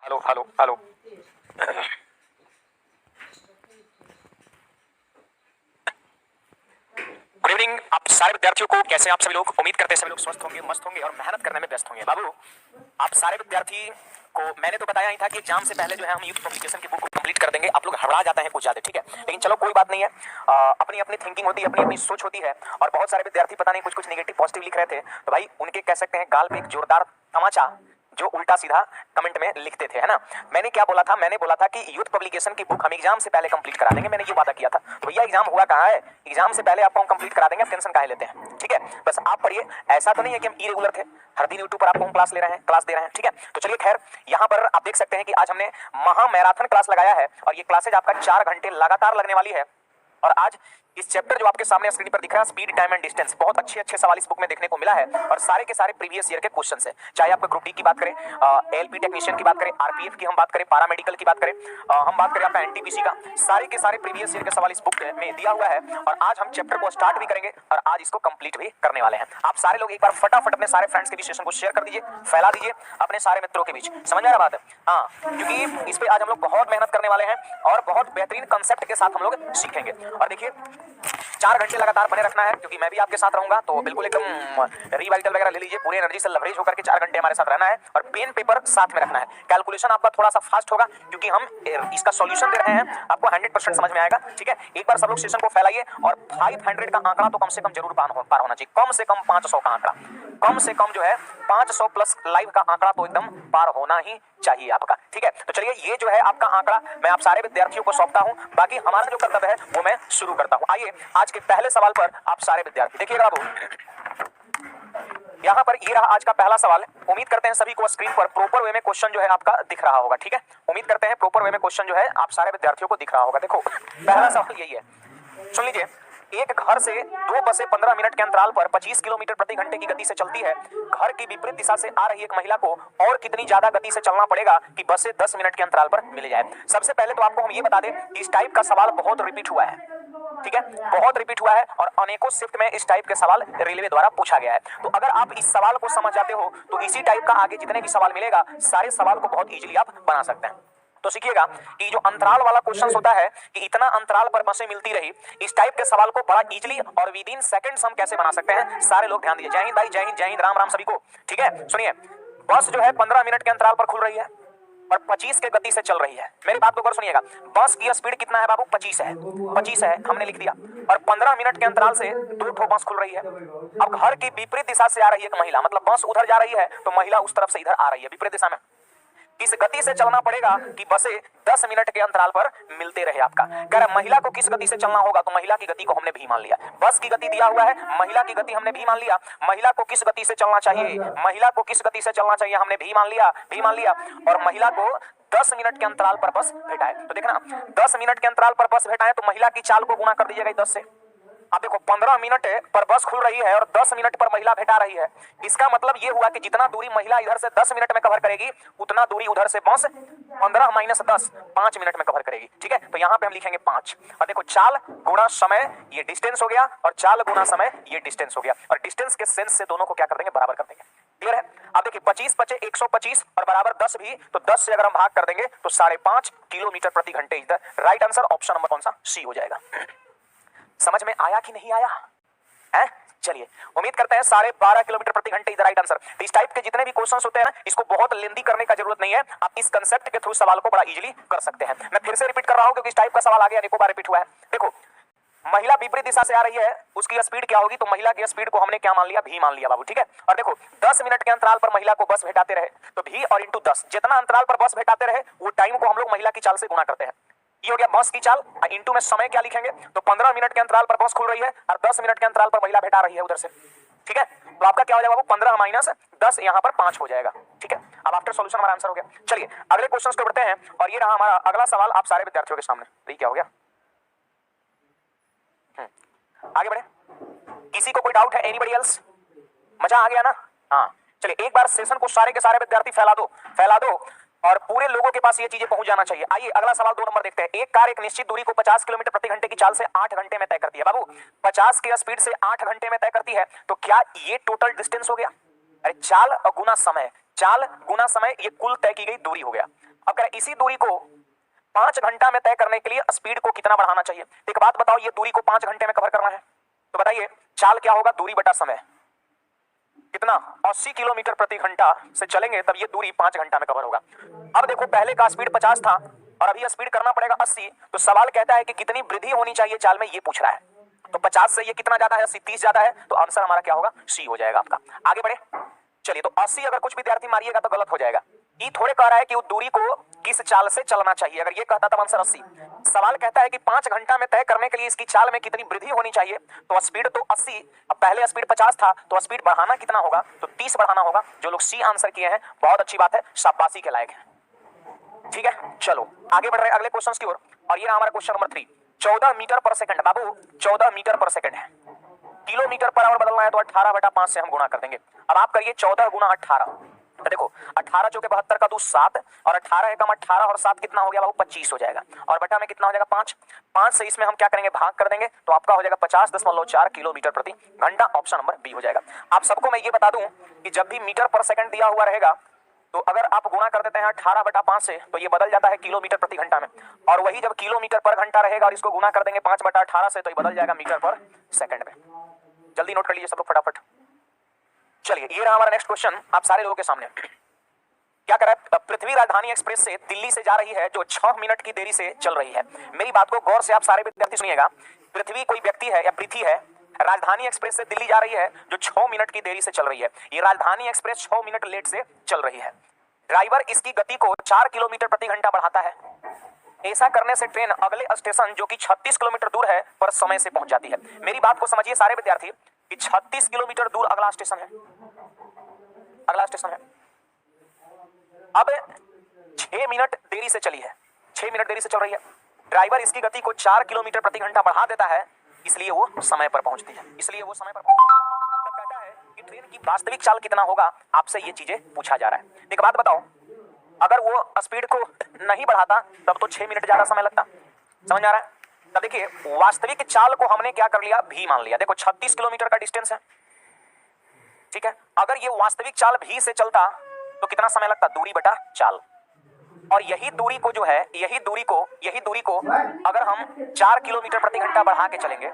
Hello hello hello. Good evening आप सारे विद्यार्थियों को। कैसे आप सभी लोग? उम्मीद करते हैं सभी लोग स्वस्थ होंगे, मस्त होंगे और मेहनत करने में व्यस्त होंगे। बाबू, आप सारे विद्यार्थी को मैंने तो बताया ही था कि एग्जाम से पहले जो है हम यूथ पब्लिकेशन की बुक को कंप्लीट कर देंगे। आप लोग हड़बड़ा जाते हैं कुछ ज्यादा, ठीक है, लेकिन चलो कोई बात नहीं है। अपनी अपनी थिंकिंग होती है, अपनी अपनी सोच होती है। और बहुत सारे विद्यार्थी पता नहीं कुछ कुछ नेगेटिव पॉजिटिव लिख रहे थे, तो भाई उनके कह सकते हैं गाल पे एक जोरदार तमाचा जो उल्टा सीधा कमेंट में लिखते थे, है ना। मैंने क्या बोला था? मैंने बोला था कि यूथ पब्लिकेशन की बुक हम एग्जाम से पहले कंप्लीट करा देंगे। मैंने ये वादा किया था। तो भैया एग्जाम हुआ कहाँ है? एग्जाम से पहले आपको हम कंप्लीट करा देंगे, आप टेंशन काहे लेते हैं, ठीक है। बस आप पढ़िए। ऐसा तो नहीं है कि हम इरेगुलर थे, हर दिन यूट्यूब पर आपको हम क्लास ले रहे हैं, क्लास दे रहे हैं, ठीक है। तो चलिए खैर, यहाँ पर आप देख सकते हैं कि आज हमने महा मैराथन क्लास लगाया है और ये क्लासेज आपका 4 घंटे लगातार लगने वाली है। और आज इस चैप्टर जो आपके सामने स्क्रीन पर दिख रहा है, स्पीड टाइम एंड डिस्टेंस, बहुत अच्छे अच्छे सवाल इस बुक में देखने को मिला है और सारे के सारे प्रीवियस ईयर के क्वेश्चन है। चाहे आपका ग्रुप डी की बात करें, एलपी टेक्नीशियन की बात करें, आरपीएफ की हम बात करें, पारामेडिकल की बात करें, हम बात करें आपका एनटीपीसी का, सारे के सारे प्रीवियस ईयर के सवाल इस बुक में दिया हुआ है। और आज हम चैप्टर को स्टार्ट भी करेंगे और आज इसको कंप्लीट भी करने वाले हैं। आप सारे लोग एक बार फटाफट अपने सारे फ्रेंड्स के बीच सेशन को शेयर कर दीजिए, फैला दीजिए अपने सारे मित्रों के बीच। समझ में आ रहा बात है? हाँ, क्योंकि इस पे आज हम लोग बहुत मेहनत करने वाले हैं और बहुत बेहतरीन कंसेप्ट के साथ हम लोग सीखेंगे। और देखिए, 4 घंटे लगातार बने रखना है क्योंकि मैं भी आपके साथ रहूंगा, तो बिल्कुल एकदम रिवाइटल वगैरह ले लीजिए, पूरी एनर्जी से लवरेज होकर के 4 घंटे हमारे साथ रहना है और पेन पेपर साथ में रखना है। कैलकुलेशन आपका थोड़ा सा फास्ट होगा क्योंकि हम इसका सॉल्यूशन दे रहे हैं, आपको 100% समझ में आएगा, ठीक है। एक बार सब लोग सेशन को फैलाइए और 500 का आंकड़ा तो कम से कम जरूर पार होना चाहिए, कम से कम 500 का आंकड़ा, कम से कम जो है 500 प्लस लाइव का आंकड़ा तो एकदम पार होना ही चाहिए आपका, ठीक है। तो चलिए, ये जो है आपका आंकड़ा मैं आप सारे विद्यार्थियों को सौंपता हूं, बाकी हमारा जो कर्तव्य है वो मैं शुरू करता हूं। आइए आज के पहले सवाल पर आप सारे विद्यार्थी देखिएगा। बाबू, यहाँ पर ये रहा आज का पहला सवाल। उम्मीद करते हैं सभी को स्क्रीन पर प्रॉपर वे में क्वेश्चन जो है आपका दिख रहा होगा, ठीक है। उम्मीद करते हैं प्रॉपर वे में क्वेश्चन जो है आप सारे विद्यार्थियों को दिख रहा होगा। देखो, पहला सवाल यही है, सुन लीजिए। एक घर से 2 बसें 15 मिनट के अंतराल पर 25 किलोमीटर प्रति घंटे की गति से चलती है। घर की विपरीत दिशा से आ रही एक महिला को और कितनी ज्यादा गति से चलना पड़ेगा कि बसें 10 मिनट के अंतराल पर मिल जाए? सबसे पहले तो आपको हम ये बता दें कि इस टाइप का सवाल बहुत रिपीट हुआ है, ठीक है, बहुत रिपीट हुआ है और अनेकों शिफ्ट में इस टाइप के सवाल रेलवे द्वारा पूछा गया है। तो अगर आप इस सवाल को समझ जाते हो तो इसी टाइप का आगे जितने भी सवाल मिलेगा, सारे सवाल को बहुत इजीली आप बना सकते हैं। तो सीखिएगा कि जो अंतराल वाला क्वेश्चन होता है कि इतना अंतराल पर बसें मिलती रही, इस टाइप के सवाल को बड़ा इजीली और विद इन सेकंड्स हम कैसे बना सकते हैं, सारे लोग ध्यान दीजिए। जय हिंद भाई, जय हिंद, जय हिंद, राम राम सभी को, ठीक है। सुनिए, बस जो है 15 मिनट के अंतराल पर खुल रही है और 25 के गति से चल रही है। मेरी बात को गौर सुनिएगा। बस की स्पीड कितना है बाबू? 25 है, 25 है, हमने लिख दिया। और 15 मिनट के अंतराल से 2 ठो बस खुल रही है। अब घर की विपरीत दिशा से आ रही है एक महिला, मतलब बस उधर जा रही है तो महिला उस तरफ से इधर आ रही है विपरीत दिशा में। किस गति से चलना पड़ेगा कि बसें 10 मिनट के अंतराल पर मिलते रहे? आपका कह रहा महिला को किस गति से चलना होगा, तो महिला की गति को हमने भी मान लिया। बस की गति दिया हुआ है, महिला की गति हमने भी मान लिया। महिला को किस गति से चलना चाहिए, महिला को किस गति से चलना चाहिए हमने भी मान लिया, भी मान लिया। और महिला को 10 मिनट के अंतराल पर बस भेटाए। तो देखना, 10 मिनट के अंतराल पर बस भेटाए तो महिला की चाल को गुना कर दीजिएगा 10 से। अब देखो, 15 मिनट पर बस खुल रही है और 10 मिनट पर महिला भेटा रही है। इसका मतलब ये हुआ कि जितना दूरी महिला इधर से 10 मिनट में कवर करेगी, उतना दूरी उधर से बस 15 माइनस 10 5 मिनट में कवर करेगी, ठीक है। तो यहाँ पे हम लिखेंगे 5। और देखो, चाल गुणा समय ये डिस्टेंस हो गया और चाल गुणा समय ये डिस्टेंस हो गया और डिस्टेंस के सेंस से दोनों को क्या कर देंगे, बराबर कर देंगे। क्लियर है? अब देखिए, 25 बचे 125 और बराबर 10 भी, तो 10 से अगर हम भाग कर देंगे तो 5.5 किलोमीटर प्रति घंटे इधर। राइट आंसर ऑप्शन नंबर कौन सा? सी हो जाएगा। समझ में आया कि नहीं आया है? चलिए, उम्मीद करते हैं 12.5 किलोमीटर प्रति घंटे इधर राइट आंसर। तो इस टाइप के जितने भी क्वेश्चंस होते हैं ना, इसको बहुत लेंदी करने का जरूरत नहीं है, आप इस कंसेप्ट के थ्रू सवाल को बड़ा इजीली कर सकते हैं। मैं फिर से रिपीट कर रहा हूं क्योंकि इस टाइप का सवाल आगे अनेकों बार रिपीट हुआ है। देखो, महिला विपरीत दिशा से आ रही है, उसकी स्पीड क्या होगी, तो महिला की स्पीड को हमने क्या मान लिया, भी मान लिया बाबू, ठीक है। और देखो, 10 मिनट के अंतराल पर महिला को बस भेटाते रहे तो भी और इंटू 10, जितना अंतराल पर बस भेटाते रहे वो टाइम को हम लोग महिला की चाल से गुना करते हैं। ये हो गया बस की चाल। इंटू में समय क्या लिखेंगे, तो 15 मिनट के अंतराल पर बस खुल रही है और 10 मिनट के अंतराल पर महिला भेटा रही है उधर से, ठीक है। तो आपका क्या हो जाएगा बाबू, 15 माइनस 10 यहाँ पर 5 हो जाएगा, ठीक है। अब आफ्टर सॉल्यूशन हमारा आंसर हो गया। चलिए अगले क्वेश्चन को बढ़ते हैं और ये रहा हमारा अगला सवाल आप सारे विद्यार्थियों के सामने। ये क्या हो गया, आगे बढ़े। किसी को कोई डाउट है? Anybody else? मजा आ गया ना? हाँ, चलिए एक बार सेशन को सारे के सारे विद्यार्थी फैला दो, फैला दो और पूरे लोगों के पास ये चीजें पहुंच जाना चाहिए। आइए अगला सवाल 2 नंबर देखते हैं। एक कार एक निश्चित दूरी को 50 किलोमीटर प्रति घंटे की चाल से 8 घंटे में तय करती है। बाबू, 50 की स्पीड से 8 घंटे में तय करती है, तो क्या ये टोटल डिस्टेंस हो गया? अरे चाल और गुना समय, चाल गुना समय, ये कुल तय की गई दूरी हो गया। अब कह रहे इसी दूरी को 5 घंटा में तय करने के लिए स्पीड को कितना बढ़ाना चाहिए। एक बात बताओ, ये दूरी को 5 घंटे में कवर करना है तो बताइए चाल क्या होगा, दूरी बटा समय कितना, 80 किलोमीटर प्रति घंटा से चलेंगे तब ये दूरी 5 घंटा में कवर होगा। अब देखो पहले का स्पीड 50 था और अभी स्पीड करना पड़ेगा 80, तो सवाल कहता है कि कितनी वृद्धि होनी चाहिए चाल में, ये पूछ रहा है। तो 50 से ये कितना ज्यादा है, 80, 30 ज्यादा है, तो आंसर हमारा क्या होगा, सी हो जाएगा आपका। आगे बढ़े, चलिए तो 80 अगर कुछ विद्यार्थी मारिएगा तो गलत हो जाएगा। ये थोड़े कह रहा है कि उस दूरी को किस चाल से चलना चाहिए, अगर ये कहता तब आंसर 80। सवाल कहता है कि 5 घंटा में तय करने के लिए इसकी चाल में कितनी वृद्धि होनी चाहिए, तो स्पीड तो 80, अब पहले स्पीड 50 था तो स्पीड बढ़ाना कितना होगा, तो 30 बढ़ाना होगा। जो लोग सी आंसर किए हैं बहुत अच्छी बात है, शाबाशी के लायक है। ठीक है, चलो आगे बढ़ रहे हैं अगले क्वेश्चन की ओर, और ये हमारा क्वेश्चन नंबर 3। 14 मीटर पर सेकंड, बाबू 14 मीटर पर सेकंड है, किलोमीटर पर आवर बदलना है तो 18/5 से हम गुणा कर देंगे। अब आप करिए 14 गुना 18, तो देखो 18 चौके 72 का 2 7, और 18 एकम 18 और 7 कितना हो गया बाबू, 25 हो जाएगा, और बटा में कितना हो जाएगा 5। 5 से इसमें हम क्या करेंगे, भाग कर देंगे, तो आपका हो जाएगा 50.4 किलोमीटर प्रति घंटा। ऑप्शन नंबर बी हो जाएगा। आप सबको मैं ये बता दूं कि जब भी मीटर पर सेकंड दिया हुआ रहेगा तो अगर आप गुणा कर देते हैं 18/5 से तो ये बदल जाता है किलोमीटर प्रति घंटा में, और वही जब किलोमीटर पर घंटा रहेगा और इसको गुणा कर देंगे 5/18 से तो ये बदल जाएगा मीटर पर सेकंड में। जल्दी नोट कर लीजिए सब लोग फटाफट। चलिए ये रहा हमारा नेक्स्ट क्वेश्चन आप सारे लोगों के सामने। क्या कर रहा है, पृथ्वी राजधानी एक्सप्रेस से दिल्ली से जा रही है जो 6 मिनट की देरी से चल रही है। मेरी बात को गौर से आप सारे विद्यार्थी सुनिएगा। पृथ्वी कोई व्यक्ति है या पृथ्वी है, राजधानी एक्सप्रेस से दिल्ली जा रही है जो 6 मिनट की देरी से चल रही है। ये राजधानी एक्सप्रेस 6 मिनट लेट से चल रही है। ड्राइवर इसकी गति को 4 किलोमीटर प्रति घंटा बढ़ाता है। ऐसा करने से ट्रेन अगले स्टेशन जो कि 36 किलोमीटर दूर है पर समय से पहुंच जाती है। मेरी बात को समझिए सारे विद्यार्थी कि 36 किलोमीटर दूर अगला स्टेशन है, अगला स्टेशन है। अब 6 मिनट देरी से चली है, 6 मिनट देरी से चल रही है। ड्राइवर इसकी गति को 4 किलोमीटर प्रति घंटा बढ़ा देता है, इसलिए वो समय पर पहुंचती है, इसलिए वो समय पर पहुंचती है। तब कहता है कि ट्रेन की वास्तविक चाल कितना होगा, आपसे ये चीजें पूछा जा रहा है। एक बात बताओ, अगर वो स्पीड को नहीं बढ़ाता तब तो 6 मिनट ज्यादा समय लगता, समझ आ रहा है। तब देखिए वास्तविक चाल को हमने क्या कर लिया, भी मान लिया। देखो 36 किलोमीटर का डिस्टेंस है, ठीक है। अगर ये वास्तविक चाल भी से चलता तो कितना समय लगता, दूरी बटा चाल। और यही दूरी को जो है, यही दूरी को अगर हम 4 किलोमीटर प्रति घंटा बढ़ा के चलेंगे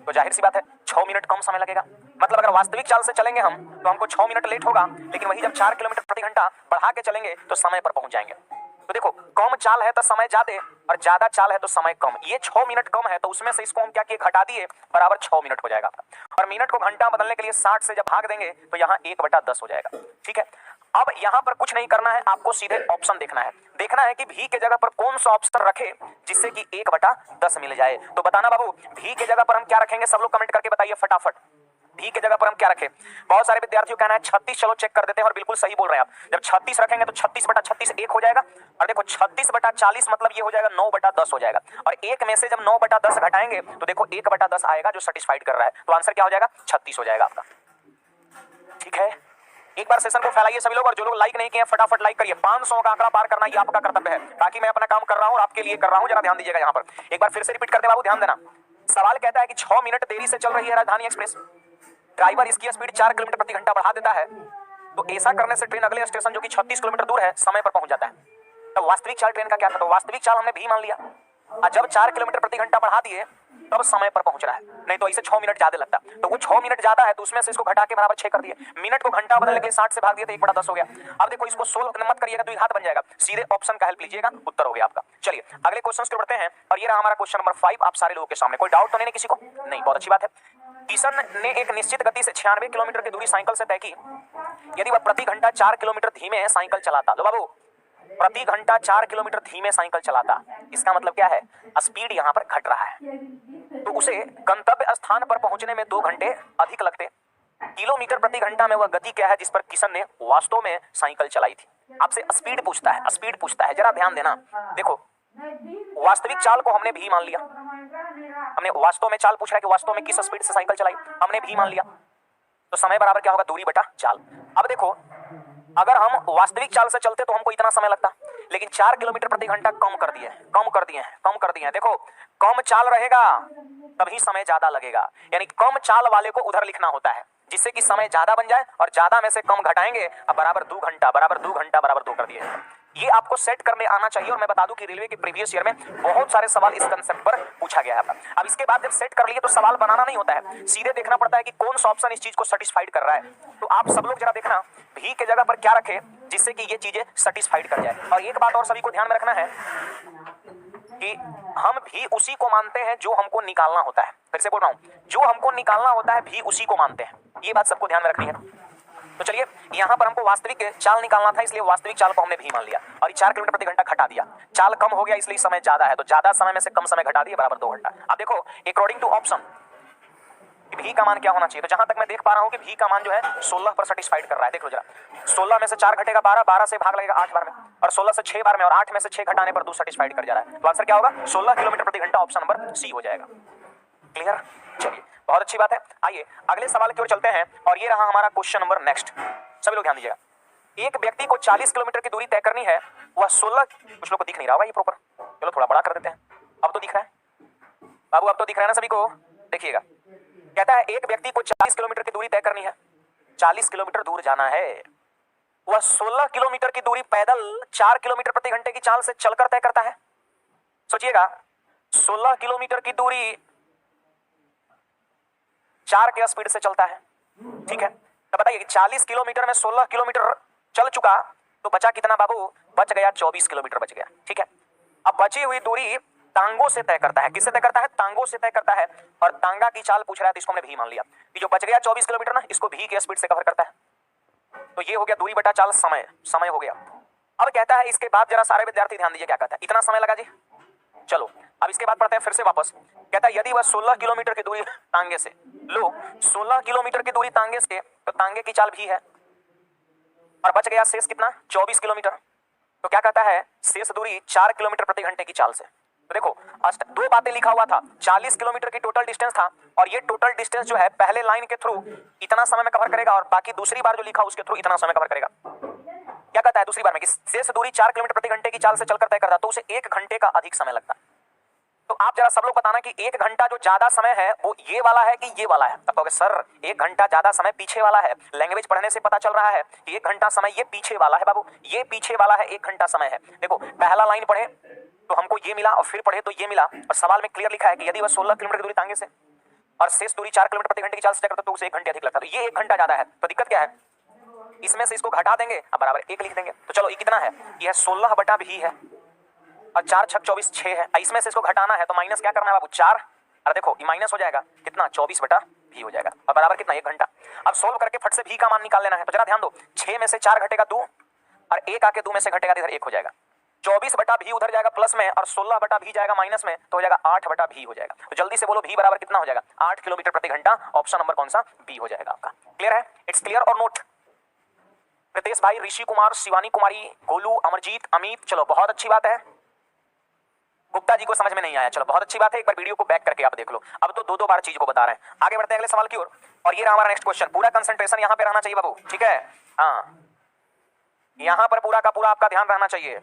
तो जाहिर सी बात है 6 मिनट कम समय लगेगा। मतलब अगर वास्तविक चाल से चलेंगे हम तो हमको 6 मिनट लेट होगा, लेकिन वही जब 4 किलोमीटर प्रति घंटा बढ़ा के चलेंगे तो समय पर पहुंच जाएंगे। तो देखो कम चाल है तो समय ज्यादा और ज्यादा चाल है तो समय कम। ये 6 मिनट कम है तो उसमें से इसको हम क्या किए, घटा दिए, बराबर 6 मिनट हो जाएगा आपका। और मिनट को घंटा बदलने के लिए 60 से जब भाग देंगे तो यहाँ 1/10 हो जाएगा, ठीक है। अब यहाँ पर कुछ नहीं करना है, आपको सीधे ऑप्शन देखना है। देखना है कि भी के जगह पर कौन सा ऑप्शन रखे जिससे कि 1/10 मिल जाए। तो बताना बाबू भी के जगह पर हम क्या रखेंगे, सब लोग कमेंट करके बताइए फटाफट। भी के जगह पर हम क्या रखें। बहुत सारे विद्यार्थियों का कहना है 36, चलो चेक कर देते हैं और बिल्कुल सही बोल रहे हैं आप। जब 36 रखेंगे तो 36/36 1 हो जाएगा, और देखो 36/40 मतलब ये हो जाएगा 9/10 हो जाएगा। और एक में से जब 9/10 घटाएंगे तो देखो 1/10 आएगा जो सेटिस्फाइड कर रहा है, तो आंसर क्या हो जाएगा, 36 हो जाएगा आपका, ठीक है। एक बार सेशन को फैलाइए सभी लोग, और जो लोग लाइक नहीं किए फटाफट लाइक करिए। 500 का आंकड़ा पार करना ये आपका कर्तव्य है। बाकी मैं अपना काम कर रहा हूं और आपके लिए कर रहा हूं, जरा ध्यान दीजिएगा। यहाँ पर एक बार फिर से रिपीट कर दे बाबू, ध्यान देना। सवाल कहता है कि 6 मिनट देरी से चल रही है राजधानी एक्सप्रेस, ड्राइवर इसकी स्पीड 4 किलोमीटर प्रति घंटा बढ़ा देता है, तो ऐसा करने से ट्रेन अगले स्टेशन जो कि 36 किलोमीटर दूर है समय पर पहुंच जाता है। तो वास्तविक चाल ट्रेन का क्या था, तो वास्तविक चाल हमने भी मान लिया, और जब 4 किलोमीटर प्रति घंटा बढ़ा दिए तब समय पर पहुंच रहा है, नहीं तो इसे 6 मिनट ज्यादा लगता। तो वो 6 मिनट ज्यादा है तो उसमें से इसको घटा के बराबर 6 कर दिए। मिनट को घंटा बदलने के लिए 60 से भाग दिए तो 1/10 हो गया। अब देखो इसको सोल्व मत करिएगा तो हाथ बन जाएगा, सीधे ऑप्शन का हेल्प लीजिएगा, उत्तर हो गया आपका। चलिए अगले क्वेश्चन की ओर बढ़ते हैं, और ये रहा हमारा क्वेश्चन नंबर 5 आप सारे लोगों के सामने। कोई डाउट तो नहीं किसी को, नहीं, बहुत अच्छी बात है। किशन ने एक निश्चित गति से 96 किलोमीटर की दूरी साइकिल से तय की। यदि वह प्रति घंटा 4 किलोमीटर धीमे साइकिल चलाता, तो बाबू प्रति घंटा 4 किलोमीटर धीमे साइकिल चलाता, इसका मतलब क्या है, स्पीड यहाँ पर घट रहा है, तो उसे गंतव्य स्थान पर पहुंचने में 2 घंटे अधिक लगते। किलोमीटर प्रति घंटा में वह गति क्या है जिस पर किशन ने वास्तव में साइकिल चलाई थी। आपसे स्पीड पूछता है, स्पीड पूछता है, जरा ध्यान देना। देखो वास्तविक चाल को हमने भी मान लिया, हमने वास्तव में चाल पूछ रहा है कि वास्तव में किस स्पीड से साइकिल चलाई, हमने भी मान लिया, तो समय बराबर क्या होगा, दूरी बटा चाल। अब देखो अगर हम वास्तविक चाल से चलते तो हमको इतना समय लगता, लेकिन 4 किलोमीटर प्रति घंटा कम कर दिए। देखो कम चाल रहेगा तभी समय ज्यादा लगेगा, यानी कम चाल वाले को उधर लिखना होता है जिससे कि समय ज्यादा बन जाए, और ज्यादा में से कम घटाएंगे अब बराबर 2 घंटा बराबर 2 कर दिए। ये आपको सेट करने आना चाहिए। और मैं बता दूं कि रेलवे के प्रीवियस ईयर में बहुत सारे सवाल इस कंसेप्ट पर पूछा गया है। अब इसके बाद जब सेट कर लिए तो सवाल बनाना नहीं होता है, सीधे देखना पड़ता है कि कौन सा ऑप्शन इस चीज को सेटिस्फाइड कर रहा है। तो आप सब लोग जरा देखना भी के जगह पर क्या रखे जिससे कि ये चीजें सेटिस्फाइड कर जाए। और एक बात और सभी को ध्यान में रखना है कि हम भी उसी को मानते हैं जो हमको निकालना होता है। फिर से बोल रहा हूं, जो हमको निकालना होता है भी उसी को मानते हैं। ये बात सबको ध्यान में रखनी है ना। तो चलिए, यहां पर हमको वास्तविक चाल निकालना था, इसलिए वास्तविक चाल को हमने भी मान लिया और ये 4 किलोमीटर प्रति घंटा घटा दिया। चाल कम हो गया इसलिए समय ज्यादा है, तो ज्यादा समय में से कम समय घटा दिया बराबर 2 घंटा। अब देखो अकॉर्डिंग टू ऑप्शन भी का मान क्या होना चाहिए। तो जहां तक मैं देख पा रहा हूं कि भी का मान जो है 16 पर सेटिस्फाइड कर रहा है। देख लो जरा, 16 में से 4 घटेगा 12, 12 से भाग लगेगा 8 बार में, और 16 से 6 बार में, और 8 में से 6 घटाने पर 2 सेटिस्फाइड कर जा रहा है। तो आंसर क्या होगा? 16 किलोमीटर प्रति घंटा, ऑप्शन नंबर सी हो जाएगा। क्लियर? चलिए, बहुत अच्छी बात है। आइए अगले सवाल की ओर चलते हैं और ये रहा हमारा क्वेश्चन नंबर नेक्स्ट। सभी लोग ध्यान दीजिएगा। एक व्यक्ति को 40 किलोमीटर की दूरी तय करनी है, वह 16, कुछ लोग को दिख नहीं रहा होगा ये प्रॉपर, चलो थोड़ा बड़ा कर देते हैं। अब तो दिख रहा है बाबू, अब तो दिख रहा है ना सभी को? देखिएगा, कहता है एक व्यक्ति को 40 किलोमीटर की दूरी तय करनी है, 40 किलोमीटर दूर जाना है, वह 16 किलोमीटर की दूरी पैदल 4 किलोमीटर प्रति घंटे की चाल से चलकर तय करता है। सोचिएगा, 16 किलोमीटर की दूरी 4 के स्पीड से चलता है, ठीक है। तो बताइए कि 40 किलोमीटर में 16 किलोमीटर चल चुका, तो बचा कितना बाबू? बच गया 24 किलोमीटर बच गया, ठीक है। अब बची हुई दूरी टांगों से तय करता है। किससे तय करता है? टांगों से तय करता है। और टांगा की चाल पूछ रहा है तो इसको हमने भी मान लिया कि जो बच गया 24 किलोमीटर ना, इसको भी के स्पीड से कवर करता है। तो ये हो गया दूरी बटा चाल, समय, समय हो गया। अब कहता है इसके बाद जरा सारे विद्यार्थी ध्यान दीजिए क्या कहता है। इतना समय लगा जी, चलो अब इसके बाद पढ़ते हैं फिर से वापस। कहता है यदि वह 16 किलोमीटर की दूरी तांगे से, लो 16 किलोमीटर की दूरी तांगे से, तो तांगे की चाल भी है और बच गया शेष कितना? 24 किलोमीटर। तो क्या कहता है? शेष दूरी 4 किलोमीटर प्रति घंटे की चाल से। तो देखो, दो बातें लिखा हुआ था, 40 किलोमीटर की टोटल डिस्टेंस था, और ये टोटल डिस्टेंस जो है पहले लाइन के थ्रू इतना समय में कवर करेगा, और बाकी दूसरी बार जो लिखा उसके थ्रू इतना समय कवर करेगा। क्या कहता है दूसरी बार में कि शेष दूरी 4 किलोमीटर प्रति घंटे की चाल से चलकर तय करता, तो उसे 1 घंटे का अधिक समय लगता। तो आप जरा सब लोग बताना कि 1 घंटा जो ज्यादा समय है वो ये वाला है कि ये वाला है? तब कहोगे सर 1 घंटा ज्यादा समय पीछे वाला है, लैंग्वेज पढ़ने से पता चल रहा है कि 1 घंटा समय ये पीछे वाला है बाबू, ये पीछे वाला है, 1 घंटा समय है। देखो पहला लाइन पढ़े तो हमको ये मिला, और फिर पढ़े तो ये मिला, और सवाल में क्लियर लिखा है कि यदि वह 16 किलोमीटर की दूरी तांगे से और शेष दूरी 4 किलोमीटर प्रति घंटे की चाल से करता तो उसे 1 घंटे अधिक लगता। तो ये 1 घंटा ज्यादा है, तो दिक्कत क्या है? इसमें से इसको घटा देंगे, अब बराबर 1 लिख देंगे। तो चलो ये कितना है? यह 16 बटा भी है, और 4 6 24 6 है। इसमें से इसको घटाना है तो माइनस क्या करना है बाबू? 4, अरे देखो ये माइनस हो जाएगा कितना? 24 बटा भी हो जाएगा, और बराबर कितना? 1 घंटा। अब सोल्व करके फट से भी का मान निकाल लेना है। तो जरा ध्यान दो, 6 में से 4 घटेगा 2, और 1 आके 2 में से घटेगा, इधर 1 हो जाएगा। 24 बटा भी उधर जाएगा प्लस में, और 16 बटा भी जाएगा माइनस में, तो हो जाएगा 8 बटा भी हो जाएगा। तो जल्दी से बोलो भी बराबर कितना हो जाएगा? 8 किलोमीटर प्रति घंटा। ऑप्शन नंबर कौन सा? बी हो जाएगा आपका। क्लियर है? इट्स क्लियर और नोट? रितेश भाई, ऋषि कुमार, शिवानी कुमारी, गोलू, अमरजीत, अमित, चलो बहुत अच्छी बात है। गुप्ता जी को समझ में नहीं आया, चलो बहुत अच्छी बात है, एक बार वीडियो को बैक करके आप देख लो। अब तो 2 बार चीज को बता रहे हैं। आगे बढ़ते हैं अगले सवाल की ओर, और ये रहा हमारा नेक्स्ट क्वेश्चन। पूरा कंसंट्रेशन यहाँ पे रहना चाहिए बाबू, ठीक है? हाँ, यहाँ पर पूरा का पूरा आपका ध्यान रहना चाहिए।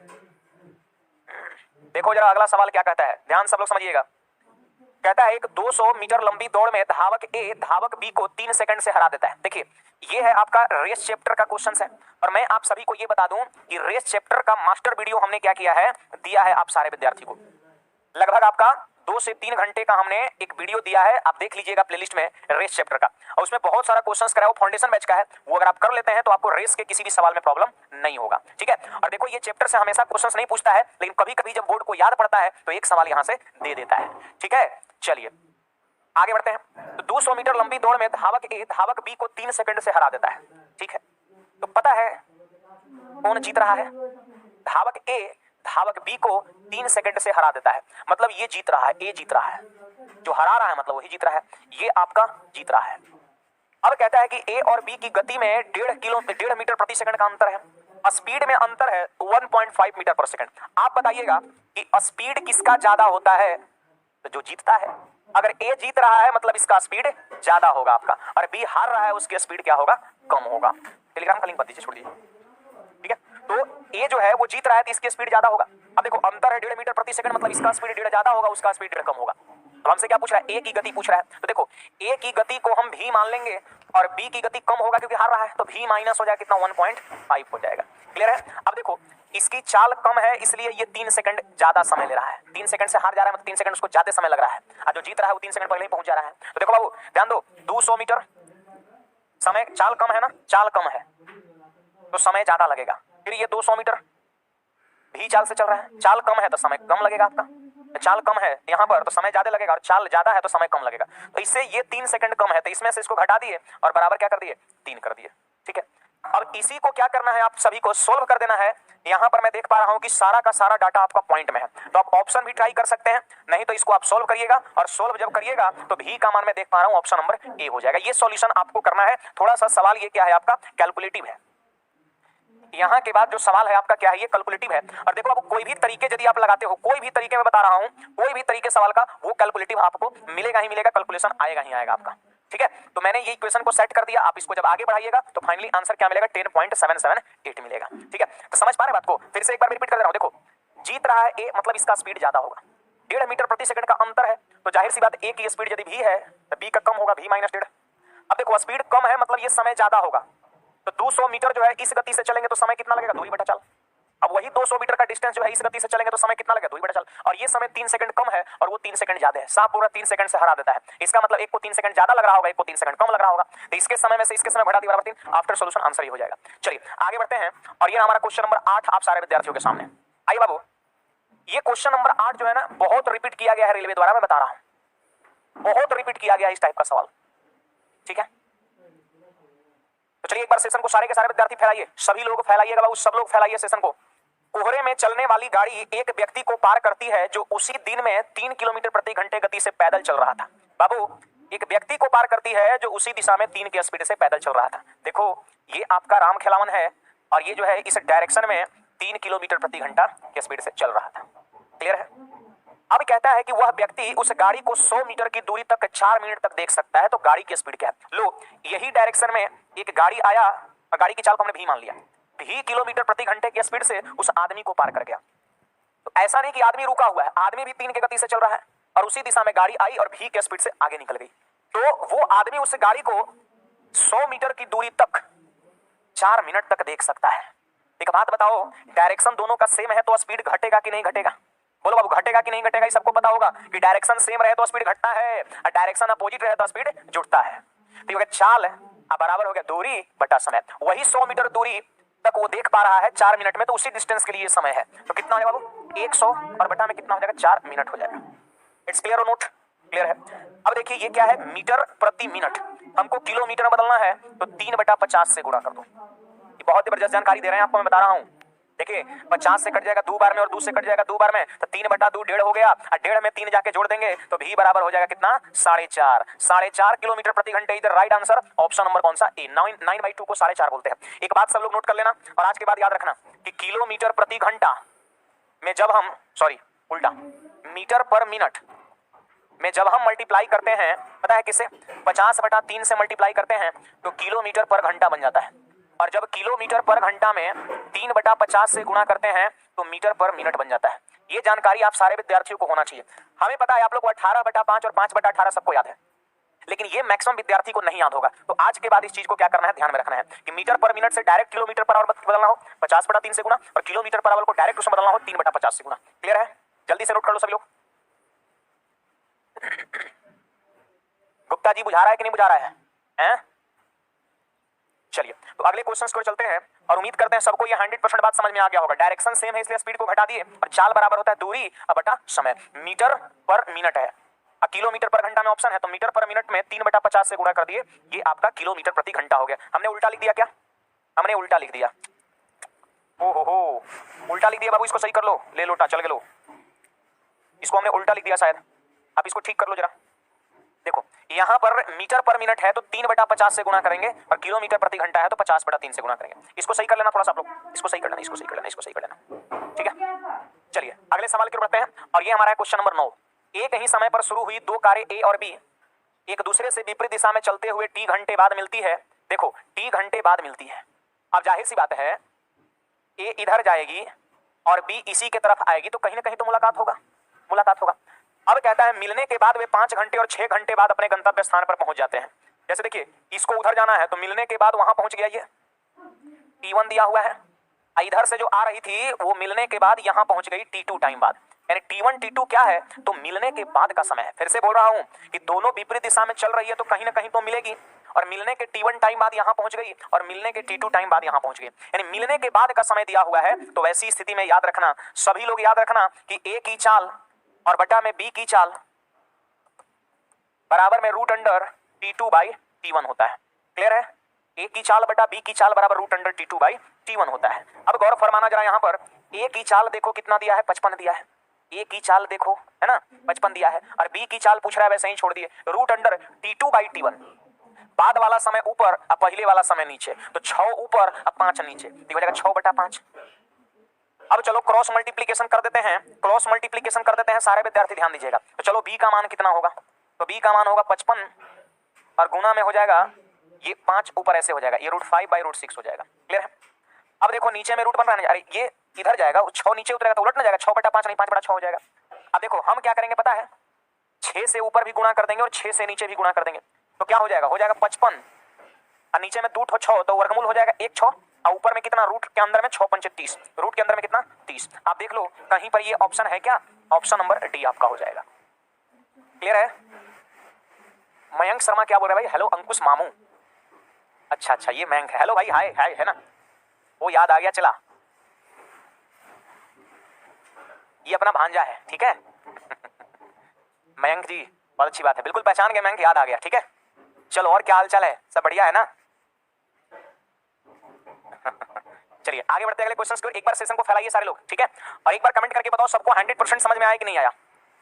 देखो जरा अगला सवाल क्या कहता है, ध्यान सब लोग समझिएगा। कहता है एक 200 मीटर लंबी दौड़ में धावक ए धावक बी को 3 सेकंड से हरा देता है। देखिए ये है आपका रेस चैप्टर का क्वेश्चन है, और मैं आप सभी को ये बता दूं कि रेस चैप्टर का मास्टर वीडियो हमने क्या किया है, दिया है आप सारे विद्यार्थी को। लगभग आपका 2 से 3 घंटे का हमने एक वीडियो दिया है, आप देख लीजिएगा प्लेलिस्ट में रेस चैप्टर का, और उसमें बहुत सारा क्वेश्चंस करा है, वो फाउंडेशन बैच का है। वो अगर आप कर लेते हैं तो आपको रेस के किसी भी सवाल में प्रॉब्लम नहीं होगा, ठीक है? और देखो ये चैप्टर से हमेशा क्वेश्चंस नहीं पूछता है, लेकिन कभी कभी जब बोर्ड को याद पड़ता है तो एक सवाल यहां से दे देता है, ठीक है? चलिए आगे बढ़ते हैं। तो 200 मीटर लंबी दौड़ में धावक ए धावक बी को 3 सेकंड से हरा देता है, ठीक है? तो पता है कौन जीत रहा है? धावक ए धावक बी को 3 सेकंड से हरा देता है, मतलब ये जीत रहा है, ए जीत रहा है, जो हरा रहा है मतलब वही जीत रहा है, ये आपका जीत रहा है। अब कहता है कि ए और बी की गति में 1.5 मीटर प्रति सेकंड का अंतर है, स्पीड में अंतर है 1.5 मीटर पर सेकंड। आप बताइएगा कि स्पीड किसका ज्यादा होता है, तो जो जीतता है। अगर ए जीत रहा है मतलब इसका स्पीड ज्यादा होगा आपका, और बी हार रहा है उसकी स्पीड क्या होगा? कम होगा। टेलीग्राम का लिंक बता दीजिए, छोड़ दीजिए, ठीक है? तो ए जो है वो जीत रहा है तो इसकी स्पीड ज्यादा होगा। अब देखो अंतर है 1.5 मीटर प्रति सेकंड, मतलब इसका स्पीड 1.5 ज्यादा होगा, उसका स्पीड 1.5 कम होगा। तो हमसे क्या पूछ रहा है? ए की गति पूछ रहा है। तो देखो ए की गति को हम भी मान लेंगे, और बी की गति कम होगा क्योंकि हार रहा है, तो भी माइनस हो जाएगा कितना? 1.5 हो जाएगा। क्लियर है? अब देखो इसकी चाल कम है इसलिए ये 3 सेकंड ज्यादा समय ले रहा है। 3 सेकंड से हार जा रहा है मतलब 3 सेकंड उसको ज्यादा समय लग रहा है, और जो जीत रहा है वो 3 सेकंड पहले ही पहुंच जा रहा है। तो देखो बाबू ध्यान दो, 200 मीटर समय, चाल कम है ना, चाल कम है तो समय ज्यादा लगेगा। फिर ये 200 मीटर भी चाल से चल रहा है, चाल कम है तो समय कम लगेगा आपका, चाल कम है यहाँ पर तो समय ज्यादा लगेगा, और चाल ज्यादा है तो समय कम लगेगा। तो इससे ये 3 सेकंड कम है तो इसमें से इसको घटा दिए और बराबर क्या कर दिए, 3 कर दिए। ठीक है, अब इसी को क्या करना है, आप सभी को सोल्व कर देना है। यहाँ पर मैं देख पा रहा हूँ कि सारा का सारा डाटा आपका पॉइंट में है, तो आप ऑप्शन भी ट्राई कर सकते हैं, नहीं तो इसको आप सोल्व करिएगा, और सोल्व जब करिएगा तो भी का मान मैं देख पा रहा हूँ ऑप्शन नंबर ए हो जाएगा। ये सॉल्यूशन आपको करना है। थोड़ा सा सवाल ये क्या है आपका, कैलकुलेटिव है। यहाँ के बाद जो सवाल है आपका क्या है, ये कैलकुलेटिव है। और देखो अब कोई भी तरीके यदि आप लगाते हो, कोई भी तरीके में बता रहा हूँ, कोई भी तरीके सवाल का, वो कैलकुलेटिव आपको मिलेगा ही मिलेगा, कैलकुलेशन आएगा ही आएगा आपका। ठीक है, तो मैंने ये इक्वेशन को सेट कर दिया, आप इसको जब आगे बढ़ाइएगा तो फाइनली आंसर क्या मिलेगा, 10.778 मिलेगा। ठीक है, तो समझ पा रहे बात को, फिर से एक बार रिपीट कर दे रहा हूं। देखो जीत रहा है ए, मतलब इसका स्पीड ज्यादा होगा, 1.5 मीटर प्रति सेकंड का अंतर है, तो जाहिर सी बात ए की स्पीड यदि भी है तो बी का कम होगा, भी माइनस 1.5। अब देखो स्पीड कम है मतलब ये समय ज्यादा होगा, तो 200 मीटर जो है इस गति से चलेंगे तो समय कितना लगेगा, दूरी बटा चाल। अब वही 200 मीटर का डिस्टेंस जो है इस गति से चलेंगे तो समय कितना लगेगा, दूरी बटा चाल। और ये समय 3 सेकंड कम है और वो 3 सेकंड ज्यादा है, साफ पूरा 3 सेकंड से हरा देता है। इसका मतलब एक को 3 सेकंड ज्यादा लग रहा होगा, एक को 3 सेकंड कम लग रहा होगा, तो इसके समय में से इसके समय घटा दिया बराबर 3। आफ्टर सॉल्यूशन आंसर ही हो जाएगा। चलिए आगे बढ़ते हैं, और ये हमारा क्वेश्चन नंबर 8 आप सारे विद्यार्थियों के सामने। आइए बाबू, ये क्वेश्चन नंबर 8 जो है ना बहुत रिपीट किया गया है रेलवे द्वारा, मैं बता रहा हूं बहुत रिपीट किया गया है इस टाइप का सवाल। ठीक है, तो चलिए एक बार सेशन को सारे के सारे विद्यार्थी फैलाइए, सभी लोग फैलाइएगा बाबू, सब लोग फैलाइए सेशन को। कोहरे में चलने वाली गाड़ी एक व्यक्ति को पार करती है जो उसी दिन में 3 किलोमीटर प्रति घंटे गति से पैदल चल रहा था। बाबू एक व्यक्ति को पार करती है जो उसी दिशा में 3 की स्पीड से पैदल चल रहा था। देखो ये आपका राम खिलावन है, और ये जो है इस डायरेक्शन में 3 किलोमीटर प्रति घंटा की स्पीड से चल रहा था। क्लियर है? अब कहता है कि वह व्यक्ति उस गाड़ी को 100 मीटर की दूरी तक 4 मिनट तक देख सकता है, तो गाड़ी की स्पीड क्या है। लो यही डायरेक्शन में एक गाड़ी आया और गाड़ी की चाल को हमने भी मान लिया, भी किलोमीटर प्रति घंटे की स्पीड से उस आदमी को पार कर गया। तो ऐसा नहीं कि आदमी रुका हुआ है, आदमी भी 3 की गति से चल रहा है और उसी दिशा में गाड़ी आई और भी की स्पीड से आगे निकल गई, तो वो आदमी उस गाड़ी को 100 मीटर की दूरी तक 4 मिनट तक देख सकता है। एक बात बताओ, डायरेक्शन दोनों का सेम है तो स्पीड घटेगा कि नहीं घटेगा, बोलो बाबू घटेगा कि नहीं घटेगा। ये सबको पता होगा कि डायरेक्शन सेम रहे तो स्पीड घटता है, और डायरेक्शन अपोजिट रहे तो स्पीड जुड़ता है। तो चाल बराबर हो गया दूरी बटा समय, वही 100 मीटर दूरी तक वो देख पा रहा है 4 मिनट में, तो उसी डिस्टेंस के लिए समय है, तो कितना हो जाएगा बाबू 100 और बटा में कितना हो जाएगा 4 मिनट हो जाएगा। इट्स क्लियर और नोट क्लियर है? अब देखिए ये क्या है, मीटर प्रति मिनट, हमको किलोमीटर में बदलना है तो 3/50 से गुणा कर दो। ये बहुत जबरदस्त जानकारी दे रहे हैं आपको, मैं बता रहा हूं। देखिए 50 से कट जाएगा 2 बार में और 2 से कट जाएगा 2 बार में, तो 3/2 1.5 हो गया, और 1.5 में 3 जाके जोड़ देंगे तो भी बराबर हो जाएगा कितना 4.5 किलोमीटर प्रति घंटे। इधर राइट आंसर ऑप्शन नंबर कौन सा, ए। 9/2 को 4.5 बोलते हैं। एक बात सब लोग नोट कर लेना, और आज के बाद याद रखना कि किलोमीटर प्रति घंटा में जब हम उल्टा मीटर पर मिनट में जब हम मल्टीप्लाई करते हैं, पता है किससे, 50/3 से मल्टीप्लाई करते हैं तो किलोमीटर पर घंटा बन जाता है, और जब किलोमीटर पर घंटा में 3/50 से गुणा करते हैं तो मीटर पर मिनट बन जाता है। ये जानकारी आप सारे विद्यार्थियों को होना चाहिए। हमें पता है आप लोग को 18/5 और 5/18 सबको याद है, लेकिन ये मैक्सिमम विद्यार्थी को नहीं याद होगा। तो आज के बाद इस चीज को क्या करना है, ध्यान में रखना है कि मीटर पर मिनट से डायरेक्ट किलोमीटर पर आवर बदलना हो 50/3 से गुणा, और किलोमीटर पर आवर को डायरेक्ट उसमें बदलना हो 3/50 से गुणा। क्लियर है? जल्दी से नोट कर लो सभी लोग। गुप्ता जी बुझा रहा है कि नहीं बुझा रहा है? चलिए तो अगले क्वेश्चन की ओर चलते हैं, और उम्मीद करते हैं सबको ये 100% बात समझ में आ गया होगा। डायरेक्शन सेम है इसलिए स्पीड को घटा दिए, और चाल बराबर होता है दूरी बटा समय। मीटर पर मिनट है, किलोमीटर पर घंटा में ऑप्शन है, तो मीटर पर मिनट में 3/50 से गुणा कर दिए, ये आपका किलोमीटर प्रति घंटा हो गया। हमने उल्टा लिख दिया क्या, हमने उल्टा लिख दिया। ओहो उल्टा लिख दिया बाबू, इसको सही कर लो, ले लोटा चल के लो, इसको हमने उल्टा लिख दिया शायद, अब इसको ठीक कर लो जरा। देखो यहां पर मीटर पर मिनट है तो 3/50 से गुणा करेंगे, और किलोमीटर प्रति घंटा है तो 50/3 से गुणा करेंगे। इसको सही कर लेना थोड़ा सा आप लोग, इसको सही कर लेना, इसको सही कर लेना, इसको सही कर लेना। ठीक है, चलिए अगले सवाल की ओर बढ़ते हैं, और ये हमारा है क्वेश्चन नंबर 9। एक ही समय पर शुरू हुई 2 कारें ए और बी एक दूसरे से विपरीत दिशा में चलते हुए टी घंटे बाद मिलती है। देखो टी घंटे बाद मिलती है, अब जाहिर सी बात है ए इधर जाएगी और बी इसी के तरफ आएगी, तो कहीं ना कहीं तो मुलाकात होगा। अब कहता है मिलने के बाद वे 5 घंटे और 6 घंटे बाद अपने गंतव्य स्थान पर पहुंच जाते हैं। जैसे देखिए इसको उधर जाना है तो मिलने के बाद वहां पहुंच गया, ये T1 दिया हुआ है, इधर से जो आ रही थी वो मिलने के बाद यहां पहुंच गई T2 टाइम बाद, यानी T1 T2 क्या है, तो मिलने के बाद का समय है। फिर से बोल रहा हूं कि दोनों विपरीत दिशा में चल रही है तो कहीं ना कहीं तो मिलेगी, और मिलने के T1 टाइम बाद यहां पहुंच गई और मिलने के T2 टाइम बाद यहां पहुंच गई, यानी मिलने के बाद का समय दिया हुआ है। तो वैसी स्थिति में याद रखना, सभी लोग याद रखना कि A की चाल और बटा में B की चाल बराबर में root under T2 by T1 होता है। क्लियर है? A की चाल बटा B की चाल बराबर root under T2 by T1 होता है। अब गौर फरमाना जरा, यहां पर A की चाल देखो कितना दिया है, 55 दिया है। A की चाल देखो, है ना, 55 दिया है, और B की चाल पूछ रहा है, वैसे ही छोड़ दिए, root under T2 by T1। बाद वाला समय ऊपर अब पहले वाला समय नीचे, तो 6 ऊपर अब 5 नीचे, तो हो जाएगा 6 बटा 5। अब चलो क्रॉस मल्टीप्लीकेशन कर देते हैं, क्रॉस मल्टीप्लीकेशन कर देते हैं, सारे विद्यार्थी ध्यान दीजिएगा। तो चलो B का मान कितना होगा, तो B का मान होगा 55 और गुना में हो जाएगा ये 5 ऊपर ऐसे हो जाएगा, ये रूट 5 बाई रूट 6 हो जाएगा। क्लियर है? अब देखो नीचे में रूट बन रहा है, अरे ये इधर जाएगा, 6 नीचे उतरेगा तो उलट ना जाएगा, 6 बटा 5 नहीं 5 बटा 6 हो जाएगा। अब देखो हम क्या करेंगे पता है, 6 से ऊपर भी गुणा कर देंगे और 6 से नीचे भी गुणा कर देंगे, तो क्या हो जाएगा 55 और नीचे में 2 6, तो वर्गमूल हो जाएगा 1 6 और ऊपर में कितना, रूट के अंदर में 6 पंचे 30, रूट के अंदर में कितना 30। आप देख लो कहीं पर ये ऑप्शन है क्या, ऑप्शन नंबर डी आपका हो जाएगा। क्लियर है? मयंक शर्मा क्या बोल रहे हैं भाई, हेलो अंकुश मामू, अच्छा अच्छा ये मयंक है, हेलो भाई, हाय हाय, है ना, वो याद आ गया, चला ये अपना भांजा है, ठीक है। मयंक जी बहुत अच्छी बात है, बिल्कुल पहचान गए मयंक, याद आ गया, ठीक है। चलो और क्या हाल चाल है, सब बढ़िया है ना। चलिए आगे बढ़ते हैं अगले क्वेश्चन को। एक बार सेशन को फैलाइए सारे लोग, ठीक है, और एक बार कमेंट करके बताओ सबको 100% समझ में आया कि नहीं आया।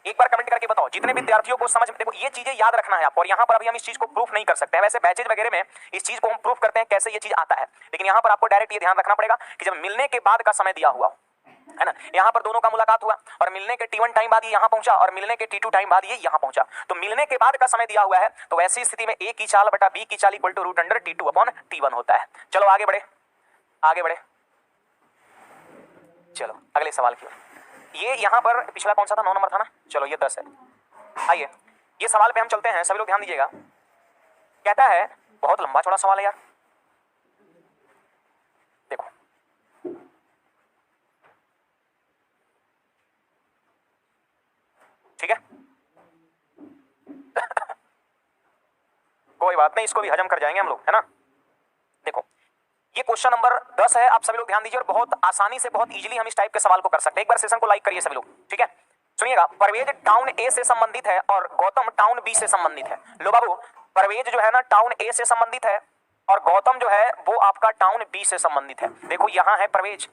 एक बार कमेंट करके बताओ जितने विद्यार्थियों को समझ में, देखो ये चीजें याद रखना है आप, और यहाँ पर अभी हम इस चीज को प्रूफ नहीं कर सकते हैं, वैसे बैचेज वगैरह में इस चीज को हम प्रूफ करते हैं कैसे ये चीज आता है, लेकिन यहाँ पर आपको डायरेक्ट ये ध्यान रखना पड़ेगा कि जब मिलने के बाद का समय दिया हुआ है ना, यहाँ पर दोनों का मुलाकात हुआ और मिलने के T1 टाइम बाद ये यहाँ पहुंचा और मिलने के T2 टाइम बाद ये यहाँ पहुंचा, तो मिलने के बाद का समय दिया हुआ है, तो वैसी स्थिति में A की चाल बटा B की चाल equal to root under T2 upon T1 होता है। चलो आगे बढ़े, आगे बढ़े, चलो अगले सवाल की ओर। ये यहाँ पर पिछला कौन सा था, 9 नंबर था ना, चलो ये 10 है। आइए ये सवाल पे हम चलते हैं, सभी लोग ध्यान दीजिएगा। कहता है, बहुत लंबा चौड़ा सवाल है यार, देखो ठीक है। कोई बात नहीं, इसको भी हजम कर जाएंगे हम लोग, है ना। देखो ये क्वेश्चन नंबर 10 है, आप सभी लोग ध्यान दीजिए, और बहुत आसानी से बहुत इजीली हम इस टाइप के सवाल को कर सकते हैं। एक बार सेशन को लाइक करिए सभी लोग, ठीक है। सुनिएगा, परवेज टाउन ए से संबंधित है और गौतम टाउन बी से संबंधित है। लो बाबू, परवेज जो है ना टाउन ए से संबंधित है और गौतम जो है वो आपका टाउन बी से संबंधित है। देखो यहाँ है परवेज,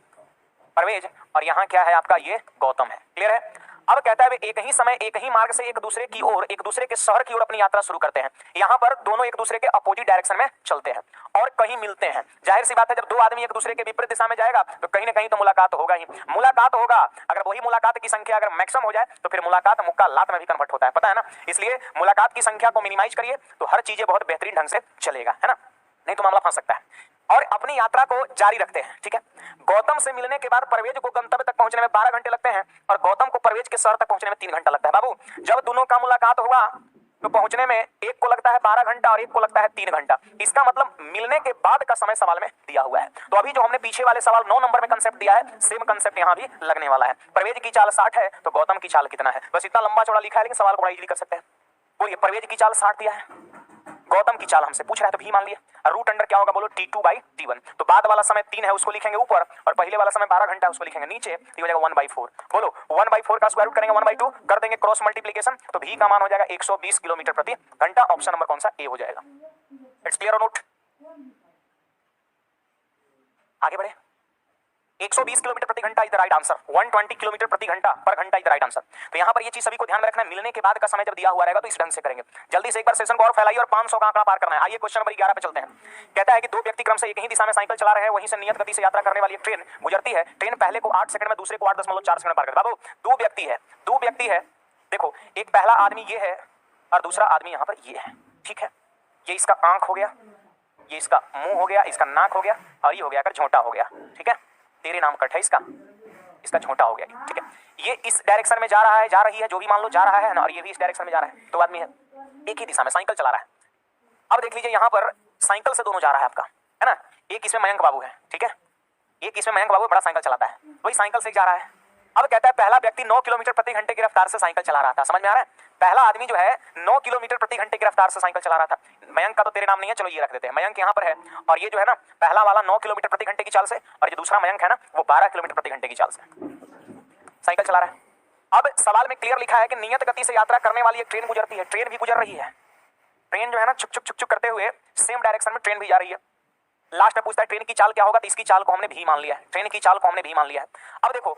परवेज, और यहाँ क्या है आपका, ये गौतम है। क्लियर है? अब कहता है एक ही समय एक ही मार्ग से एक दूसरे की ओर, एक दूसरे के शहर की ओर अपनी यात्रा शुरू करते हैं। यहाँ पर दोनों एक दूसरे के अपोजिट डायरेक्शन में चलते हैं और कहीं मिलते हैं। जाहिर सी बात है, जब दो आदमी एक दूसरे के विपरीत दिशा में जाएगा तो कहीं ना कहीं तो मुलाकात होगा ही, मुलाकात होगा। अगर वही मुलाकात की संख्या अगर मैक्सिमम हो जाए तो फिर मुलाकात मुक्का लात में भी कन्वर्ट होता है, पता है ना। इसलिए मुलाकात की संख्या को मिनिमाइज करिए तो हर चीजें बहुत बेहतरीन ढंग से चलेगा, है ना, नहीं तो मामला फंस सकता है। और अपनी यात्रा को जारी रखते हैं, ठीक है। गौतम से मिलने के बाद परवेज को गंतव्य तक पहुंचने में 12 घंटे लगते हैं और गौतम को परवेज के शहर तक पहुंचने में 3 घंटा लगता है। बाबू, जब दोनों का मुलाकात हुआ तो पहुंचने में एक को लगता है 12 घंटा और एक को लगता है 3 घंटा। इसका मतलब मिलने के बाद का समय सवाल में दिया हुआ है। तो अभी जो हमने पीछे वाले सवाल 9 नंबर में कंसेप्ट दिया है, सेम कंसेप्ट यहाँ भी लगने वाला है। परवेज की चाल 60 है तो गौतम की चाल कितना है, बस इतना लंबा चौड़ा लिखा है, लेकिन सवाल को बड़ा इजीली कर सकते हैं। बोलिए, परवेज की चाल 60 दिया है, गौतम की चाल हमसे पूछ रहा है तो भी मान लिए। रूट अंडर क्या होगा बोलो, T2 बाई T1। तो बाद वाला समय 3 है उसको लिखेंगे ऊपर और पहले वाला समय 12 घंटा है उसको लिखेंगे नीचे, ये हो जाएगा 1/4। बोलो 1/4 का स्क्वायर रूट करेंगे 1/2, कर देंगे क्रॉस मल्टीप्लीकेशन, तो भी का मान हो जाएगा 120 किलोमीटर प्रति घंटा। ऑप्शन नंबर कौन सा, ए हो जाएगा। इट्स क्लियर और नोट। आगे बढ़े, 120 किलोमीटर प्रति घंटा is the right answer, 120 kilometre प्रति घंटा पर घंटा इज द राइट आंसर। तो यहाँ पर ये चीज सभी को ध्यान में रखना है, मिलने के बाद का समय जब दिया हुआ रहेगा तो इस ढंग से करेंगे। जल्दी से एक बार सेशन को और फैलाइए और 500 का आंकड़ा पार करना है। आइए क्वेश्चन नंबर 11 पे चलते हैं। कहता है कि दो व्यक्ति क्रम से एक ही दिशा में साइकिल चला रहे हैं, वहीं से नियत गति से यात्रा करने वाली एक ट्रेन गुजरती है। ट्रेन पहले को 8 सेकंड में, दूसरे को 8.4 सेकंड पार करता है। बाबू, दो व्यक्ति है, देखो एक पहला आदमी ये है और दूसरा आदमी यहाँ पर ये है, ठीक है। ये इसका आंख हो गया, ये इसका मुंह हो गया, इसका नाक हो गया और ये हो गया अगर झोंटा हो गया, ठीक है। तेरे नाम कट है इसका झोंटा हो गया, ठीक है। ये इस डायरेक्शन में जा रहा है, जा रही है, जो भी मान लो जा रहा है ना, और ये भी इस डायरेक्शन में जा रहा है। दो आदमी है, एक ही दिशा में साइकिल चला रहा है। अब देख लीजिए यहाँ पर साइकिल से दोनों जा रहा है आपका, है ना। एक इसमें मयंक बाबू है, ठीक है, एक इसमें मयंक बाबू बड़ा साइकिल चलाता है, वही साइकिल से जा रहा है। अब कहता है पहला व्यक्ति 9 किलोमीटर प्रति घंटे की रफ्तार से साइकिल चला रहा था। समझ में आ रहा है? पहला आदमी जो है 9 किलोमीटर प्रति घंटे की रफ्तार से साइकिल चला रहा था। मयंक का तो तेरे नाम नहीं है, चलो ये रख देते हैं, मयंक यहाँ पर है। और ये जो है ना पहला वाला 9 किलोमीटर प्रति घंटे की चाल से, और जो दूसरा मयंक है ना वो 12 किलोमीटर प्रति घंटे की चाल से साइकिल चला रहा है। अब सवाल में क्लियर लिखा है कि नियत गति से यात्रा करने वाली एक ट्रेन गुजरती है। ट्रेन भी गुजर रही है, ट्रेन जो है ना छुक छुक छुक छुक करते हुए सेम डायरेक्शन में ट्रेन भी जा रही है। लास्ट में पूछता है ट्रेन की चाल क्या होगा, तो इसकी चाल को हमने भी मान लिया है, ट्रेन की चाल को हमने भी मान लिया है। अब देखो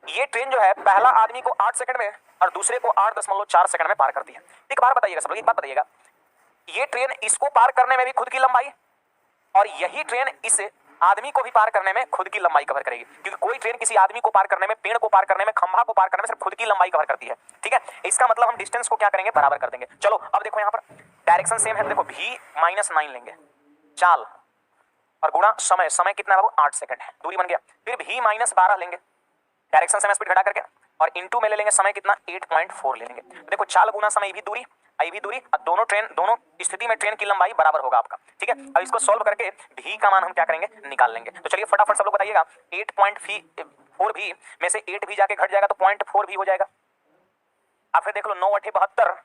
ये ट्रेन जो है पहला आदमी को 8 सेकंड में और दूसरे को 8.4 सेकंड में पार करती है। एक बार बताइएगा सब लोग, एक बात बताइएगा, ये ट्रेन इसको पार करने में भी खुद की लंबाई और यही ट्रेन इस आदमी को भी पार करने में खुद की लंबाई कवर करेगी, क्योंकि कोई ट्रेन किसी आदमी को पार करने में, पेड़ को पार करने में, खंभा को पार करने में सिर्फ खुद की लंबाई कवर करती है। ठीक है, इसका मतलब हम डिस्टेंस को क्या करेंगे, बराबर कर देंगे। चलो अब देखो यहाँ पर डायरेक्शन सेम है, तो देखो v-9 लेंगे, चाल और गुणा समय, समय कितना है बाबू 8 सेकंड है, दूरी बन गया। फिर v-12 लेंगे, डायरेक्शन से स्पीड घटा करके, और इनटू में ले लेंगे समय कितना 8.4 ले लेंगे। तो देखो चाल गुना समय भी दूरी, आई भी दूरी, और दोनों स्थिति में ट्रेन की लंबाई बराबर होगा आपका। ठीक है, अब इसको सॉल्व करके भी का मान हम क्या करेंगे, निकाल लेंगे। तो चलिए फटाफट सब लोग बताइएगा, 8.4 भी में से 8 भी जाके घट जाएगा तो 0.4 भी हो जाएगा। अब फिर देख लो 9 8 72,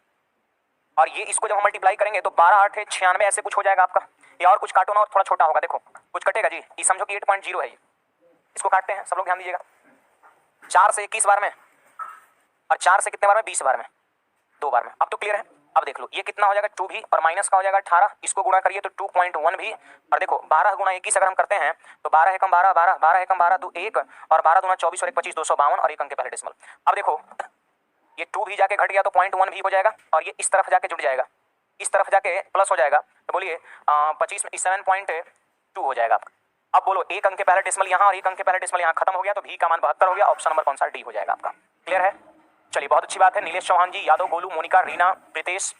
और ये इसको जब हम मल्टीप्लाई करेंगे तो 12 8 96 ऐसे कुछ हो जाएगा आपका। या और कुछ काटो ना, और थोड़ा छोटा होगा, देखो कुछ कटेगा जी, ये समझो कि 8.0 है ये। इसको काटते हैं, सब लोग ध्यान दीजिएगा। 4 से 21 बार में, और 4 से कितने बार में, 20 बार में, 2 बार में। अब तो क्लियर है। अब देख लो ये कितना हो जाएगा 2 भी, और माइनस का हो जाएगा 18, इसको गुणा करिए तो 2.1 भी, और देखो 12 गुणा 21 अगर हम करते हैं तो 12 एकम 12 12, 12 एकम 12 2 1, और 12 दूना 24 और 1 25, 252 और 1 अंक के पहले डेसिमल। अब देखो ये 2 भी जाके घट गया तो 0.1 भी हो जाएगा, और ये इस तरफ जाके जुड़ जाएगा, इस तरफ जाके प्लस हो जाएगा, तो बोलिए 25 में 7.2 हो जाएगा आपका। अब बोलो 1 अंक के पहले डेसिमल यहाँ और 1 अंक के पहले डेसिमल यहाँ खत्म हो गया, तो भी का मान 72 हो गया। ऑप्शन नंबर कौन सा, डी हो जाएगा आपका। क्लियर है? चलिए बहुत अच्छी बात है। नीलेश चौहान जी, यादव, गोलू, मोनिका, रीना, प्रीतेश,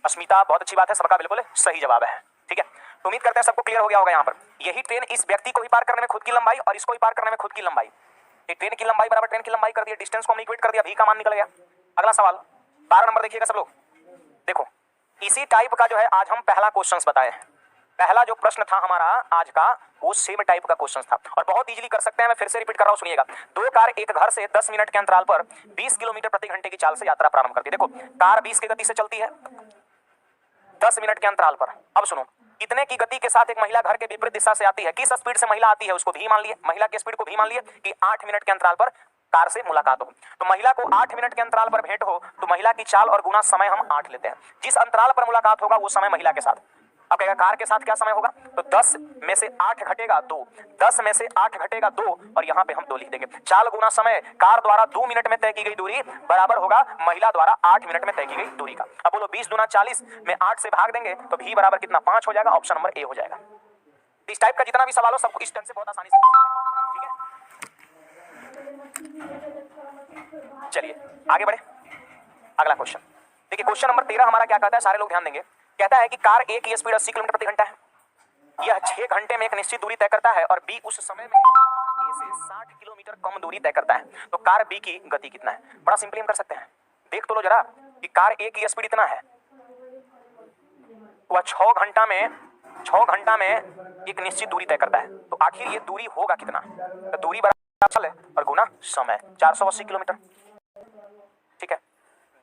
अस्मिता, बहुत अच्छी बात है, सबका बिल्कुल सही जवाब है। ठीक है, तो उम्मीद करते हैं सबको क्लियर हो गया होगा। यहाँ पर यही ट्रेन इस व्यक्ति को भी पार करने में खुद की लंबाई और इसको भी पार करने में खुद की लंबाई, एक ट्रेन की लंबाई बराबर ट्रेन की लंबाई कर दिया, डिस्टेंस को हमने इक्वेट कर दिया, भी का मान निकल गया। अगला सवाल 12 नंबर देखिएगा सब लोग। देखो इसी टाइप का जो है आज हम पहला क्वेश्चन बताए। पहला जो प्रश्न था हमारा आज का वो सेम टाइप का क्वेश्चन था, और बहुत इजीली कर सकते हैं। मैं फिर से रिपीट कर रहा हूं, सुनिएगा। 2 कार एक घर से 10 मिनट के अंतराल पर 20 किलोमीटर प्रति घंटे की चाल से यात्रा प्रारंभ करती है। देखो कार 20 की गति से चलती है 10 मिनट के अंतराल पर। अब सुनो, कितने की गति के साथ एक महिला घर के विपरीत दिशा से आती है, किस स्पीड से महिला आती है उसको भी मान लिए, महिला की स्पीड को भी मान लिए कि 8 मिनट के अंतराल पर कार से मुलाकात हो। तो महिला को 8 मिनट के अंतराल पर भेंट हो तो महिला की चाल और गुना समय हम 8 लेते हैं। जिस अंतराल पर मुलाकात होगा वो समय महिला के साथ। अब कहेगा कार के साथ क्या समय होगा, तो 10 में से 8 घटेगा 2, 10 में से 8 घटेगा 2, और यहाँ पे हम 2 लिख देंगे। चाल गुना समय, कार द्वारा 2 मिनट में तय की गई दूरी बराबर होगा महिला द्वारा 8 मिनट में तय की गई दूरी का। अब बोलो 20 दूना 40 में 8 से भाग देंगे तो भी बराबर कितना 5 हो जाएगा। ऑप्शन नंबर ए हो जाएगा। इस टाइप का जितना भी सवाल हो सबको इस ढंग से बहुत आसानी से, ठीक है। चलिए आगे बढ़े, अगला क्वेश्चन देखिए। क्वेश्चन नंबर 13 हमारा क्या कहता है, सारे लोग ध्यान देंगे। कहता है कि कार ए की स्पीड 80 किलोमीटर प्रति घंटा है, यह 6 घंटे में एक निश्चित दूरी तय करता है, और बी उस समय में ए से 60 किलोमीटर कम दूरी तय करता है। तो कार बी की गति कितना है? बड़ा सिंपली हम कर सकते हैं, देख तो लो जरा कि कार ए की स्पीड इतना है, वह 6 घंटा में एक निश्चित दूरी तय करता है। तो आखिर ये दूरी होगा कितना? तो दूरी बराबर चल है और गुना समय 480 किलोमीटर। ठीक है,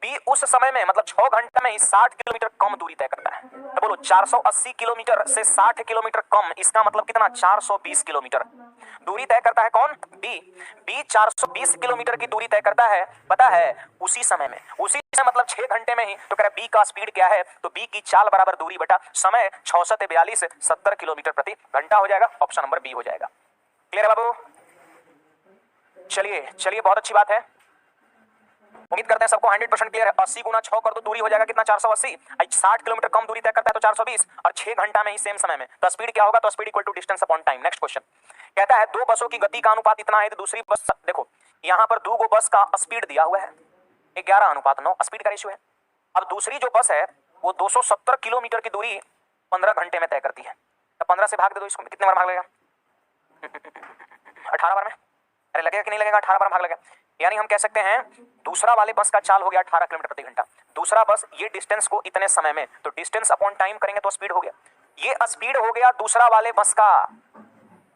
बी उस समय में मतलब 6 घंटे में 60 किलोमीटर कम दूरी तय करता है। तो बोलो 480 किलोमीटर से 60 किलोमीटर कम, इसका मतलब कितना 420 किलोमीटर दूरी तय करता है। कौन? बी 420 किलोमीटर की दूरी तय करता है, पता है उसी समय में, उसी से मतलब 6 घंटे में ही। तो कह रहा बी का स्पीड क्या है, तो बी की चाल बराबर दूरी बटा समय 66 42 70 किलोमीटर प्रति घंटा हो जाएगा। ऑप्शन नंबर बी हो जाएगा। क्लियर है बाबू? चलिए बहुत अच्छी बात है, उम्मीद करते हैं सबको 100% क्लियर है। 80 गुना 6 कर दो, दूरी हो जाएगा कितना 480। 60 किलोमीटर कम दूरी तय करता है तो 420, और 6 घंटा में ही सेम समय में। तो स्पीड क्या होगा, तो speed equal to distance upon time. Next question कहता है 2 बसों की गति का अनुपात इतना है तो दूसरी बस, देखो यहाँ पर 2 बस का स्पीड दिया हुआ है 11:9 स्पीड का रेशियो है। अब दूसरी जो बस है वो 270 किलोमीटर की दूरी 15 घंटे में तय करती है। तो 15 से भाग दे दो इसको, कितने बार भाग लगेगा 18 बार में। अरे लगेगा कि नहीं लगेगा, 18 बार भाग लगेगा। यानी हम कह सकते हैं दूसरा वाले बस का चाल हो गया 18 किलोमीटर प्रति घंटा, दूसरा बस ये डिस्टेंस को इतने समय में, तो डिस्टेंस अपॉन टाइम करेंगे तो स्पीड हो गया। ये स्पीड हो गया दूसरा वाले बस का,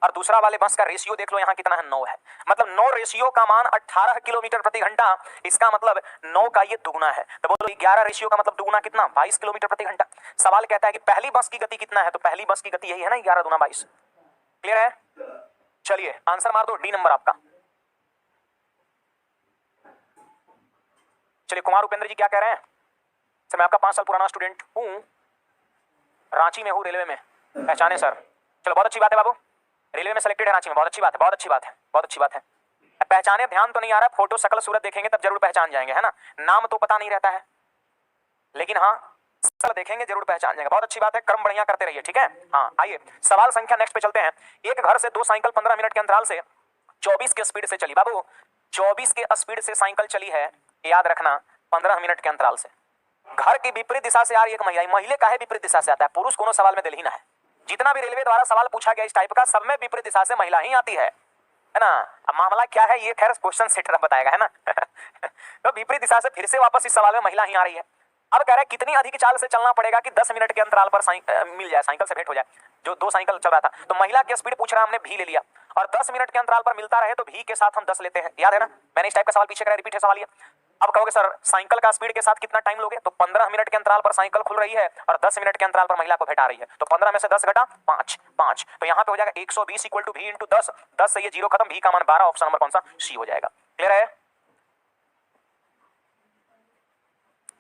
और दूसरा वाले बस का रेशियो देख लो यहाँ कितना है, 9 है। मतलब 9 रेशियो का मान 18 किलोमीटर प्रति घंटा, इसका मतलब 9 का ये दुगुना है। तो बोलो 11 रेशियो का मतलब दुगुना कितना, 22 किलोमीटर प्रति घंटा। सवाल कहता है कि पहली बस की गति कितना है, तो पहली बस की गति यही है ना, 11 दूना 22। क्लियर है? चलिए आंसर मार दो, डी नंबर आपका। चलिए कुमार उपेंद्र जी क्या कह रहे हैं? सर मैं आपका 5 साल पुराना स्टूडेंट हूँ, रांची में हूँ, रेलवे में। पहचाने सर? चलो बहुत अच्छी बात है बाबू, रेलवे में सेलेक्टेड है रांची में, बहुत अच्छी बात है, बहुत अच्छी बात है, बहुत अच्छी बात है। पहचाने ध्यान तो नहीं आ रहा, फोटो शकल सूरत देखेंगे तब जरूर पहचान जाएंगे, है ना। नाम तो पता नहीं रहता है, लेकिन हाँ शकल देखेंगे जरूर पहचान जाएंगे। बहुत अच्छी बात है, कर्म बढ़िया करते रहिए, ठीक है। हाँ आइए सवाल संख्या नेक्स्ट पे चलते हैं। एक घर से 2 साइकिल 15 मिनट के अंतराल से 24 के स्पीड से चली। बाबू 24 के स्पीड से साइकिल चली है, याद रखना 15 मिनट के अंतराल से। घर की विपरीत दिशा से आ रही एक महिला, महिला का है विपरीत दिशा से आता है, पुरुष कोनो सवाल में दिल ही ना है। जितना भी रेलवे द्वारा सवाल पूछा गया इस टाइप का, सब में विपरीत दिशा से महिला ही आती है ना। अब मामला क्या है ये खैर क्वेश्चन सेटर बताएगा, है ना। तो विपरीत दिशा से फिर से वापस इस सवाल में महिला ही आ रही है। अब कह रहा है कितनी अधिक चाल से चलना पड़ेगा कि 10 मिनट के अंतराल पर मिल जाए, साइकिल से भेंट हो जाए। जो 2 साइकिल चल रहा था, तो महिला की स्पीड पूछ रहा है, हमने भी ले लिया, और 10 मिनट के अंतराल पर मिलता रहे तो भी के साथ हम 10 लेते हैं, याद है ना। मैंने इस टाइप का सवाल पीछे कराया, रिपीट है सवाल ये। अब कहोगे सर साइकिल का स्पीड के साथ कितना टाइम लोगे, तो 15 मिनट के अंतराल पर साइकिल खुल रही है और 10 मिनट के अंतराल पर महिला को भेटा रही है, तो 15 में से 10 घटा 5, तो यहाँ पे हो जाएगा 120 इक्वल टू भी इंटू 10, 10 से ये 0 खत्म, भी का मान 12, ऑप्शन नंबर कौन सा, सी हो जाएगा। क्लियर है?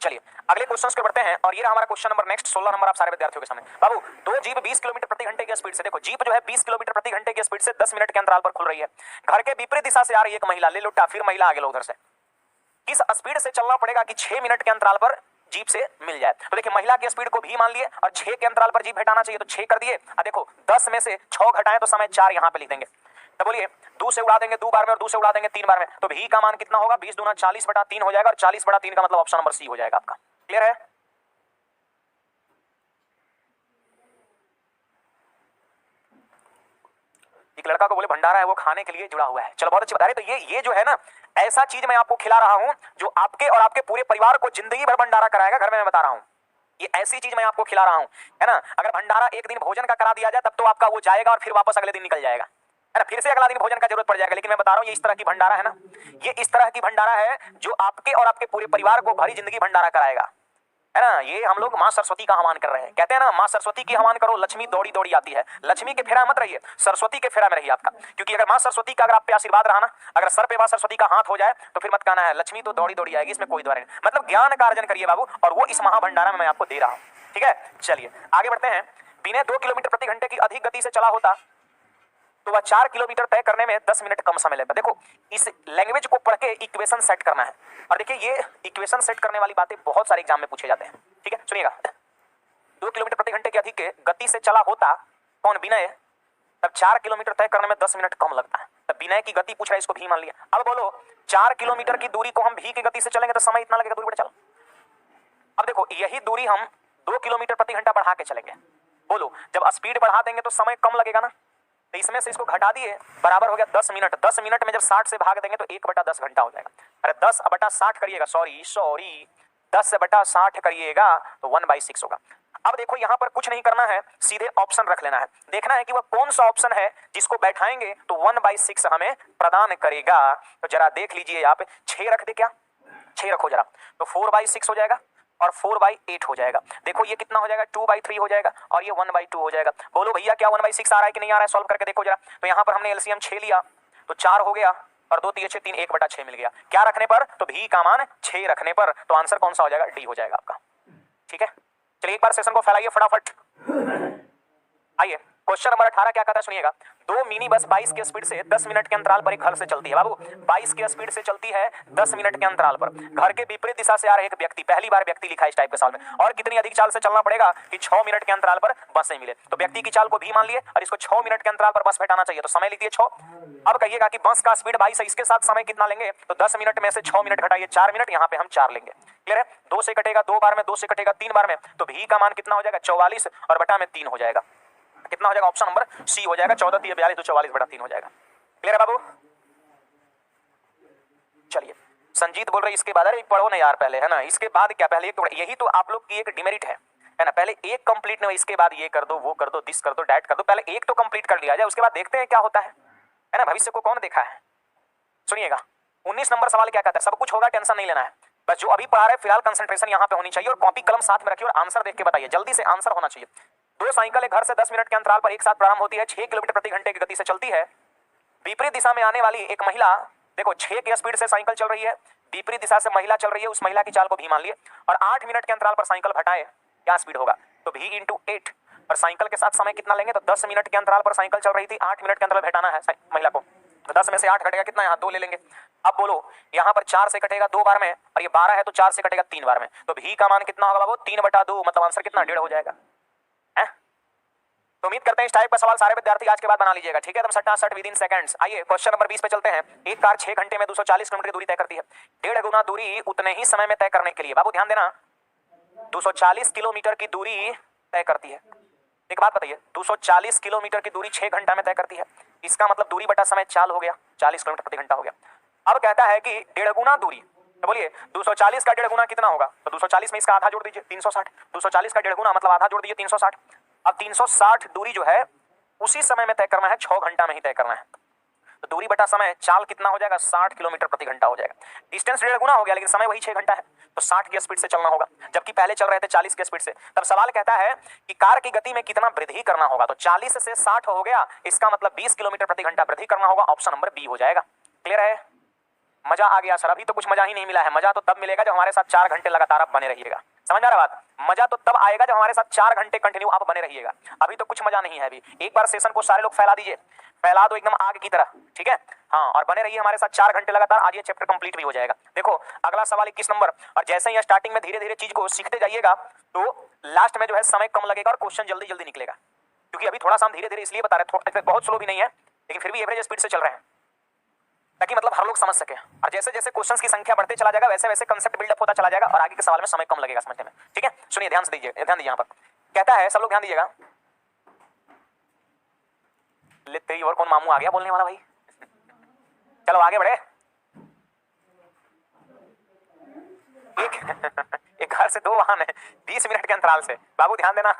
चलिए अगले क्वेश्चंस पे बढ़ते हैं, और ये हमारा क्वेश्चन नंबर नेक्स्ट 16 नंबर आप सारे विद्यार्थियों के सामने। बाबू 2 जीप 20 किलोमीटर प्रति घंटे की स्पीड से, देखो जीप जो है 20 किलोमीटर प्रति घंटे की स्पीड से 10 मिनट के अंतराल पर खुल रही है। घर के विपरीत दिशा से आ रही है एक महिला, ले लो फिर महिला आगे लो उधर से। किस स्पीड से चलना पड़ेगा कि 6 मिनट के अंतराल पर जीप से मिल जाए, तो देखिए महिला की स्पीड को भी मान लिए और 6 के अंतराल पर जीप भेटाना चाहिए, तो 6 कर दिए। अब देखो 10 में से 6 घटाएं तो समय 4 यहाँ पे लिख देंगे, तो बोलिए 2 से उड़ा देंगे 2 बार में और 2 से उड़ा देंगे 3 बार में, तो भी का मान कितना होगा, 20 दूना 40 बटा 3 हो जाएगा, और 40 बटा 3 का मतलब ऑप्शन नंबर सी हो जाएगा आपका। क्लियर है? एक लड़का को बोले भंडारा है वो खाने के लिए जुड़ा हुआ है, चलो बहुत अच्छी बता रहे। तो ये जो है ना, ऐसा चीज मैं आपको खिला रहा हूं जो आपके और आपके पूरे परिवार को जिंदगी भर भंडारा कराएगा। घर में मैं बता रहा हूं, ये ऐसी चीज मैं आपको खिला रहा हूं, है ना। अगर भंडारा एक दिन भोजन का करा दिया जाए तब तो आपका वो जाएगा और फिर वापस अगले दिन निकल जाएगा, है ना, फिर से अगला दिन भोजन का जरूरत पड़ जाएगा। लेकिन मैं बता रहा हूं ये इस तरह की भंडारा है ना, ये इस तरह की भंडारा है जो आपके और आपके पूरे परिवार को भरी जिंदगी भंडारा कराएगा, है ना। ये हम लोग माँ सरस्वती का आह्वान कर रहे हैं, कहते हैं ना माँ सरस्वती की आह्वान करो लक्ष्मी दौड़ी दौड़ी आती है। लक्ष्मी के फेरा मत रहिए, सरस्वती के फेरा में रहिए आपका, क्योंकि अगर माँ सरस्वती का अगर आप पे आशीर्वाद रहा ना, अगर सर पे माँ सरस्वती का हाथ हो जाए तो फिर मत कहना है लक्ष्मी तो दौड़ी दौड़ी आएगी, इसमें कोई द्वारा नहीं। मतलब ज्ञान का अर्जन करिए बाबू, और वो इस महाभंडारा में मैं आपको दे रहा हूँ, ठीक है। चलिए आगे बढ़ते हैं। बिना 2 किलोमीटर प्रति घंटे की अधिक गति से चला होता तो वह 4 किलोमीटर तय करने में 10 मिनट कम समय लेता। देखो इस लैंग्वेज को पढ़ के इक्वेशन सेट करना है, और देखिए ये इक्वेशन सेट करने वाली बातें बहुत सारे एग्जाम में पूछे जाते हैं, ठीक है। सुनिएगा, 2 किलोमीटर प्रति घंटे की अधिक गति से चला होता कौन, विनय, तब 4 किलोमीटर तय करने में 10 मिनट कम लगता है। तब विनय की गति पूछ रहा है, इसको भी मान लिया। अब बोलो 4 किलोमीटर की दूरी को हम भी की गति से चलेंगे तो समय इतना लगेगा, दूरी बढ़ चलो। अब देखो यही दूरी हम 2 किलोमीटर प्रति घंटा बढ़ा के चलेंगे, बोलो जब स्पीड बढ़ा देंगे तो समय कम लगेगा ना, तो इसमें से इसको घटा दिए, बराबर हो गया 10 मिनट। 10 मिनट में जब 60 से भाग देंगे तो 1/10 घंटा हो जाएगा। अरे 10/60 करिएगा, सॉरी 10/60 करिएगा तो 1/6 होगा। अब देखो यहाँ पर कुछ नहीं करना है, सीधे ऑप्शन रख लेना है, देखना है कि वह कौन सा ऑप्शन है जिसको बैठाएंगे तो 1/6 हमें प्रदान करेगा। तो जरा देख लीजिए आप, 6 रख दे क्या, 6 रखो जरा, तो 4/6 हो जाएगा और 4/8 हो जाएगा। देखो ये कितना हो जाएगा, 2/3 हो जाएगा, और ये 1/2 हो जाएगा। बोलो भैया क्या 1/6 आ रहा है कि नहीं आ रहा है, सॉल्व करके देखो जरा। तो यहाँ पर हमने एलसीएम 6 लिया तो 4 हो गया, और 2 3 6 3 1/6 मिल गया। क्या रखने पर, तो भी का मान 6 रखने पर, तो आंसर कौन सा हो जाएगा, डी हो जाएगा आपका, ठीक है। चलिए एक बार सेशन को फैलाइए फटाफट। आइए क्वेश्चन नंबर 18 क्या कहता है, सुनिएगा। 2 मिनी बस 22 के स्पीड से 10 मिनट के अंतराल पर एक घर से चलती है। बाबू 22 के स्पीड से चलती है 10 मिनट के अंतराल पर। घर के विपरीत दिशा से आ रहे एक व्यक्ति, पहली बार व्यक्ति लिखा है इस टाइप के सवाल में, और कितनी अधिक चाल से चलना पड़ेगा कि 6 मिनट के अंतराल पर बसें मिले। तो व्यक्ति की चाल को भी मान लिए और इसको 6 मिनट के अंतराल पर बस बैठाना चाहिए, तो समय लिख दिए 6। अब कहिएगा कि बस का स्पीड 22 है, इसके साथ समय कितना लेंगे, तो 10 मिनट में से 6 मिनट घटाइए 4 मिनट, यहाँ पे हम 4 लेंगे। क्लियर है? 2 से कटेगा 2 बार में, 2 से कटेगा 3 बार में, तो भी का मान कितना हो जाएगा, 44 और बटा में 3 हो जाएगा। कितना हो जाएगा, ऑप्शन नंबर सी हो जाएगा, 14 3 42 तो 44/3 हो जाएगा। क्लियर है बाबू? चलिए संजीत बोल रहे इसके बाद, अरे पढ़ो ना यार पहले, है ना, इसके बाद क्या, पहले यही तो आप लोग की एक डिमेरिट है है ना। पहले एक कंप्लीट नहीं, इसके बाद ये कर दो, वो कर दो, दिस कर दो, डैट कर दो, पहले एक तो कंप्लीट कर लिया जाए, उसके बाद देखते हैं क्या होता है ना। भविष्य को कौन देखा है। सुनिएगा 19 नंबर सवाल क्या कहता है, सब कुछ होगा, टेंशन नहीं लेना है, बस जो अभी पढ़ा रहे फिलहाल कंसंट्रेशन यहाँ पे होनी चाहिए और कॉपी कलम साथ में रखिए और आंसर देख के बताइए, जल्दी से आंसर होना चाहिए। दो साइकिल घर से 10 मिनट के अंतराल पर एक साथ प्रारंभ होती है, 6 किलोमीटर प्रति घंटे की गति से चलती है। विपरीत दिशा में आने वाली एक महिला, देखो 6 की स्पीड से साइकिल चल रही है, विपरीत दिशा से महिला चल रही है, उस महिला की चाल को भी मान लिए और 8 मिनट के अंतराल पर साइकिल घटाए, क्या स्पीड होगा, तो v इंटू 8 और साइकिल के साथ समय कितना लेंगे, तो 10 मिनट के अंतराल पर साइकिल चल रही थी, 8 मिनट के अंतराल घटाना है महिला को, तो 10 में से 8 घटेगा कितना, यहाँ 2 ले लेंगे। अब बोलो यहाँ पर 4 से कटेगा 2 बार में और ये 12 है तो 4 से कटेगा 3 बार में, तो v का मान कितना होगा बाबू, 3/2, मतलब आंसर कितना, 1.5 हो जाएगा। तो उम्मीद करते हैं इस टाइप का सवाल सारे विद्यार्थी आज के बाद बना लीजिएगा, ठीक है, एकदम सटासट विद इन सेकंड्स। आइए क्वेश्चन नंबर 20 पे चलते हैं। एक कार 6 घंटे में 240 किलोमीटर की दूरी तय करती है, 1.5 गुना दूरी उतने ही समय में तय करने के लिए, बाबू ध्यान देना, 240 किलोमीटर की दूरी तय करती है। एक बात बताइए, 240 किलोमीटर की दूरी 6 घंटा में तय करती है, इसका मतलब दूरी बटा समय चाल हो गया, 40 किलोमीटर प्रति घंटा हो गया। अब कहता है कि 1.5 गुना दूरी, तो बोलिए 240 का 1.5 गुना कितना होगा, तो 240 में इसका आधा जोड़ दीजिए 360, 240 का 1.5 गुना मतलब आधा जोड़ दीजिए 360। अब 360 दूरी जो है उसी समय में तय करना है, 6 घंटा में ही तय करना है, तो दूरी बटा समय चाल कितना हो जाएगा, 60 किलोमीटर प्रति घंटा हो जाएगा। डिस्टेंस 1.5 गुना हो गया लेकिन समय वही 6 घंटा है, तो 60 की स्पीड से चलना होगा, जबकि पहले चल रहे थे 40 की स्पीड से। तब सवाल कहता है कि कार की गति में कितना वृद्धि करना होगा, तो 40 से 60 हो गया, इसका मतलब 20 किलोमीटर प्रति घंटा वृद्धि करना होगा, ऑप्शन नंबर बी हो जाएगा। क्लियर है, मजा आ गया सर, अभी तो कुछ मजा ही नहीं मिला है, मजा तो तब मिलेगा जब हमारे साथ 4 घंटे लगातार आप बने रहिएगा, समझ आ रहा बात, मजा तो तब आएगा जब हमारे साथ 4 घंटे कंटिन्यू आप बने रहिएगा, अभी तो कुछ मजा नहीं है। अभी एक बार सेशन को सारे लोग फैला दीजिए, फैला दो एकदम आग की तरह, ठीक है, हाँ, और बने रहिए हमारे साथ 4 घंटे लगातार, आज ये चैप्टर कंप्लीट भी हो जाएगा। देखो अगला सवाल 21 नंबर, और जैसे ही स्टार्टिंग में धीरे धीरे चीज को सीखते जाइएगा तो लास्ट में जो है समय कम लगेगा और क्वेश्चन जल्दी जल्दी निकलेगा, क्योंकि अभी थोड़ा सा हम धीरे धीरे इसलिए बता रहे हैं, बहुत स्लो भी नहीं है लेकिन फिर भी एवरेज स्पीड से चल रहे हैं, ताकि मतलब हर लोग समझ सके, और जैसे जैसे क्वेश्चंस की संख्या बढ़ते चला जाएगा वैसे वैसे कंसेप्ट बिल्डअप होता चला जाएगा और आगे के सवाल में समय कम लगेगा समझने में, ठीक है। सुनिए ध्यान से दीजिए, ध्यान दीजिए, यहाँ पर कहता है, सब लोग ध्यान दीजिएगा, तेरी और कौन मामू आ गया बोलने वाला भाई, चलो आगे बढ़े। एक घर से 2 वाहन है 20 मिनट के अंतराल से, बाबू ध्यान देना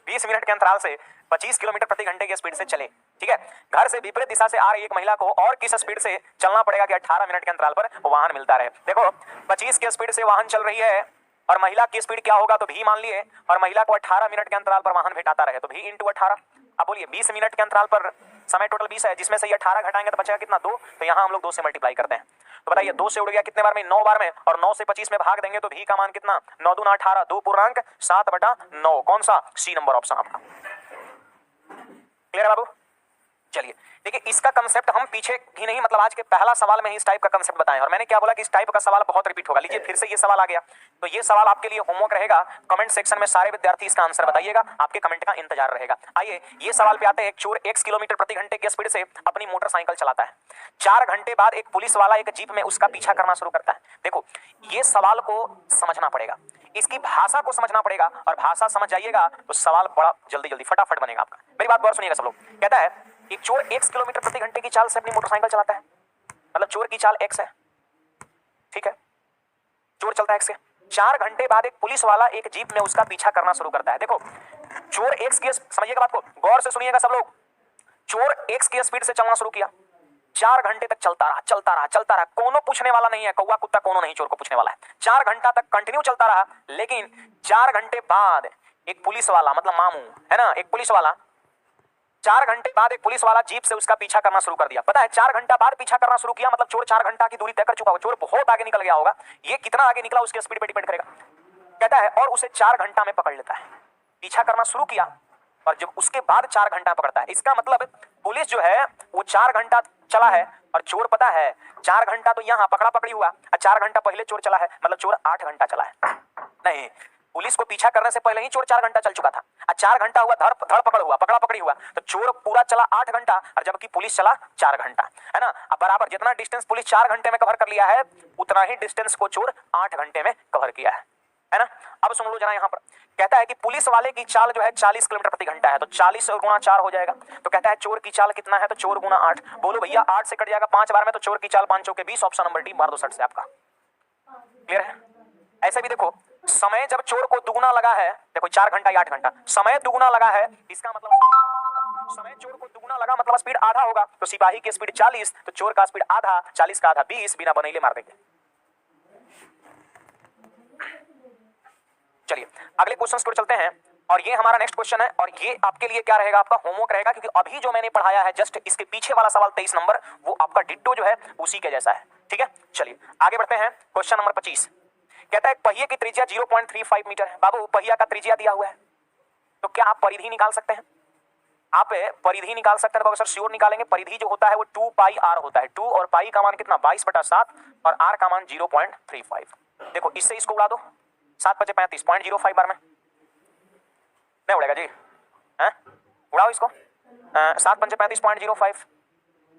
20 मिनट के अंतराल से 25 किलोमीटर प्रति घंटे की स्पीड से चले, ठीक है। घर से विपरीत दिशा से आ रही एक महिला को और किस स्पीड से चलना पड़ेगा कि 18 मिनट के अंतराल पर वाहन मिलता रहे। देखो 25 की स्पीड से वाहन चल रही है और महिला की स्पीड क्या होगा, तो भी मान लिए, और महिला को 18 मिनट के अंतराल पर वाहन भेटाता रहे, तो भी इंटू 18। अब बोलिए 20 मिनट के अंतराल पर समय टोटल 20 है, जिसमें से ये 18 घटाएंगे तो बचेगा कितना, 2, तो यहाँ हम लोग 2 से मल्टीप्लाई करते हैं, तो बताइए 2 से उड़ गया कितने बार में, 9 बार में, और 9 से 25 में भाग देंगे तो भी का मान कितना, 9 दूना 18, 2.7/9, कौन सा, सी नंबर ऑप्शन आपका। क्लियर है बाबू, चलिए देखिए इसका कंसेप्ट हम पीछे ही नहीं, मतलब आज के पहला सवाल में ही इस टाइप का कंसेप्ट बताएं, और मैंने क्या बोला कि इस टाइप का सवाल बहुत रिपीट होगा। लीजिए फिर से ये सवाल आ गया, तो ये सवाल आपके लिए होमवर्क रहेगा, कमेंट सेक्शन में सारे विद्यार्थी इसका आंसर बताइएगा, आपके कमेंट का इंतजार रहेगा। आइए ये सवाल पे आते हैं, एक चोर x किलोमीटर प्रति घंटे की स्पीड से अपनी मोटरसाइकिल चलाता है, 4 घंटे बाद एक पुलिस वाला एक जीप में उसका पीछा करना शुरू करता है। देखो ये सवाल को समझना पड़ेगा, इसकी भाषा को समझना पड़ेगा, और भाषा समझ जाइएगा तो सवाल बड़ा जल्दी जल्दी फटाफट बनेगा आपका। मेरी बात गौर सुनिएगा सब लोग। कहता है एक चोर x किलोमीटर प्रति घंटे की चाल से अपनी मोटरसाइकिल चलाता है, मतलब चोर की चाल x है, ठीक है, चोर चलता है x से, 4 घंटे बाद एक पुलिस वाला एक जीप में उसका पीछा करना शुरू करता है। देखो चोर x की, समझिएगा बात को, गौर से सुनिएगा सब लोग, चोर x की स्पीड से चलना शुरू किया, 4 घंटे तक चलता रहा चलता रहा चलता रहा, कोनो पूछने वाला नहीं है, कौवा कुत्ता कोनो नहीं चोर को पूछने वाला है, 4 घंटा तक कंटिन्यू चलता रहा। लेकिन 4 घंटे बाद एक पुलिस वाला, मतलब मामू है ना, एक पुलिस वाला, 4 घंटे बाद एक पुलिस वाला जीप से उसका पीछा करना शुरू कर दिया। पता है 4 घंटा बाद पीछा करना शुरू किया, मतलब चोर 4 घंटा की दूरी तय कर चुका होगा, चोर बहुत आगे निकल गया होगा, ये कितना आगे निकला उसके स्पीड पे डिपेंड करेगा। कहता है और उसे 4 घंटा में पकड़ लेता है, पीछा करना शुरू किया और जब उसके बाद 4 घंटा पकड़ता है, इसका मतलब पुलिस जो है वो 4 घंटा चला है और चोर पता है 4 घंटा तो यहाँ पकड़ा पकड़ी हुआ, 4 घंटा पहले चोर चला है, मतलब चोर 8 घंटा चला है। नहीं, पुलिस को पीछा करने से पहले ही चोर 4 घंटा चल चुका था, 4 घंटा हुआ धड़ पकड़ हुआ, पकड़ा पकड़ी हुआ, तो चोर पूरा चला 8 घंटा और जबकि पुलिस चला 4 घंटा, है ना। अब बराबर जितना डिस्टेंस पुलिस 4 घंटे में कवर कर लिया है उतना ही डिस्टेंस को चोर 8 घंटे में कवर किया है ना। अब सुन लो जरा, यहाँ पर कहता है कि पुलिस वाले की चाल जो है 40 किलोमीटर प्रति घंटा है, तो 40 गुणा 4 हो जाएगा। तो कहता है चोर की चाल कितना है, तो चोर गुणा 8। बोलो भैया 8 से कट जाएगा 5 बार में, तो चोर की चाल 5 चौके 20, ऑप्शन नंबर डी, मार दो 60 से आपका। क्लियर है। ऐसे भी देखो समय जब चोर को दुगुना लगा है, देखो 4 घंटा या 8 घंटा, समय दुगुना लगा है, इसका मतलब समय चोर को दुगुना लगा मतलब स्पीड आधा होगा, तो सिपाही की स्पीड 40, तो चोर का स्पीड आधा, 40 का आधा 20, बिना बनैले मार देंगे। चलिए अगले क्वेश्चन की ओर चलते हैं, और ये हमारा नेक्स्ट क्वेश्चन है, और ये आपके लिए क्या रहेगा, आपका होमवर्क रहेगा, क्योंकि अभी जो मैंने पढ़ाया है जस्ट इसके पीछे वाला सवाल 23 नंबर, वो आपका डिट्टो जो है उसी के जैसा है। ठीक है, चलिए आगे बढ़ते हैं। क्वेश्चन नंबर 25 कहता है पहिए की त्रिज्या 0.35 मीटर है। बाबू पहिया का त्रिज्या दिया हुआ है, तो क्या आप परिधि निकाल सकते हैं? आप परिधि निकाल सकते हैं? तो सर श्योर निकालेंगे। परिधि जो होता है वो 2 पाई आर होता है। 2 और पाई का मान कितना, 22/7, और आर का मान 0.35। देखो इससे इसको उड़ा दो, 7 × 5 = 0.05 बार में नहीं उड़ेगा जी, हैं? उड़ाओ इसको, 7 × 5 = 0.05।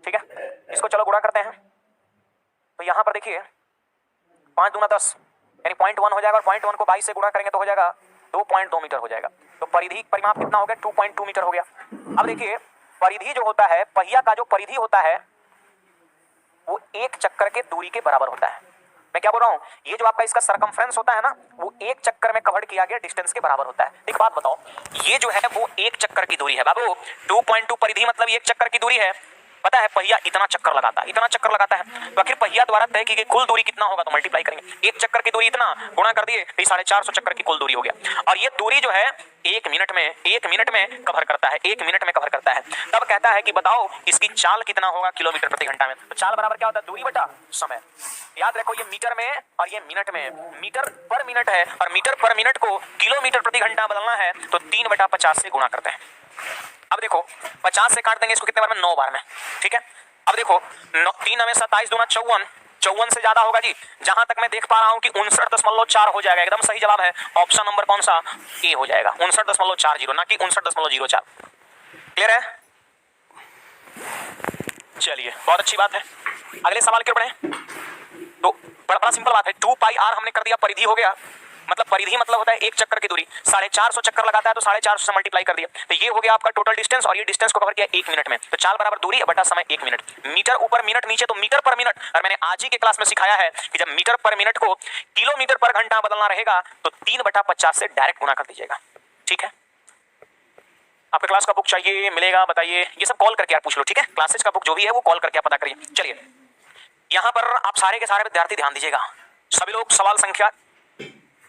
ठीक है, इसको चलो गुणा करते हैं। तो यहां पर देखिए 5 दूना 10 यानी 0.1 हो जाएगा, और 0.1 को 22 से गुणा करेंगे तो हो जाएगा 2.2 मीटर हो जाएगा। तो परिधि परिमाप कितना हो गया, 2.2 मीटर हो गया। अब देखिए परिधि जो होता है, पहिया का जो परिधि होता है वो एक चक्कर के दूरी के बराबर होता है। मैं क्या बोल रहा हूं, ये जो आपका इसका सरकमफ्रेंस होता है ना, वो एक चक्कर में कवर किया गया डिस्टेंस के बराबर होता है। एक बात बताओ, ये जो है वो एक चक्कर की दूरी है बाबू। 2.2 परिधि मतलब एक चक्कर की दूरी है। पता है पहिया इतना चक्कर लगाता है, इतना चक्कर लगाता है, तो आखिर पहिया द्वारा तय की गई कुल दूरी कितना होगा, तो मल्टीप्लाई करेंगे। एक चक्कर की दूरी इतना गुणा कर दिए, तो 450 चक्कर की कुल दूरी हो गया। और ये दूरी जो है 1 मिनट में कवर करता है, 1 मिनट में कवर करता है। तब कहता है कि बताओ इसकी चाल कितना होगा किलोमीटर प्रति घंटा में। तो चाल बराबर क्या होता है, दूरी बटा समय। याद रखो ये मीटर में और ये मिनट में, मीटर पर मिनट है, और मीटर पर मिनट को किलोमीटर प्रति घंटा बदलना है तो 3/50 से गुणा करते हैं। अब देखो 50 से काट देंगे इसको कितने बार में, 9 बार में। ठीक है, अब देखो 3 में 27 दूना 54, 54 से ज्यादा होगा जी। जहां तक मैं देख पा रहा हूं कि 59.4 हो जाएगा। एकदम सही जवाब है ऑप्शन नंबर कौन सा, ए हो जाएगा, 59.40, ना कि 59.04। क्लियर है? चलिए बहुत अच्छी बात है, अगले सवाल की ओर बढ़े। तो बड़ा सिंपल बात है, 2 पाई आर हमने कर दिया, परिधि हो गया। मतलब परिधि मतलब होता है एक चक्कर की दूरी। 450 चक्कर लगाता है तो 450 से मल्टीप्लाई कर दिया, तो ये हो गया आपका टोटल डिस्टेंस, और ये डिस्टेंस को कवर किया 1 मिनट में। तो चाल बराबर दूरी बटा समय 1 मिनट। मीटर ऊपर मिनट नीचे तो मीटर पर मिनट, और मैंने आज ही के क्लास में सिखाया है कि जब मीटर पर मिनट को किलोमीटर पर घंटा बदलना रहेगा तो 3/50 से डायरेक्ट गुणा कर दीजिएगा। ठीक है, आपके क्लास का बुक चाहिए, मिलेगा, बताइए। ये सब कॉल करके आप पूछ लो, ठीक है, क्लासेज का बुक जो भी है वो कॉल करके पता करिए। चलिए यहां पर आप सारे के सारे विद्यार्थी ध्यान दीजिएगा, सभी लोग सवाल संख्या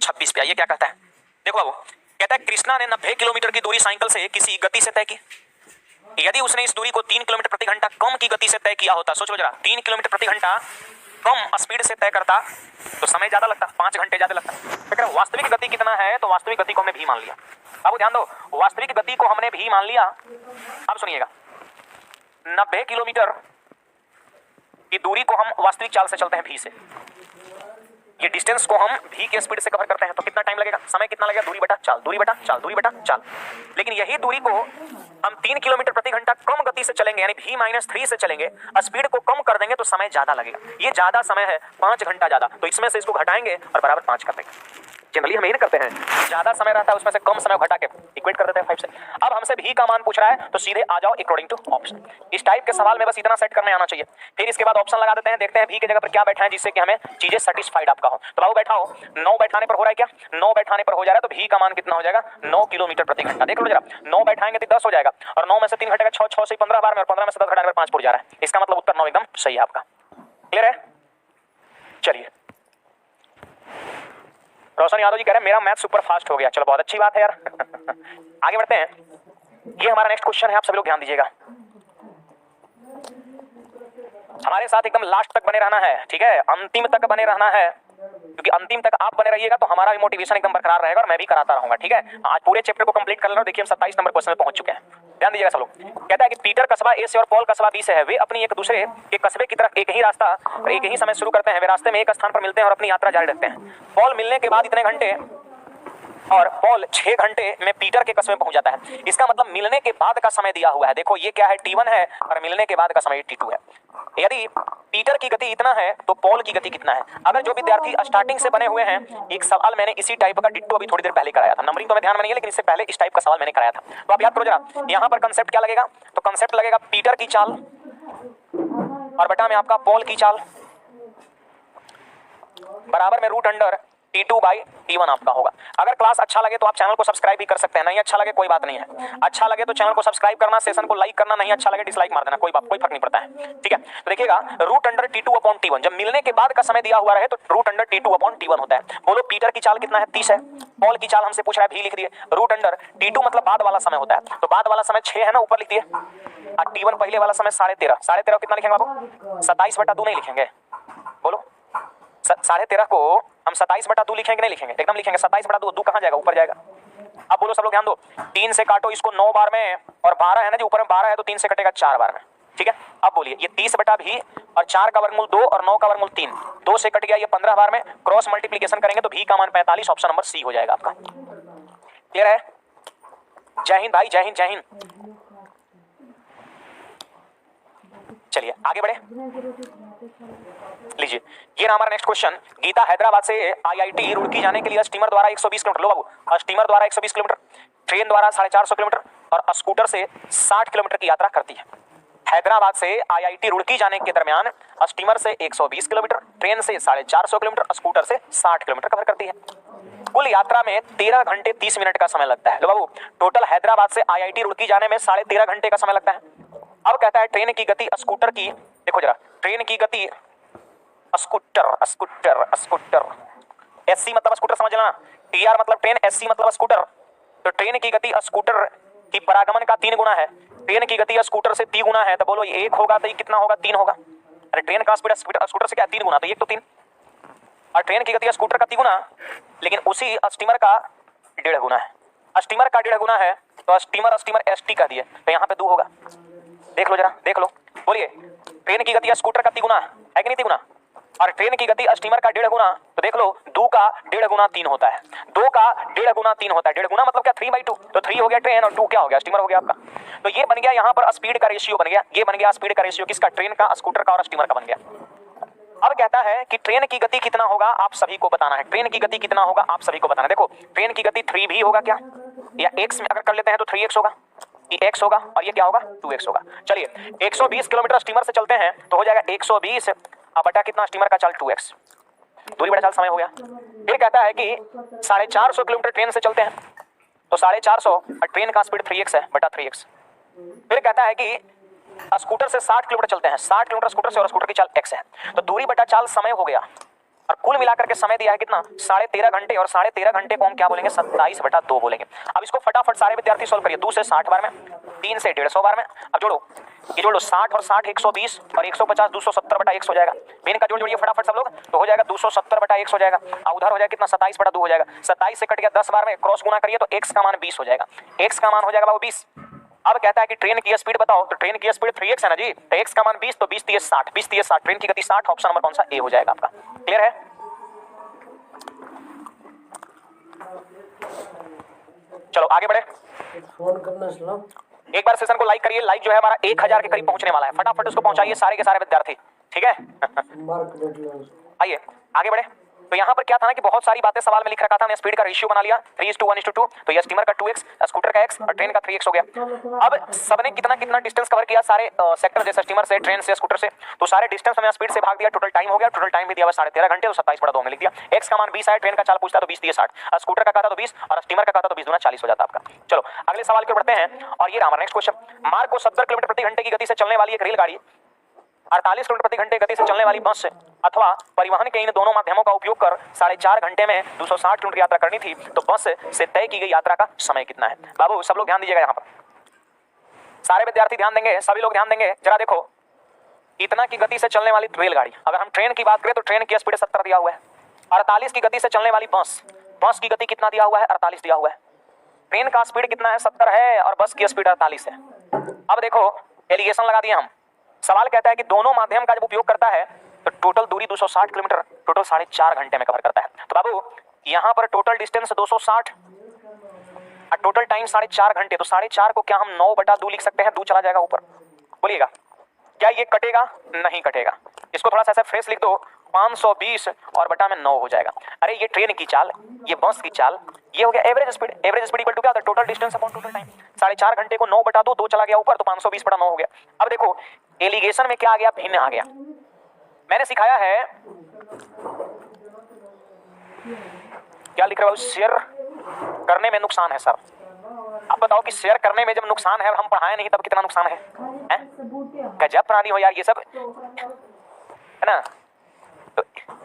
26 पे आइए। क्या कहता है, देखो बाबू, कहता है कृष्णा ने 90 किलोमीटर की दूरी साइकिल से किसी गति से तय की। यदि उसने इस दूरी को 3 किलोमीटर प्रति घंटा कम की गति से तय किया होता, सोचो जरा, 3 किलोमीटर प्रति घंटा कम स्पीड से तय करता तो समय ज्यादा लगता, 5 घंटे ज्यादा लगता। लेकिन वास्तविक गति कितना है, तो वास्तविक गति को हमने भी मान लिया। बाबू ध्यान दो, वास्तविक गति को हमने भी मान लिया। अब सुनिएगा, 90 किलोमीटर की दूरी को हम वास्तविक चाल से चलते हैं, भी से। ये डिस्टेंस को हम भी के स्पीड से कवर करते हैं, तो कितना टाइम लगेगा, समय कितना लगेगा, दूरी बटा चाल, दूरी बटा चाल, दूरी बटा चाल। लेकिन यही दूरी को हम 3 किलोमीटर प्रति घंटा कम गति से चलेंगे, यानी v-3 से चलेंगे, स्पीड को कम कर देंगे तो समय ज्यादा लगेगा। ये ज्यादा समय है, 5 घंटा ज्यादा, तो इसमें से इसको घटाएंगे और बराबर 5 कर देंगे। जनरली हम यही करते हैं, ज्यादा समय रहता है उसमें से कम समय घटा के इक्वेट कर देते हैं 5 से। अब हमसे भी का मान पूछ रहा है, तो सीधे आ जाओ अकॉर्डिंग टू ऑप्शन। इस टाइप के सवाल में बस इतना सेट करने आना चाहिए। फिर इसके बाद ऑप्शन लगा देते हैं, देखते हैं भी की जगह पर क्या बैठा है जिससे कि हमें चीजें सेटिस्फाइड आपका हो। तो बाबू बैठाओ, 9 बैठाने पर हो रहा है क्या, 9 बैठाने पर हो जा रहा है, तो भी का मान कितना हो जाएगा, 9 किलोमीटर प्रति घंटा। देख लो जरा, 9 बैठाएंगे तो 10 हो जाएगा, और 9 में से 3 घटेगा 6, 6 से 15 बार में, और 15 में से 10 घटाने पर 5 पूरा जा रहा है। इसका मतलब उत्तर 9 एकदम सही है आपका। क्लियर है? चलिए रोशन यादव जी कह रहे हैं मेरा मैथ सुपर फास्ट हो गया। चलो बहुत अच्छी बात है यार। आगे बढ़ते हैं, ये हमारा नेक्स्ट क्वेश्चन है, आप सभी लोग ध्यान दीजिएगा, हमारे साथ एकदम लास्ट तक बने रहना है, ठीक है, अंतिम तक बने रहना है, क्योंकि अंतिम तक आप बने रहिएगा तो हमारा भी मोटिवेशन एकदम बरकरार रहेगा और मैं भी कराता रहूंगा। ठीक है, आज पूरे चैप्टर को कंप्लीट कर लेना। देखिए हम 27 नंबर क्वेश्चन में पहुंच चुके हैं, ध्यान दीजिएगा सब लोग। कहता है कि पीटर कस्बा ए से और पॉल कस्बा बी से है, वे अपनी एक दूसरे के कस्बे की तरफ एक ही रास्ता और एक ही समय शुरू करते हैं। वे रास्ते में एक स्थान पर मिलते हैं और अपनी यात्रा जारी रखते हैं। पॉल मिलने के बाद इतने घंटे और पॉल 6 घंटे में पीटर के कस्बे में पहुंच जाता है। इसका मतलब मिलने के बाद का समय दिया हुआ है। देखो ये क्या है, T1 है, और मिलने के बाद का समय T2 है। यदि पीटर की गति इतना है तो पॉल की गति कितना है। अगर जो विद्यार्थी स्टार्टिंग से बने हुए हैं, एक सवाल मैंने इसी टाइप का डिट्टो अभी थोड़ी देर पहले कराया था, नंबरिंग तो मैं ध्यान में नहीं है, लेकिन इससे पहले इस टाइप का सवाल मैंने कराया था, तो आप याद करो जरा। यहां पर कंसेप्ट क्या लगेगा, तो कंसेप्ट लगेगा पीटर की चाल और बटा में आपका पॉल की चाल बराबर में रूट अंडर T2/T1 आपका होगा। अगर क्लास अच्छा लगे तो आप चैनल को सब्सक्राइब भी कर सकते हैं, नहीं अच्छा लगे कोई बात नहीं है। अच्छा लगे तो चैनल को सब्सक्राइब करना, सेशन को लाइक करना, नहीं अच्छा लगे डिसलाइक मार देना, कोई फर्क नहीं पड़ता है, ठीक है। तो देखिएगा √T2/T1 जब मिलने के बाद का समय दिया हुआ रहे तो √T2/T1 होता है। बोलो पीटर की चाल कितना है? 30 है। पॉल की चाल हमसे पूछ रहा है, भी लिख दिए। √T2 मतलब बाद वाला समय होता है, तो बाद वाला समय 6 है ना, ऊपर लिख दिए। और T1 पहले वाला समय 13.5। 13.5 कितना लिखेंगे बाबू? 27/2 नहीं लिखेंगे? बोलो 13.5 को हम 27/2 लिखेंगे नहीं लिखेंगे? एकदम लिखेंगे। 27/2 2 कहां जाएगा? ऊपर जाएगा। अब बोलो सब लोग ध्यान दो, 3 से काटो इसको 9 बार में, और 12 है ना जी, ऊपर में 12 है तो 3 से कटेगा 4 बार में, ठीक है। अब बोलिए ये 30/भी और 4 का वर्गमूल 2 और 9 का वर्गमूल 3, 2 से कट गया ये 15 बार में, क्रॉस मल्टीप्लीकेशन करेंगे तो भी का मान 45, ऑप्शन नंबर सी हो जाएगा आपका। क्लियर है? जय हिंद भाई, जय हिंद जय हिंद। चलिए आगे बढ़े, लीजिए ये रहा हमारा नेक्स्ट क्वेश्चन। गीता हैदराबाद से IIT रुड़की जाने के लिए स्टीमर द्वारा 120 किलोमीटर, लो बाबू, स्टीमर द्वारा 120 किलोमीटर, ट्रेन द्वारा 450 किलोमीटर और स्कूटर से 60 किलोमीटर की यात्रा करती है। हैदराबाद से IIT रुड़की जाने के दरमियान स्टीमर से 120 किलोमीटर, ट्रेन से 450 किलोमीटर, स्कूटर से 60 किलोमीटर कवर करती है। कुल यात्रा में 13 घंटे 30 मिनट का समय लगता है। लो बाबू, टोटल हैदराबाद से IIT रुड़की जाने में 13.5 घंटे का समय लगता है। अब कहता है ट्रेन की गति स्कूटर की, देखो जरा, ट्रेन की गति स्कूटर स्कूटर स्कूटर, SC मतलब स्कूटर समझ लेना, TR मतलब ट्रेन, SC मतलब स्कूटर। तो ट्रेन की गति स्कूटर की परागमन का 3 गुना है, ट्रेन की गति स्कूटर से 3 गुना है, तो बोलो ये 1 होगा तो ये कितना होगा? 3 होगा। अरे ट्रेन का स्पीड स्कूटर से क्या 3 गुना, तो 1 तो 3, और ट्रेन की गति स्कूटर का 3 गुना, लेकिन उसी स्टीमर का 1.5 गुना है। स्टीमर का 1.5 गुना है तो स्टीमर ST कह दिए, तो यहाँ पे 2 होगा। देख लो जरा, देख लो, बोलिए ट्रेन की गति स्कूटर का 3 गुना है कि नहीं? 3 गुना, और ट्रेन की गति स्टीमर का 1.5 गुना, तो देख लो 2 का 1.5 गुना 3 होता है, 2 का 1.5 गुना 3 होता है। 1.5 गुना मतलब क्या? 3/2, तो 3 हो गया ट्रेन और 2 क्या हो गया? स्टीमर हो गया आपका। तो ये बन गया यहाँ पर स्पीड का रेशियो बन गया, ये बन गया स्पीड का रेशियो किसका? ट्रेन का, स्कूटर का और स्टीमर का बन गया। अब कहता है कि ट्रेन की गति कितना होगा आप सभी को बताना है। ट्रेन की गति कितना होगा आप सभी को बताना है। देखो ट्रेन की गति 3 भी होगा क्या, या x में अगर कर लेते हैं तो 3x होगा, ये x होगा और ये क्या होगा? 2x होगा। चलिए 120 किलोमीटर स्टीमर से चलते हैं तो हो जाएगा 120 बटा कितना? स्टीमर का चाल 2x, दूरी बटा चाल समय हो गया। फिर कहता है कि 450 किलोमीटर ट्रेन से चलते हैं तो 450 और ट्रेन का स्पीड 3x है बटा 3x। फिर कहता है कि स्कूटर से 60 किलोमीटर चलते हैं, 60 किलोमीटर स्कूटर से और स्कूटर की चाल x है, तो दूरी बटा चाल समय हो गया, और कुल मिलाकर के समय दिया है कितना? 13.5 घंटे, और 13.5 घंटे को हम क्या बोलेंगे? 27/2 बोलेंगे। अब इसको फटाफट सारे विद्यार्थी सॉल्व करिए। 2 से 60 बार में, 3 से 150 बार में, अब जोड़ो, ये जोड़ लो 60 और 60 120 और 150 270/x हो जाएगा। बेन का जोड़ जोड़िए फटाफट सब लोग, तो हो जाएगा 270/x हो जाएगा, और उधर हो जाएगा कितना? 27/2 हो जाएगा। 27 से कट गया 10 बार में, क्रॉस गुना करिए तो x का मान 20 हो जाएगा, x का मान हो जाएगा बाबू 20। अब कहता है कि ट्रेन की स्पीड बताओ, तो ट्रेन की स्पीड 3x है ना जी, तो x का मान 20, तो 20 3 60, 20 3 60, ट्रेन की गति 60, ऑप्शन नंबर कौन सा? ए हो जाएगा आपका। क्लियर है? चलो आगे बढ़े, फोन करना चलो। एक बार सेशन को लाइक करिए, लाइक जो है हमारा 1000 के करीब पहुंचने वाला है, फटाफट उसको पहुंचाइए सारे के सारे विद्यार्थी, ठीक है। आइए आगे बढ़े। तो यहाँ पर क्या था ना कि बहुत सारी बातें सवाल में लिख रखा था, हमने स्पीड का रेशियो बना लिया 3:1:2, तो ये स्टीमर का 2x, स्कूटर का x और ट्रेन का 3x हो गया। अब सबने कितना कितना डिस्टेंस कवर किया सारे सेक्टर, जैसे स्टीमर से, ट्रेन से, स्कूटर से, तो सारे डिस्टेंस हमें स्पीड से भाग दिया, टोटल टाइम हो गया, टोटल टाइम भी दिया हुआ 13.5 घंटे, तो 27/2 में लिख दिया। x का मान 20 है, ट्रेन का चाल पूछता तो 20 3 60, स्कूटर का कहता तो 20 और स्टीमर का कहता तो 20 दूना 40 हो जाता आपका। चलो अगले सवाल की ओर बढ़ते हैं, और ये हमारा नेक्स्ट क्वेश्चन। मार्ग को 70 किलोमीटर प्रति घंटे की गति से चलने वाली एक रेलगाड़ी 48 किलोमीटर प्रति घंटे गति से चलने वाली बस अथवा परिवहन के इन दोनों माध्यमों का उपयोग कर 4.5 घंटे में 260 किलोमीटर यात्रा करनी थी, तो बस से तय की गई यात्रा का समय कितना है? बाबू सब लोग ध्यान दीजिएगा, यहाँ पर सारे विद्यार्थी ध्यान देंगे, सभी लोग ध्यान देंगे। जरा देखो, इतना की गति से चलने वाली रेलगाड़ी, अगर हम ट्रेन की बात करें तो ट्रेन की स्पीड 70 दिया हुआ है। 48 की गति से चलने वाली बस, बस की गति कितना दिया हुआ है? 48 दिया हुआ है। ट्रेन का स्पीड कितना है? 70 है, और बस की स्पीड 48 है। अब देखो एलिगेशन लगा दिया हम। सवाल कहता है कि दोनों माध्यम का जब उपयोग करता है तो टोटल दूरी 260 किलोमीटर, टोटल 4.5 घंटे में कवर करता है। तो बाबू यहाँ पर टोटल डिस्टेंस 260 और टोटल टाइम 4.5 घंटे, तो 4.5 को क्या हम 9/2 लिख सकते हैं? 2 चला जाएगा ऊपर, बोलिएगा क्या ये कटेगा? नहीं कटेगा। इसको थोड़ा सा ऐसा फ्रेश लिख दो, 520 और बटा में 9 हो जाएगा। अरे ये ट्रेन की चाल, ये बस की चाल, ये हो गया average speed. Average speed equal to क्या होता है? Total distance upon total time. 4.5 घंटे को 9/2, 2 चला गया ऊपर, तो 520/9 हो गया। अब देखो एलिगेशन में क्या आ गया? भिन्न आ गया। मैंने सिखाया है क्या लिख रहे हो? शेयर करने में नुकसान है सर। आप बताओ कि शेयर करने में जब नुकसान है, हम पढ़ाए नहीं तब कितना नुकसान है? गजब प्राणी हो यार ये सब, है ना? तो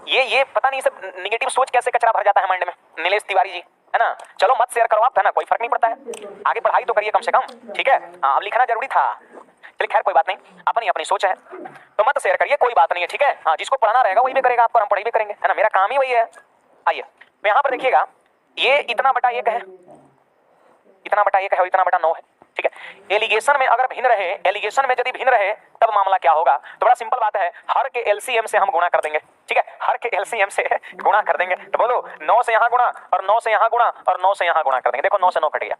ये पता नहीं सब निगेटिव सोच कैसे कचरा भर जाता है माइंड में, नीलेश तिवारी जी, है ना? चलो मत शेयर करो आप, है ना, कोई फर्क नहीं पड़ता है, आगे पढ़ाई तो करिए कम से कम, ठीक है? हाँ, अब लिखना जरूरी था, चलिए खैर कोई बात नहीं, अपनी अपनी सोच है, तो मत शेयर करिए, कोई बात नहीं है, ठीक है? हाँ, जिसको पढ़ाना रहेगा वही भी करेगा, आपको हम पढ़ाई भी करेंगे, है ना? मेरा काम ही वही है। आइए तो यहाँ पर देखिएगा, ये इतना बटा एक है, इतना बटा एक है और इतना बटा 9 है, ठीक है? एलिगेशन में अगर भिन्न रहे, एलिगेशन में यदि भिन्न रहे तब मामला क्या होगा? तो बड़ा सिंपल बात है, हर के एलसीएम से हम गुणा कर देंगे, ठीक है? हर के एलसीएम से गुणा कर देंगे, तो बोलो 9 से यहाँ गुणा और 9 से यहाँ गुणा और 9 से यहाँ गुणा कर देंगे। देखो 9 से 9 कट गया।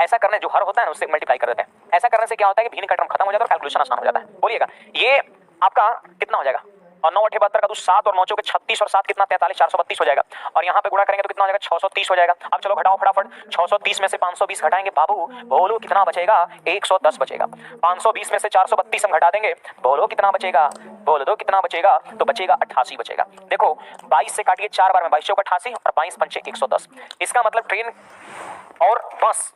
ऐसा करने जो हर होता है ना उससे मल्टीप्लाई कर देते हैं। ऐसा करने से क्या होता है कि भिन्न का टर्म खत्म हो जाता है और कैलकुलेशन आसान हो जाता है। बोलिएगा ये आपका कितना हो जाएगा? और 9 8 72 का 7 और 9 चौके 36 और 7 कितना 43 432 हो जाएगा, और यहाँ पे गुणा करेंगे तो कितना हो जाएगा? 630 हो जाएगा। अब चलो घटाओ फटाफट, 630 में से 520 घटाएंगे, बाबू बोलो कितना बचेगा? 110 बचेगा। 520 में से 432 हम घटा देंगे, बोलो कितना बचेगा? बोल दो कितना बचेगा? तो बचेगा 88 बचेगा। देखो 22 से काटिए 4 बार में, 22 चौक 88 और 22 पंचे 110। इसका मतलब ट्रेन और बस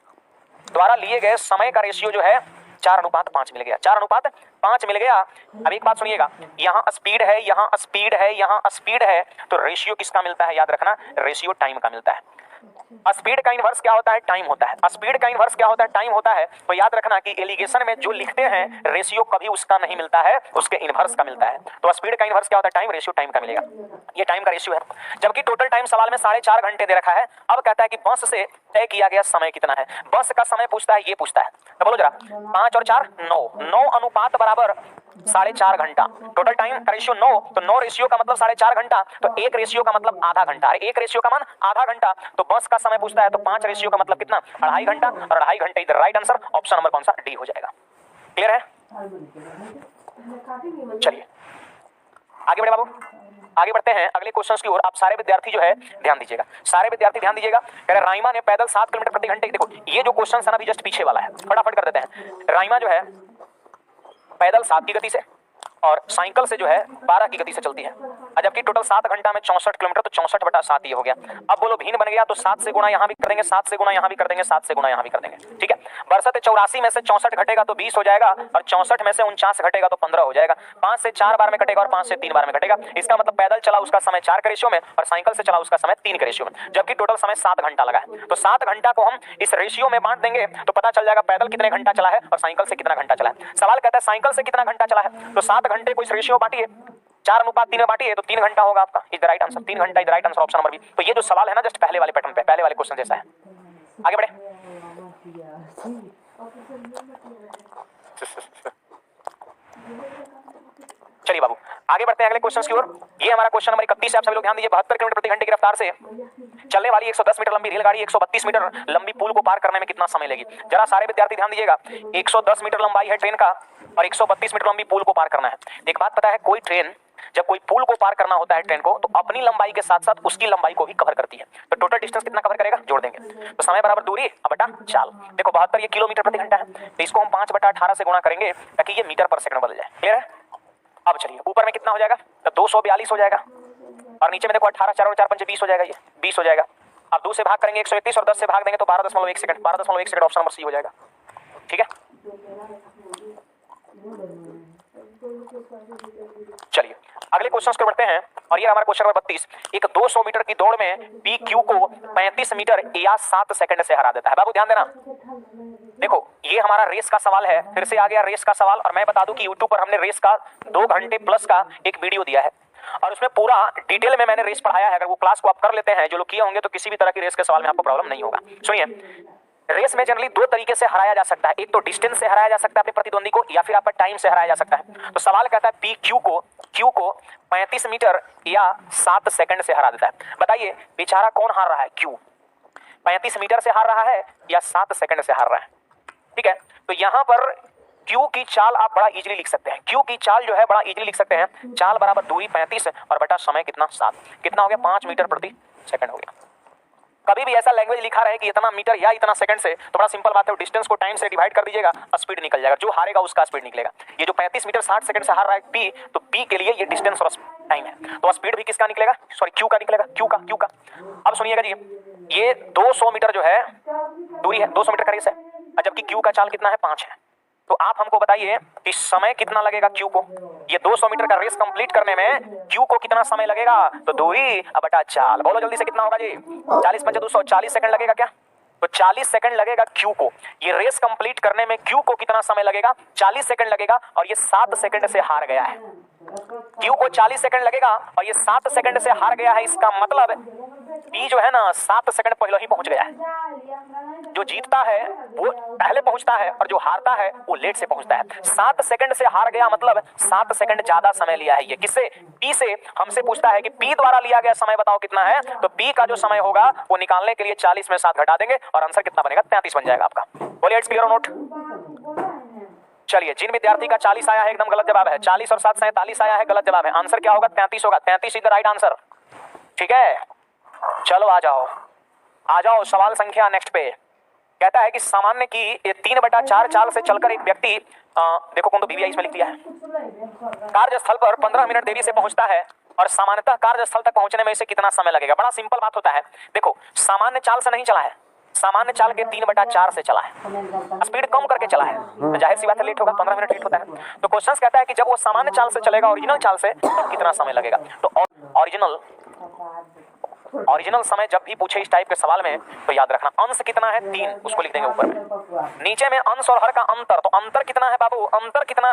द्वारा लिए गए समय का रेशियो जो है 4:5 मिल गया, 4:5 मिल गया। अब एक बात सुनिएगा, यहाँ स्पीड है, यहाँ स्पीड है, यहाँ स्पीड है, तो रेशियो किसका मिलता है? याद रखना, रेशियो टाइम का मिलता है। स्पीड का इनवर्स क्या होता है? टाइम होता है। स्पीड का इनवर्स क्या होता है? टाइम होता है। तो याद रखना कि एलिगेशन में जो लिखते हैं रेशियो कभी उसका नहीं मिलता है, उसके इनवर्स का मिलता है। तो स्पीड का इनवर्स क्या होता है? टाइम, रेशियो टाइम का मिलेगा। ये टाइम का रेशियो है। जबकि टोटल टाइम सवाल में 4.5 घंटे दे रखा है। अब कहता है कि बस से तय किया गया समय कितना है? बस का समय पूछता है, ये पूछता है। तो बोलो जरा, 5 और 4 9 अनुपात बराबर 4.5 घंटा। टोटल टाइम का रेशियो 9, तो 9 रेशियो का मतलब 4.5 घंटा, तो 1 रेशियो का मतलब आधा घंटा। अरे 1 रेशियो का मान आधा घंटा, तो बस का समय पूछता है, तो 5 रेशियो का मतलब कितना? 2.5 घंटा, और 2.5 घंटे इधर राइट आंसर। ऑप्शन नंबर कौन सा? डी हो जाएगा। क्लियर है? चलिए आगे बढ़े बाबू, आगे बढ़ते हैं अगले क्वेश्चंस की ओर। आप सारे विद्यार्थी जो है ध्यान दीजिएगा, सारे विद्यार्थी ध्यान दीजिएगा। कह रहे राइमा ने पैदल 7 किलोमीटर प्रति घंटे, देखो ये जो क्वेश्चन है ना अभी जस्ट पीछे वाला है, फटाफट कर देते हैं। राइमा जो है पैदल 7 की गति से और साइकिल से जो है 12 की गति से चलती है, जबकि टोटल 7 घंटा में 64 किलोमीटर, तो 64/7 ये हो गया। अब बोलो भिन्न बन गया, तो 7 से गुणा यहाँ भी कर देंगे, 7 से गुणा यहाँ भी कर देंगे, 7 से गुणा यहाँ भी कर देंगे, ठीक है? बरसत 84 में से 64 घटेगा तो 20 हो जाएगा, और 64 में से 49 घटेगा तो 15 हो जाएगा। 5 से 4 बार में कटेगा और 5 से 3 बार में कटेगा। इसका मतलब पैदल चला उसका समय 4 के रेशियो में और साइकिल से चला उसका समय 3 के रेशियो में, जबकि टोटल समय 7 घंटा लगा है। तो 7 घंटा को हम इस रेशियो में बांट देंगे तो पता चल जाएगा पैदल कितने घंटा चला है और साइकिल से कितना घंटा चला है। सवाल कहता है साइकिल से कितना घंटा चला है, तो 7 घंटे को इस रेशियो बांटिए, 4:3 में बांटिए, तो 3 घंटा होगा आपका। इज द राइट आंसर, 3 घंटा is the right answer, option number B. तो ये जो सवाल है ना जस्ट पहले वाले पैटर्न पे, पहले वाले क्वेश्चन जैसा है। आगे बढ़े, चलिए बाबू आगे बढ़ते हैं अगले क्वेश्चन की ओर। ये हमारा क्वेश्चन नंबर 31 है, आप सभी लोग ध्यान दीजिए। 72 किलोमीटर प्रति घंटे की रफ्तार से चलने वाली 110 मीटर लंबी रेलगाड़ी 132 मीटर लंबी पुल को पार करने में कितना समय लेगी? जरा सारे विद्यार्थी ध्यान दीजिएगा, 110 मीटर लंबाई है ट्रेन का और 132 मीटर लंबी पुल को पार करना है। एक बात पता है, कोई ट्रेन जब कोई पुल को पार करना होता है ट्रेन को, तो अपनी लंबाई के साथ साथ उसकी लंबाई को भी कवर करती है। तो टोटल डिस्टेंस कितना कवर करेगा? जोड़ देंगे, तो समय बराबर दूरी बटा चाल। देखो 72 ये किलोमीटर प्रति घंटा है, तो इसको हम 5/18 से गुणा करेंगे ताकि ये मीटर पर सेकंड बदल जाए। क्लियर है? अब चलिए ऊपर में कितना हो जाएगा? तो 242 हो जाएगा, और नीचे में देखो 18 4 और 4 5 20 हो जाएगा, ये 20 हो जाएगा। अब 2 से भाग करेंगे 131 और 10 से भाग देंगे तो 12.1 second, 12.1 second, option number C हो जाएगा। ठीक है, चलिए अगले क्वेश्चन की ओर बढ़ते हैं, और ये हमारा क्वेश्चन नंबर 32। एक 200 मीटर की दौड़ में पी क्यू को 35 मीटर या 7 सेकंड से हरा देता है। बाबू ध्यान देना, देखो ये हमारा रेस का सवाल है, फिर से आ गया रेस का सवाल। और मैं बता दूं कि YouTube पर हमने रेस का 2 घंटे प्लस का एक वीडियो दिया है, और उसमें पूरा डिटेल में मैंने रेस पढ़ाया है। अगर वो क्लास को आप कर लेते हैं, जो लोग किए होंगे, तो किसी भी तरह की रेस के सवाल में आपको प्रॉब्लम नहीं होगा। सुनिए, रेस में जनरली 2 तरीके से हराया जा सकता है, एक तो डिस्टेंस से हराया जा सकता है अपने प्रतिद्वंदी को, या फिर आपका टाइम से हराया जा सकता है। तो सवाल कहता है पी क्यू को 35 मीटर या 7 सेकंड से हरा देता है। बताइए बेचारा कौन हार रहा है? क्यू 35 मीटर से हार रहा है या 7 सेकंड से हार रहा है? ठीक है, तो यहां पर क्यू की चाल आप बड़ा इजीली लिख सकते हैं। क्यू की चाल जो है बड़ा इजीली लिख सकते हैं। चाल बराबर दूरी 35 और बटा समय कितना? 7। कितना हो गया? 5 मीटर प्रति सेकंड हो गया। कभी भी ऐसा लैंग्वेज लिखा रहे कि इतना मीटर या इतना सेकंड से, तो बड़ा सिंपल बात है, डिस्टेंस को टाइम से डिवाइड कर दीजिएगा और स्पीड निकल जाएगा, जो हारेगा उसका स्पीड निकलेगा। ये जो 35 मीटर 60 सेकंड से हार रहा है पी, तो पी के लिए ये डिस्टेंस और टाइम है, तो स्पीड भी किसका निकलेगा, सॉरी क्यू का निकलेगा, क्यू का। अब सुनिएगा जी, ये 200 मीटर जो है दूरी है, 200 मीटर का रेस है, जबकि क्यू का चाल कितना है, 5 है। तो आप हमको बताइए कि समय कितना लगेगा क्यू को, ये 200 मीटर का रेस कंप्लीट करने में क्यू को कितना समय लगेगा, तो दूरी बटा चाल। बोलो जल्दी से कितना होगा जी, 40 × 200, 40 सेकंड लगेगा क्या, तो 40 सेकंड लगेगा क्यू को। ये रेस कंप्लीट करने में क्यू को कितना समय लगेगा, 40 सेकंड लगेगा, और ये 7 सेकंड से हार गया है। क्यू को 40 सेकंड लगेगा और ये 7 सेकंड से हार गया है, इसका मतलब पी जो है ना 7 सेकंड पहले ही पहुंच गया है। जो जीतता है वो पहले पहुंचता है और जो हारता है वो लेट से पहुंचता है। 7 सेकंड से हार गया मतलब 7 सेकंड ज्यादा समय लिया है। ये किससे, पी से। हमसे पूछता है कि पी द्वारा लिया गया समय बताओ कितना है, तो पी का जो समय होगा वो निकालने के लिए 40 में 7 घटा देंगे और आंसर कितना बनेगा, 33 बन जाएगा आपका। बोलिए इट्स क्लियर और नोट। चलिए, जिन विद्यार्थी का 40 आया है एकदम गलत जवाब है, 40 और 7 47 आया है, गलत जवाब है। आंसर क्या होगा, 33 होगा, 33 इज द राइट आंसर। ठीक है, चलो आ जाओ सवाल संख्या नेक्स्ट पे। कहता है कि सामान्य की ये 3/4 चाल से चलकर एक व्यक्ति, देखो कौन तो बीवी इसमें लिख दिया है, कार्यस्थल पर 15 मिनट देरी से पहुंचता है और सामान्यतः कार्यस्थल तक पहुंचने में इसे कितना समय लगेगा। बड़ा सिंपल बात होता है, देखो सामान्य चाल से नहीं चला है, सामान्य चाल के 3/4 से चला है, स्पीड कम करके चला है, तो जाहिर सी बात है लेट होगा, 15 मिनट लेट होता है। तो क्वेश्चन कहता है कि जब वो सामान्य चाल से चलेगा ओरिजिनल चाल से, तो कितना समय लगेगा। तो ओरिजिनल समय जब भी पूछे इस टाइप के सवाल में तो याद रखना, अंश कितना है 3, उसको लिख देंगे ऊपर में। नीचे में अंश और हर का अंतर, तो अंतर कितना है बाबू, अंतर कितना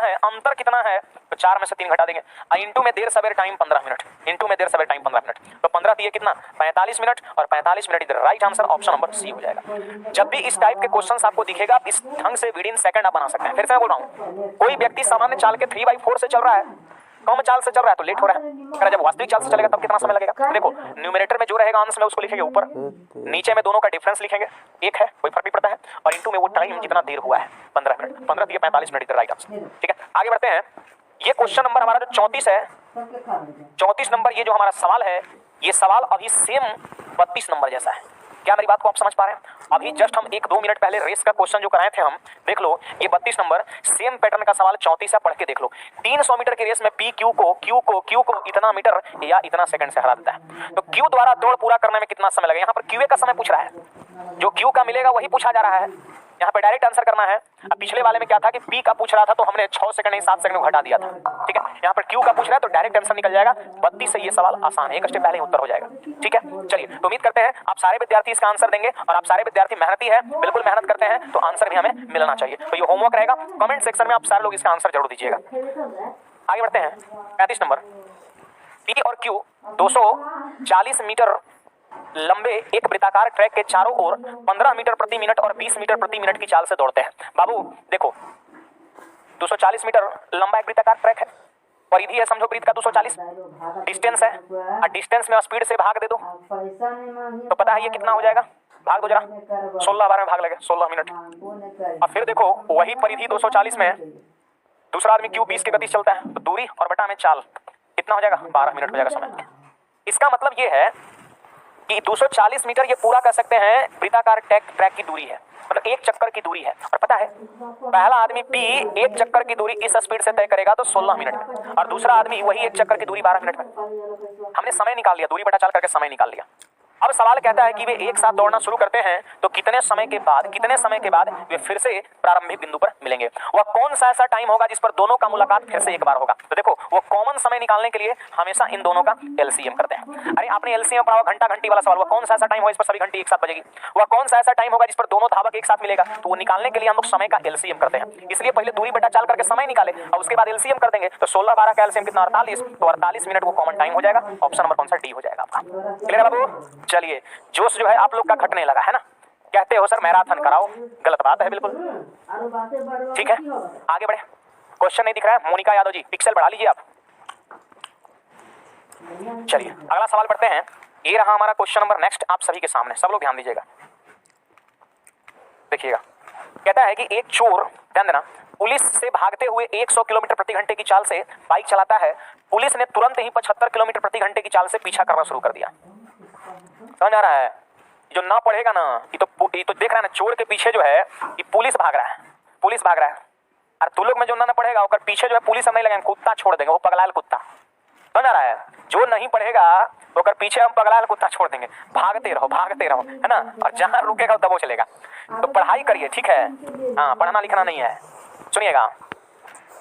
है, तो 4 में से 3 घटा देंगे। इंटू में देर सवेर टाइम 15 मिनट, इंटू में देर सवेर टाइम 15 मिनट, तो 15 दिए कितना 45 मिनट, और 45 मिनट इधर right answer option number C हो जाएगा। जब भी इस टाइप के क्वेश्चन आपको दिखेगा, आप इस ढंग से विद इन सेकंड आप बना सकते हैं। फिर से मैं बोल रहा हूँ, कोई व्यक्ति सामान्य चाल के 3/4 से चल रहा है, कम चाल से चल रहा है तो लेट हो रहा है, अगर जब वास्तविक चाल से चलेगा तब कितना समय लगेगा। देखो न्यूमरेटर में जो रहेगा अंश में उसको लिखेंगे ऊपर, नीचे में दोनों का डिफरेंस लिखेंगे, एक है कोई फर्क नहीं पड़ता है, और इंटू में वो टाइम जितना देर हुआ है 15 मिनट, 15 दिए 45 मिनट इधर राइट आंसर। ठीक है, आगे बढ़ते हैं। ये क्वेश्चन नंबर हमारा जो 34 है, 34 नंबर ये जो हमारा सवाल है, ये सवाल अभी सेम 32 नंबर जैसा है। क्या मेरी बात को आप समझ पा रहे हैं। अभी जस्ट हम 1-2 मिनट पहले रेस का क्वेश्चन जो कराए थे हम, देख लो ये 32 नंबर सेम पैटर्न का सवाल 34 है, पढ़ के देख लो। 300 मीटर की रेस में पी क्यू को इतना मीटर या इतना सेकंड से हरा देता है, तो क्यू द्वारा दौड़ पूरा करने में कितना समय लगेगा। यहाँ पर क्यूए का समय पूछ रहा है, जो क्यू का मिलेगा वही पूछा जा रहा है, यहाँ पे डायरेक्ट आंसर करना है। अब पिछले वाले में क्या था कि पी का पूछ रहा था तो हमने 6 सेकंड नहीं 7 सेकंड घटा दिया था। ठीक है, यहाँ पर क्यू का पूछ रहा है तो डायरेक्ट आंसर निकल जाएगा। 32 से ये सवाल आसान है, एक स्टेप पहले उत्तर हो जाएगा। ठीक है, चलिए तो उम्मीद करते हैं आप सारे विद्यार्थी इसका आंसर देंगे, और आप सारे विद्यार्थी मेहनती है, बिल्कुल मेहनत करते हैं तो आंसर भी हमें मिलना चाहिए। तो ये होमवर्क रहेगा, कमेंट सेक्शन में आप सारे लोग इसका आंसर जरूर दीजिएगा। आगे बढ़ते हैं, 35 नंबर। पी और क्यू 240 मीटर लंबे एक वृत्ताकार ट्रैक के चारों ओर 15 मीटर प्रति मिनट और 20 मीटर प्रति मिनट की चाल से दौड़ते हैं। बाबू देखो 240 मीटर लंबा एक वृत्ताकार ट्रैक है, परिधि है समझो वृत्त का 240, डिस्टेंस है, और डिस्टेंस में स्पीड से भाग दे दो तो पता है ये कितना हो जाएगा, भाग दो जरा, 16 बार में भाग लगे 16 मिनट। और फिर देखो वही परिधि 240 में दूसरा आदमी क्यू 20 की गति चलता है, तो दूरी और बटा में चाल कितना हो जाएगा, 12 मिनट हो जाएगा समय। इसका मतलब ये है कि 240 मीटर ये पूरा कर सकते हैं वृत्ताकार ट्रैक की दूरी है, मतलब एक चक्कर की दूरी है। और पता है पहला आदमी पी एक चक्कर की दूरी इस स्पीड से तय करेगा तो 16 मिनट में, और दूसरा आदमी वही एक चक्कर की दूरी 12 मिनट में। हमने समय निकाल लिया, दूरी बटा चाल करके समय निकाल लिया। अब सवाल कहता है कि वे एक साथ दौड़ना शुरू करते हैं तो कितने समय के बाद वे फिर से प्रारंभिक बिंदु पर मिलेंगे। वह कौन सा ऐसा टाइम होगा जिस पर दोनों का मुलाकात फिर से एक बार होगा। तो देखो वो कॉमन समय निकालने के लिए हमेशा इन दोनों का एलसीएम करते हैं। अरे आपने एलसीएम पढ़ा घंटा घंटी वाला सवाल, वह कौन सा ऐसा टाइम होगा जिस पर सभी घंटी एक साथ बजेगी। वह कौन सा ऐसा टाइम होगा जिस पर दोनों धावक एक साथ मिलेगा, तो वो निकालने के लिए हम लोग समय का एलसीएम करते हैं। इसलिए पहले दूरी बटा चाल करके समय निकाले और उसके बाद एलसीएम कर देंगे, तो 16-12 का एलसीएम कितना 48, तो 48 मिनट वो कॉमन टाइम हो जाएगा। ऑप्शन नंबर कौन सा, डी हो जाएगा आपका। क्लियर है बाबू। चलिए जोश जो है आप लोग का घटने लगा है ना, कहते हो सर मैराथन कराओ, गलत बात है बिल्कुल। ठीक है आगे बढ़े, क्वेश्चन नहीं दिख रहा है, मोनिका यादव जी पिक्सल बढ़ा लीजिए आप। चलिए अगला सवाल पढ़ते हैं, ये रहा हमारा क्वेश्चन नंबर नेक्स्ट आप सभी के सामने, सब लोग ध्यान दीजिएगा देखिएगा। कहता है कि एक चोर, ध्यान देना, पुलिस से भागते हुए 100 किलोमीटर प्रति घंटे की चाल से बाइक चलाता है। पुलिस ने तुरंत ही 75 किलोमीटर प्रति घंटे की चाल से पीछा करना शुरू कर दिया। समझ आ रहा है, जो ना पढ़ेगा ना, ये तो देख रहा है ना, चोर के पीछे जो है ये पुलिस भाग रहा है, पुलिस भाग रहा है। और तू लोग में जो ना पढ़ेगा और पीछे जो है पुलिस हम नहीं लगाएंगे, कुत्ता छोड़ देंगे, वो पगलाल कुत्ता, समझ आ रहा है? जो नहीं पढ़ेगा तो पीछे हम पगलाल कुत्ता छोड़ देंगे, भागते रहो, है ना? और जहां रुकेगा तब वो चलेगा। तो पढ़ाई करिए, ठीक है? हाँ, पढ़ना लिखना नहीं है। सुनिएगा,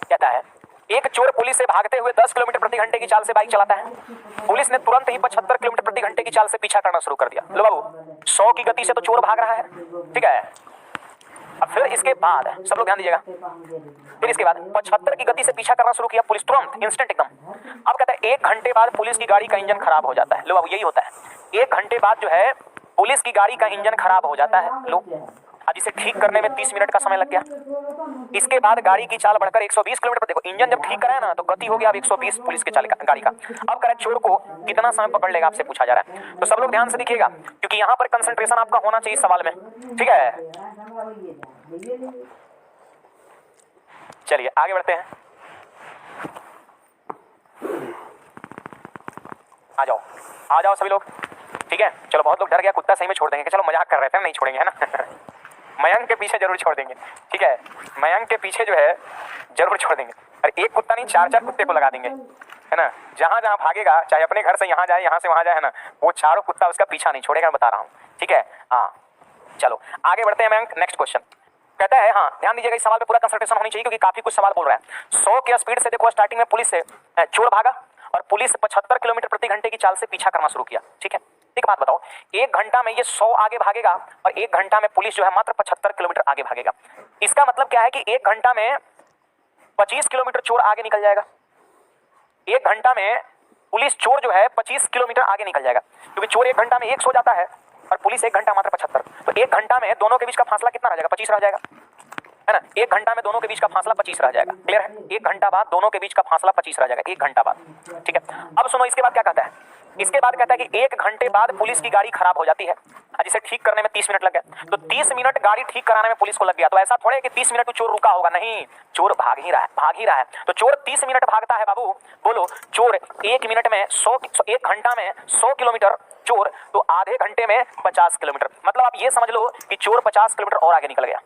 कहता है एक चोर पुलिस से भागते हुए 10 किलोमीटर प्रति घंटे की चाल से बाइक चलाता है। पुलिस ने तुरंत ही 75 किलोमीटर प्रति घंटे की चाल से पीछा करना शुरू कर दिया। लो बाबू, 100 की गति से तो चोर भाग रहा है, ठीक है? अब फिर इसके बाद सब लोग ध्यान दीजिएगा, फिर इसके बाद 75 की गति से पीछा करना शुरू किया पुलिस, तुरंत, इंस्टेंट एकदम। अब कहता है 1 घंटे बाद पुलिस की गाड़ी का इंजन खराब हो जाता है। लो बाबू, यही होता है, 1 घंटे बाद जो है पुलिस की गाड़ी का इंजन खराब हो जाता है। लो, अब इसे ठीक करने में 30 मिनट का समय लग गया। इसके बाद गाड़ी की चाल बढ़कर 120 किलोमीटर पर, देखो इंजन जब ठीक कराया ना तो गति हो गया अब 120 पुलिस के गाड़ी का। अब कह रहा है चोर को कितना समय पकड़ लेगा, आपसे पूछा जा रहा है। तो सब लोग ध्यान से देखिएगा, क्योंकि यहाँ पर कंसंट्रेशन आपका होना चाहिए सवाल में, ठीक है? चलिए आगे बढ़ते हैं, आ जाओ सभी लोग, ठीक है? चलो, बहुत लोग डर गया, कुत्ता सही में छोड़ देंगे कि चलो मजाक कर रहे थे, नहीं छोड़ेंगे, है ना? मयंक के पीछे जरूर छोड़ देंगे, ठीक है? मयंक के पीछे जो है जरूर छोड़ देंगे। अरे एक कुत्ता नहीं, 4-4 कुत्ते को लगा देंगे, है ना? जहां जहां भागेगा, चाहे अपने घर से यहाँ जाए, यहाँ से वहां जाए, है ना, वो चारों कुत्ता उसका पीछा नहीं छोड़ेगा, मैं बता रहा हूँ, ठीक है? हाँ, चलो आगे बढ़ते हैं मयंक। नेक्स्ट क्वेश्चन कहता है, हाँ ध्यान दीजिएगा, इस सवाल पे पूरा कंसंट्रेशन होनी चाहिए क्योंकि काफी कुछ सवाल बोल रहा है। 100 की स्पीड से देखो स्टार्टिंग में पुलिस से चोर भागा और पुलिस 75 किलोमीटर प्रति घंटे की चाल से पीछा करना शुरू किया, ठीक है? एक बात बताओ, 1 घंटा में ये 100 आगे भागेगा और 1 घंटा में पुलिस जो है मात्र 75 किलोमीटर आगे भागेगा। इसका मतलब क्या है कि 1 घंटा में 25 किलोमीटर चोर आगे निकल जाएगा। 1 घंटा में पुलिस चोर जो है 25 किलोमीटर आगे निकल जाएगा, क्योंकि चोर 1 घंटा में 100 जाता है और पुलिस 1 घंटा मात्र 75। तो 1 घंटा में दोनों के बीच का फासला कितना रह जाएगा? 25 रह जाएगा, है ना? 1 घंटा में दोनों के बीच का फासला 25 रह जाएगा। क्लियर है? 1 घंटा बाद दोनों के बीच का फासला 25 रह जाएगा, 1 घंटा बाद, ठीक है? अब सुनो, इसके बाद क्या कहता है? इसके बाद कहता है कि 1 घंटे बाद पुलिस की गाड़ी खराब हो जाती है, जिसे ठीक करने में 30 मिनट लग गए। तो 30 मिनट गाड़ी ठीक कराने में पुलिस को लग गया। तो ऐसा थोड़े है कि 30 मिनट चोर रुका होगा, नहीं, चोर भाग ही रहा है। तो चोर 30 मिनट भागता है बाबू, बोलो, चोर 1 मिनट में 1 घंटा में 100 किलोमीटर चोर, तो आधे घंटे में 50 किलोमीटर। मतलब आप ये समझ लो कि चोर 50 किलोमीटर और आगे निकल गया।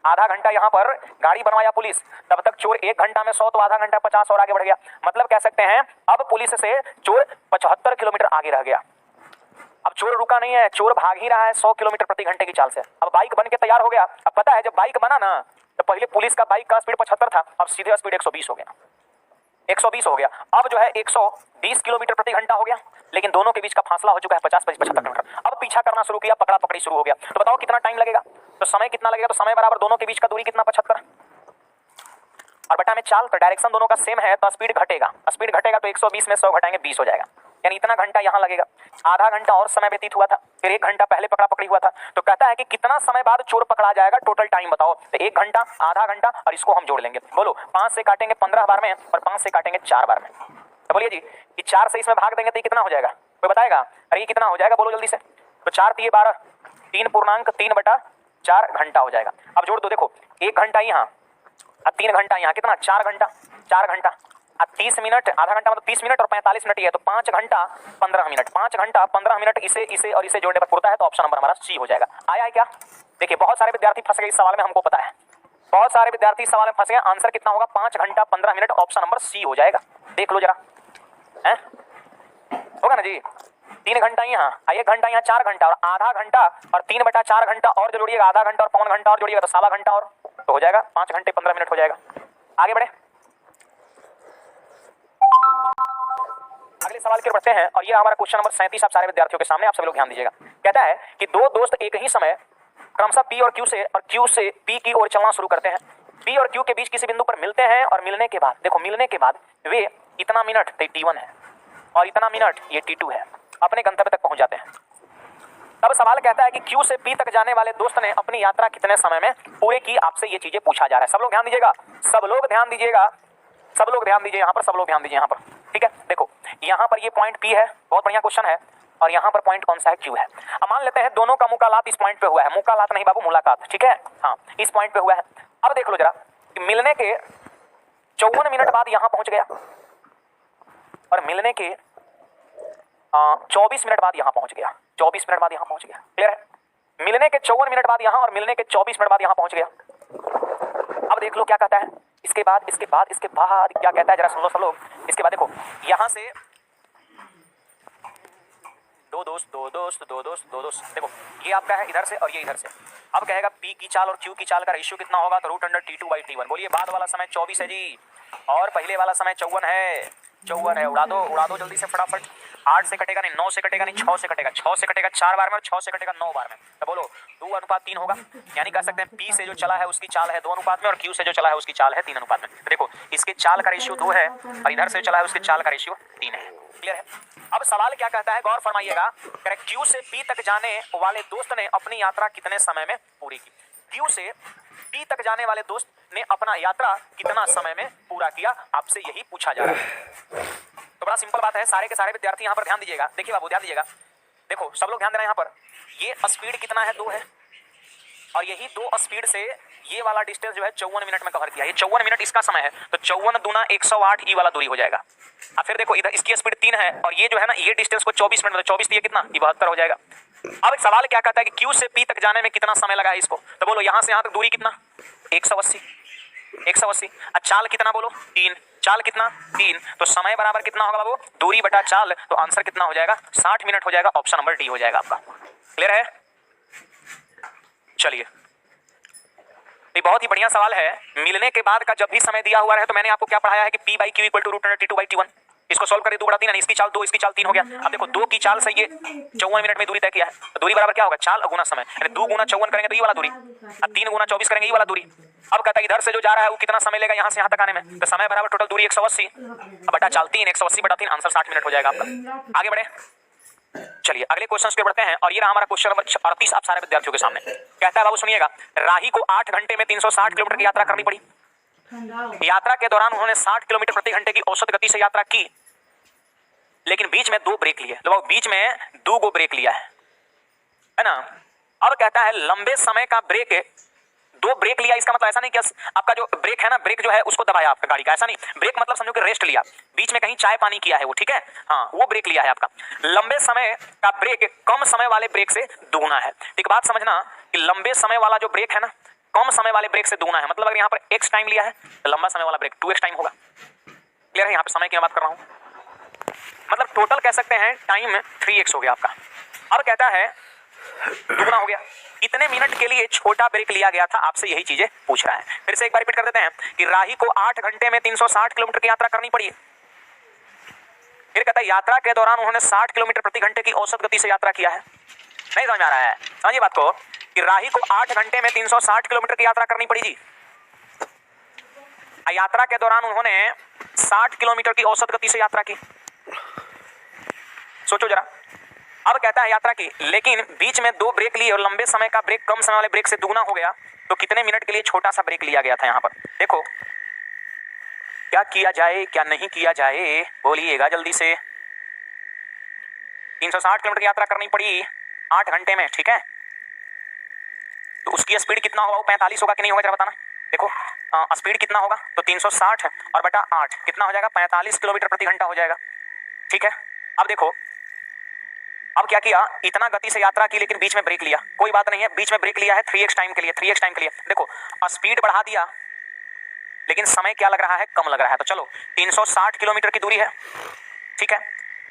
आधा घंटा यहाँ पर गाड़ी बनवाया पुलिस, तब तक चोर 1 घंटा में 100, तो आधा घंटा 50 और आगे बढ़ गया। मतलब कह सकते हैं अब पुलिस से चोर 75 किलोमीटर आगे रह गया। अब चोर रुका नहीं है, चोर भाग ही रहा है 100 किलोमीटर प्रति घंटे की चाल से। अब बाइक बन के तैयार हो गया। अब पता है जब बाइक बना ना, तो पहले पुलिस का बाइक का स्पीड 75 था, अब सीधे स्पीड 120 हो गया, 120 हो गया। अब जो है 120 किलोमीटर प्रति घंटा हो गया, लेकिन दोनों के बीच का फासला हो चुका है 50-75 किलोमीटर। अब पीछा करना शुरू किया, पकड़ा पकड़ी शुरू हो गया। तो बताओ कितना टाइम लगेगा? तो समय कितना लगेगा? तो समय बराबर दोनों के बीच का दूरी कितना? 75 और बटा में चाल, तो डायरेक्शन दोनों का सेम है, तो स्पीड घटेगा तो 120 में 100 घटाएंगे 20 हो जाएगा, यानी इतना घंटा यहाँ लगेगा। आधा घंटा और समय व्यतीत हुआ था, फिर 1 घंटा पहले पकड़ा पकड़ी हुआ था। तो कहता है कि कितना समय बाद चोर पकड़ा जाएगा, टोटल टाइम बताओ। तो 1 घंटा, आधा घंटा और इसको हम जोड़ लेंगे। बोलो, 5 से काटेंगे 15 बार में और 5 से काटेंगे 4 बार में। तो बोलिए जी कि 4 से इसमें भाग देंगे तो ये कितना हो जाएगा? कोई बताएगा? अरे ये कितना हो जाएगा, बोलो जल्दी से। तो 4 × 12, 3.3/4 घंटा हो जाएगा। अब जोड़ दो, देखो 1 घंटा यहाँ और 3 घंटा यहाँ, कितना? 4 घंटा और 30 मिनट, आधा घंटा मतलब 30 मिनट और 45 मिनट ही है, तो 5 घंटा 15 मिनट, 5 घंटा 15 मिनट इसे और इसे जोड़ने पर पूरा है। तो ऑप्शन नंबर हमारा सी हो जाएगा। आया है क्या? देखिए बहुत सारे विद्यार्थी फंस गए इस सवाल में, हमको पता है बहुत सारे विद्यार्थी इस सवाल में फंस गए। आंसर कितना होगा? 5 घंटा 15 मिनट, ऑप्शन नंबर सी हो जाएगा। देख लो जरा, है होगा ना जी? 3 घंटा यहाँ, 1 घंटा यहाँ, 4 घंटा और आधा घंटा और 3/4 घंटा और जो जोड़िएगा, आधा घंटा और पौन घंटा और जोड़िएगा तो 1/4 घंटा और, तो हो जाएगा 5 घंटे 15 मिनट हो जाएगा। आगे बढ़े, अगले सवाल की ओर बढ़ते हैं और ये हमारा क्वेश्चन नंबर 37 आप सारे विद्यार्थियों के सामने, आप सभी लोग ध्यान दीजिएगा। कहता है कि 2 दोस्त एक ही समय क्रमशः P और Q से P की ओर चलना शुरू करते हैं। P और Q के बीच किसी बिंदु पर मिलते हैं और मिलने के बाद, देखो मिलने के बाद वे इतना मिनट, तो T1 है, और इतना मिनट ये T2 है, अपने गंतव्य तक पहुंच जाते हैं। तब सवाल कहता है कि Q से P तक जाने वाले दोस्त ने अपनी यात्रा कितने समय में पूरे की? आपसे ये चीजें पूछा जा रहा है। सब लोग ध्यान दीजिएगा, सब लोग ध्यान दीजिएगा, सब लोग ध्यान दीजिए यहाँ पर, सब लोग ध्यान दीजिए यहाँ पर, ठीक है? देखो यहाँ पर ये पॉइंट P है, बहुत बढ़िया क्वेश्चन है, और यहाँ पर पॉइंट कौन सा है? Q है। अब मान लेते हैं दोनों का मुकालात इस पॉइंट पे हुआ है, मुकालात नहीं बाबू, मुलाकात, ठीक है? हाँ, इस पॉइंट पे हुआ है। अब देख लो जरा कि मिलने के 54 मिनट बाद यहाँ पहुंच गया और मिलने के 24 मिनट बाद यहाँ पहुंच गया। 24 मिनट बाद यहां पहुंच गया। क्लियर है? मिलने के 54 मिनट बाद यहां और मिलने के 24 मिनट बाद यहां पहुंच गया। अब देख लो क्या कहता है इसके बाद क्या कहता है, जरा सुन लो सब लोग। इसके बाद देखो यहां से दो दोस्त देखो, ये आपका है इधर से और ये इधर से। अब कहेगा P की चाल और Q की चाल का रेशियो कितना होगा, तो √T2/T1। बोलिए बाद वाला समय 24 है जी और पहले वाला समय 54 है। उड़ा दो जल्दी से फटाफट। 8 से कटेगा नहीं, 9 से कटेगा नहीं, 6 से कटेगा, 6 से कटेगा 4 बार में और 6 से कटेगा 9 बार में। तो बोलो 2:3 होगा। यानी कह सकते हैं P से जो चला है उसकी चाल है 2 अनुपात में और Q से जो चला है उसकी चाल है 3 अनुपात में। तो देखो इसके चाल का रेशियो 2 है और इधर से चला है उसके चाल का रेशियो 3 है। क्लियर है? अब सवाल क्या कहता है, गौर फरमाइएगा। Q से P तक जाने वाले दोस्त ने अपनी यात्रा कितने समय में पूरी की? Q से P तक जाने वाले दोस्त ने अपना यात्रा कितना समय में पूरा किया, आपसे यही पूछा जा रहा है। तो बड़ा सिंपल बात है, सारे के सारे विद्यार्थी यहाँ पर ध्यान दीजिएगा। देखिए बाबू ध्यान दीजिएगा, देखो सब लोग ध्यान देना। यहाँ पर ये स्पीड कितना है, 2 है और यही 2 स्पीड से ये वाला डिस्टेंस जो है 54 मिनट में कवर किया। ये 54 मिनट इसका समय है, तो 54 दूना 108 ई वाला दूरी हो जाएगा। अब फिर देखो इधर इसकी स्पीड 3 है और ये जो है ना ये डिस्टेंस को 24 मिनट में, 24 दिए कितना, ये 72 हो जाएगा। अब एक सवाल क्या कहता है कि Q से P तक जाने में कितना समय लगा है इसको, तो बोलो यहाँ से यहाँ तक दूरी कितना, 180। चाल कितना बोलो, 3। चाल कितना, 3। तो समय बराबर कितना होगा बाबू, दूरी बटा चाल। तो आंसर कितना हो जाएगा, 60 मिनट हो जाएगा। ऑप्शन नंबर डी हो जाएगा आपका। क्लियर है? चलिए ये बहुत ही बढ़िया सवाल है। मिलने के बाद का जब भी समय दिया हुआ है तो मैंने आपको क्या पढ़ाया है कि P/Q = √T2/T1। इसको सॉल्व करें 2/3, इसकी चाल 2 इसकी चाल 3 हो गया। अब देखो 2 की चाल से ये 54 मिनट में दूरी तय किया है, तो दूरी बराबर क्या होगा, चाल गुना समय। यानी 2 गुना 54 करेंगे तो ये वाला दूरी, अब 3 गुना 24 करेंगे ये वाला दूरी। अब कहता है इधर से जो जा रहा है वो कितना समय लेगा यहाँ से यहाँ तक आने में, तो समय बराबर टोटल दूरी 180 बटा चाल 3, 180 बटा 3, आंसर 60 मिनट हो जाएगा आपका। आगे बढ़े, चलिए अगले क्वेश्चन पे बढ़ते हैं और ये रहा हमारा क्वेश्चन नंबर 38 आप सारे विद्यार्थियों के सामने। कहता है बाबू सुनिएगा, राही को 8 घंटे में 360 किलोमीटर की यात्रा करनी पड़ी। यात्रा के दौरान उन्होंने 60 किलोमीटर प्रति घंटे की औसत गति से यात्रा की, लेकिन बीच में 2 ब्रेक लिए। तो बीच में 2 गो ब्रेक लिया है ना। अब कहता है लंबे समय का ब्रेक, 2 ब्रेक लिया, इसका मतलब ऐसा नहीं कि आपका जो ब्रेक है ना, ब्रेक जो है उसको दबाया आपका गाड़ी का, ऐसा नहीं। ब्रेक मतलब समझो कि रेस्ट लिया, बीच में कहीं चाय पानी किया है वो, ठीक है, हाँ वो ब्रेक लिया है आपका। लंबे समय का ब्रेक कम समय वाले ब्रेक से दुगुना है। एक बात समझना कि लंबे समय वाला जो ब्रेक है ना, कम समय वाले ब्रेक से दुगुना है। मतलब अगर यहाँ पर x टाइम लिया है तो लंबा समय वाला ब्रेक 2x टाइम होगा। क्लियर है? यहाँ पे समय की बात कर रहा हूँ, मतलब टोटल कह सकते हैं टाइम 3x हो गया आपका। अब कहता है दुगना हो गया, कितने मिनट के लिए छोटा ब्रेक लिया गया था, आपसे यही चीजें पूछ रहा है। फिर से एक बार रिपीट कर देते हैं कि राही को 8 घंटे में 360 किलोमीटर की यात्रा करनी पड़ी। फिर कहता है यात्रा के दौरान उन्होंने 60 किलोमीटर प्रति घंटे की औसत गति से यात्रा किया है। नहीं समझ में आ रहा है? समझिए बात को कि राही को 8 घंटे में 360 किलोमीटर की यात्रा करनी पड़ी जी। यात्रा के दौरान उन्होंने 60 किलोमीटर की औसत गति से यात्रा की। सोचो जरा। अब कहता है यात्रा की, लेकिन बीच में 2 ब्रेक लिए और लंबे समय का ब्रेक कम समय वाले ब्रेक से दुगना हो गया, तो कितने मिनट के लिए छोटा सा ब्रेक लिया गया था। यहाँ पर देखो क्या किया जाए क्या नहीं किया जाए, बोलिएगा जल्दी से। 360 किलोमीटर की यात्रा करनी पड़ी 8 घंटे में, ठीक है, तो उसकी स्पीड कितना होगा, वो 45 होगा कि नहीं होगा जरा बताना। देखो स्पीड कितना होगा, तो 360 और बटा 8 कितना हो जाएगा, 45 किलोमीटर प्रति घंटा हो जाएगा। ठीक है, अब देखो अब क्या किया, इतना गति से यात्रा की लेकिन बीच में ब्रेक लिया। कोई बात नहीं है, बीच में ब्रेक लिया है 3x टाइम के लिए, 3x टाइम के लिए। देखो स्पीड बढ़ा दिया लेकिन समय क्या लग रहा है, कम लग रहा है। तो चलो 360 किलोमीटर की दूरी है, ठीक है।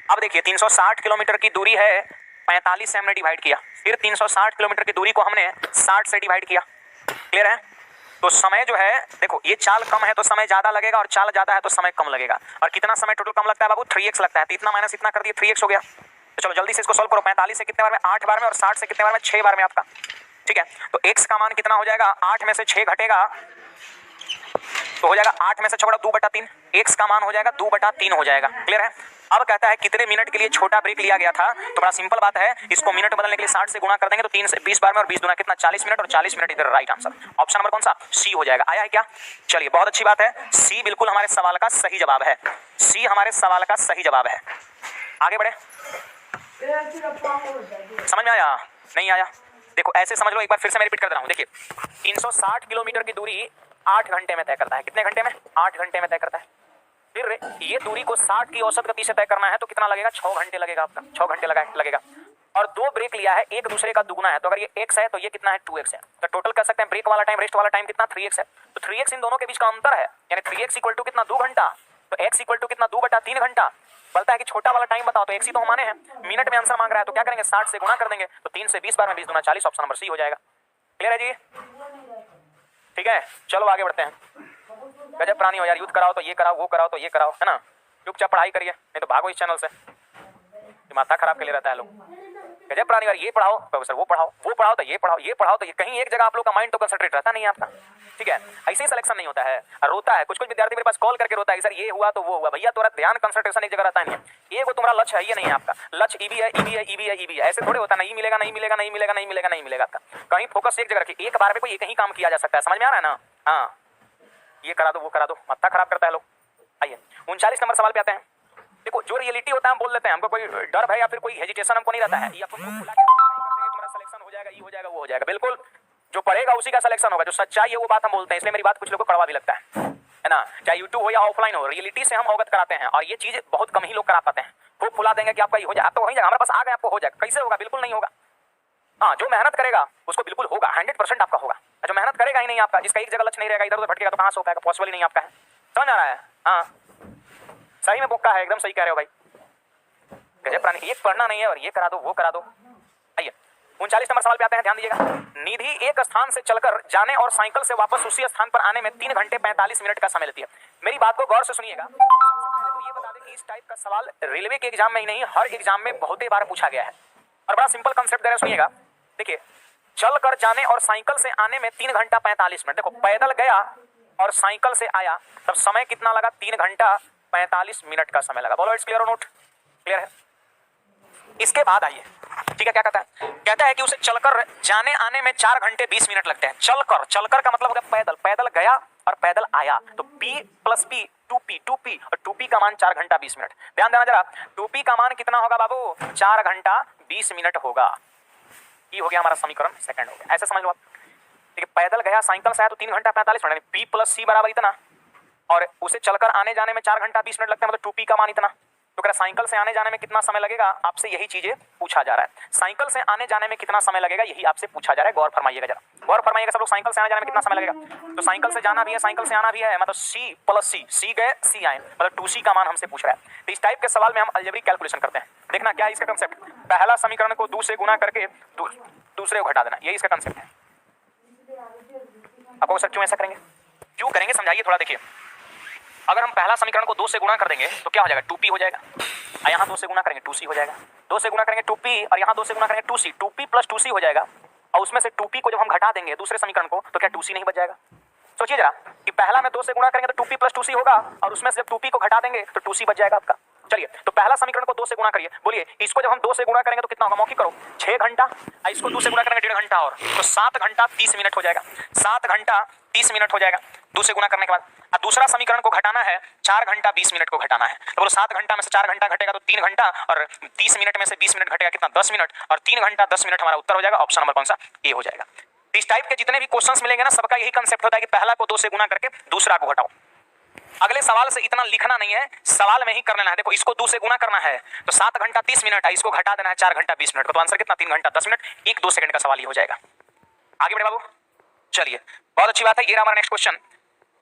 अब देखिए 360 किलोमीटर की दूरी है, 45 से हमने डिवाइड किया, फिर 360 किलोमीटर की दूरी को हमने 60 से डिवाइड किया। क्लियर है? तो समय जो है, देखो ये चाल कम है तो समय ज्यादा लगेगा और चाल ज्यादा है तो समय कम लगेगा। और कितना समय टोटल कम लगता है बाबू, 3x लगता है। तो इतना माइनस इतना कर दिए, 3x हो गया। तो चलो जल्दी से इसको सॉल्व करो। 45 से कितने बार में, 8 बार में, और 60 से कितने बार में, 6 बार में आपका। ठीक है, तो x का मान कितना हो जाएगा, 8 में से 6 घटेगा तो हो जाएगा 8 में से 6 बटा 2/3, x का मान हो जाएगा 2/3 हो जाएगा। क्लियर है? अब कहता है कितने मिनट के लिए छोटा ब्रेक लिया गया था, तो बड़ा सिंपल बात है, इसको मिनट बदलने के लिए 60 से गुणा कर देंगे तो 3 से 20 बार में, और 20 गुना कितना, 40 मिनट, और 40 मिनट इधर राइट आंसर। ऑप्शन नंबर कौन सा, सी हो जाएगा। आया है क्या? चलिए बहुत अच्छी बात है, सी बिल्कुल हमारे सवाल का सही जवाब है। सी हमारे सवाल का सही जवाब है। आगे बढ़े, समझ में आया नहीं आया? देखो ऐसे समझ लो, एक बार फिर से मैं रिपीट कर रहा हूँ। देखिए 360 किलोमीटर की दूरी 8 घंटे में तय करता है। कितने घंटे में, 8 घंटे में तय करता है। फिर ये दूरी को 60 की औसत गति से तय करना है तो कितना लगेगा, 6 घंटे लगेगा आपका, 6 घंटे लगेगा। और दो ब्रेक लिया है, एक दूसरे का दुगुना है, तो अगर ये x है तो ये कितना है 2x है, तो टोटल कर सकते हैं ब्रेक वाला टाइम रेस्ट वाला टाइम कितना 3x है, तो 3x इन दोनों के बीच का अंतर है, यानी 3x इक्वल टू कितना 2 घंटा, तो x इक्वल टू कितना 2/3 घंटा। बोलता है कि छोटा वाला टाइम बताओ, तो x ही तो हम माने हैं, मिनट में आंसर मांग रहा है, तो क्या करेंगे 60 से गुणा कर देंगे, तो 3 से 20 बार में 20 दूना 40, ऑप्शन नंबर सी हो जाएगा। क्लियर है जी? ठीक है, चलो आगे बढ़ते हैं। गजब प्राणी हो यार, युद्ध कराओ तो ये कराओ, वो कराओ तो ये कराओ, है ना, चुपचाप पढ़ाई करिए, नहीं तो भागो इस चैनल से, माथा खराब कर ले रहता है लोग। गजब प्राणी यार, ये पढ़ाओ प्रोफेसर, वो पढ़ाओ तो ये पढ़ाओ, ये पढ़ाओ तो ये, कहीं एक जगह आप लोग का माइंड तो कंसंट्रेट रहता नहीं है आपका। ठीक है, ऐसे ही सिलेक्शन नहीं होता है, रोता है कुछ विद्यार्थी मेरे पास कॉल करके रोता है सर ये हुआ तो वो हुआ, भैया तुम्हारा ध्यान कंसंट्रेशन एक जगह रहता नहीं है, एक तुम्हारा लक्ष्य है ये नहीं है आपका, लक्ष्य ईबी है, ईबी है, ईबी है, ईबी है, ऐसे थोड़े होता नहीं मिलेगा नहीं मिलेगा नहीं मिलेगा नहीं मिलेगा नहीं मिलेगा आपका, कहीं फोकस एक जगह रखिए, एक बार में कोई एक ही काम किया जा सकता है, समझ में आ रहा है ना। हाँ, ये करा दो वो करा दो, माथा खराब करता है लोग। आइए 39 नंबर सवाल पे आते हैं। देखो जो रियलिटी होता है हम बोल लेते हैं, हमको कोई डर भय या फिर कोई हेजिटेशन हमको नहीं रहता है, ये आपको खुला के नहीं करते हैं तुम्हारा सिलेक्शन हो जाएगा, ये हो जाएगा वो हो जाएगा, बिल्कुल जो पढ़ेगा उसी का सिलेक्शन होगा, जो सच्चाई है वो बात हम बोलते हैं, इसलिए मेरी बात कुछ लोगों को कड़वा भी लगता है ना, चाहे यूट्यूब हो या ऑफलाइन हो, रियलिटी से हम अवगत कराते हैं, और ये चीज बहुत कम ही लोग करा पाते हैं। खूब फुला देंगे कि आपका ये हो जाए, आप तो हो जाएगा, हमारे पास आ गए आपको हो जाएगा, कैसे होगा, बिल्कुल नहीं होगा। हाँ, जो मेहनत करेगा उसको बिल्कुल होगा, 100% आपका होगा, जो मेहनत करेगा ही नहीं आपका, जिसका एक जगह लक्ष्य नहीं रहेगा, इधर उधर भटकेगा, तो कहाँ से हो पाएगा, पॉसिबल ही नहीं आपका है, समझ आ रहा है। हाँ सही में बोका है, एकदम सही कह रहे हो भाई, गजब प्राणी, एक पढ़ना नहीं है और ये करा दो वो करा दो। आइए 39 नंबर सवाल पे आते हैं, ध्यान दीजिएगा। निधि एक स्थान से चलकर जाने और साइकिल से वापस उसी स्थान पर आने में 3 घंटे 45 मिनट का समय लेती है। मेरी बात को गौर से सुनिएगा। तो ये बता दें कि इस टाइप का सवाल रेलवे के एग्जाम में ही नहीं, हर एग्जाम में बहुत ही बार पूछा गया है, और बड़ा सिंपल कंसेप्ट दे रहे, सुनिएगा। देखिए, चल कर जाने और साइकिल से आने में 3 घंटा 45 मिनट, देखो पैदल गया और साइकिल से आया, तब समय कितना लगा, 3 घंटा 45 मिनट का समय लगा। बोलो इट्स क्लियर और नोट क्लियर है। इसके बाद आइए, ठीक है, क्या कहता है, कहता है कि उसे चलकर जाने आने में 4 घंटे 20 मिनट लगते हैं। चलकर का मतलब हो गया पैदल, पैदल गया और पैदल आया, तो P + P 2P और 2P का मान 4 घंटा 20 मिनट। ध्यान देना जरा, 2P का मान कितना होगा बाबू, 4 घंटा 20 मिनट होगा। ये हो गया हमारा समीकरण सेकंड हो गया, ऐसे समझ लो आप। ठीक है, पैदल गया साइकिल से आया तो 3 घंटा 45 मिनट, P + C बराबर इतना, और उसे चलकर आने जाने में 4 घंटा 20 मिनट लगते हैं, मतलब 2P का मान इतना। तो कह साइकिल से आने जाने में कितना समय लगेगा, आपसे यही चीजें पूछा जा रहा है। साइकिल से आने जाने में कितना समय लगेगा, यही आपसे पूछा जा रहा है। गौर फरमाइएगा जरा, गौर फरमाइएगा सब लोग, साइकिल से आने जाने में कितना समय लगेगा। तो साइकिल से जाना भी है, साइकिल से आना भी है, मतलब C + C, C गए C आए, मतलब 2C का मान हमसे पूछ रहा है। तो इस टाइप के सवाल में हम अलजेब्रिक कैलकुलेशन करते हैं। देखना क्या है इसका कंसेप्ट, पहला समीकरण को 2 से गुना करके दूसरे को घटा देना, यही इसका कंसेप्ट है। आपको सर क्यों ऐसा करेंगे, क्यों करेंगे समझाइए थोड़ा। देखिए, अगर हम पहला समीकरण को 2 से गुणा कर देंगे तो क्या हो जाएगा, 2P हो जाएगा, और यहाँ 2 से गुणा करेंगे 2C हो जाएगा, 2 से गुणा करेंगे 2P और यहाँ 2 से गुणा करेंगे 2C, 2P + 2C हो जाएगा, और उसमें से 2P को जब हम घटा देंगे दूसरे समीकरण को, तो क्या 2C नहीं बच जाएगा। सोचिए जरा कि पहला में 2 से गुणा करेंगे तो 2P + 2C होगा, और उसमें से जब 2P को घटा देंगे तो 2C बच जाएगा आपका। चलिए, तो पहला समीकरण को 2 से गुणा करिए, बोलिए इसको जब हम 2 से गुणा करेंगे तो कितना होगा, मौखिक करो, 6 घंटा, और इसको 2 से गुणा करेंगे 1.5 घंटा, और तो 7 घंटा 30 मिनट हो जाएगा, 7 घंटा 30 मिनट हो जाएगा 2 से गुणा करने के बाद। और दूसरा समीकरण को घटाना है, 4 घंटा 20 मिनट को घटाना है, तो बोलो 7 घंटा में से 4 घंटा घटेगा तो 3 घंटा, और 30 मिनट में से 20 मिनट घटेगा कितना, 10 मिनट, और 3 घंटा 10 मिनट हमारा उत्तर हो जाएगा, ऑप्शन नंबर कौन सा, ए हो जाएगा। इस टाइप के जितने भी क्वेश्चंस मिलेंगे ना, सबका यही कंसेप्ट होता है कि पहला को 2 से गुणा करके दूसरा को घटाओ। अगले सवाल से इतना लिखना नहीं है, सवाल में ही कर लेना है। देखो, इसको 2 से गुणा करना है तो 7 घंटा 30 मिनट है, इसको घटा देना है 4 घंटा 20 मिनट को, तो आंसर कितना, 3 घंटा 10 मिनट, 1-2 सेकंड का सवाल ही हो जाएगा। आगे बढ़े बाबू, चलिए बहुत अच्छी बात है। ये रहा हमारा नेक्स्ट क्वेश्चन,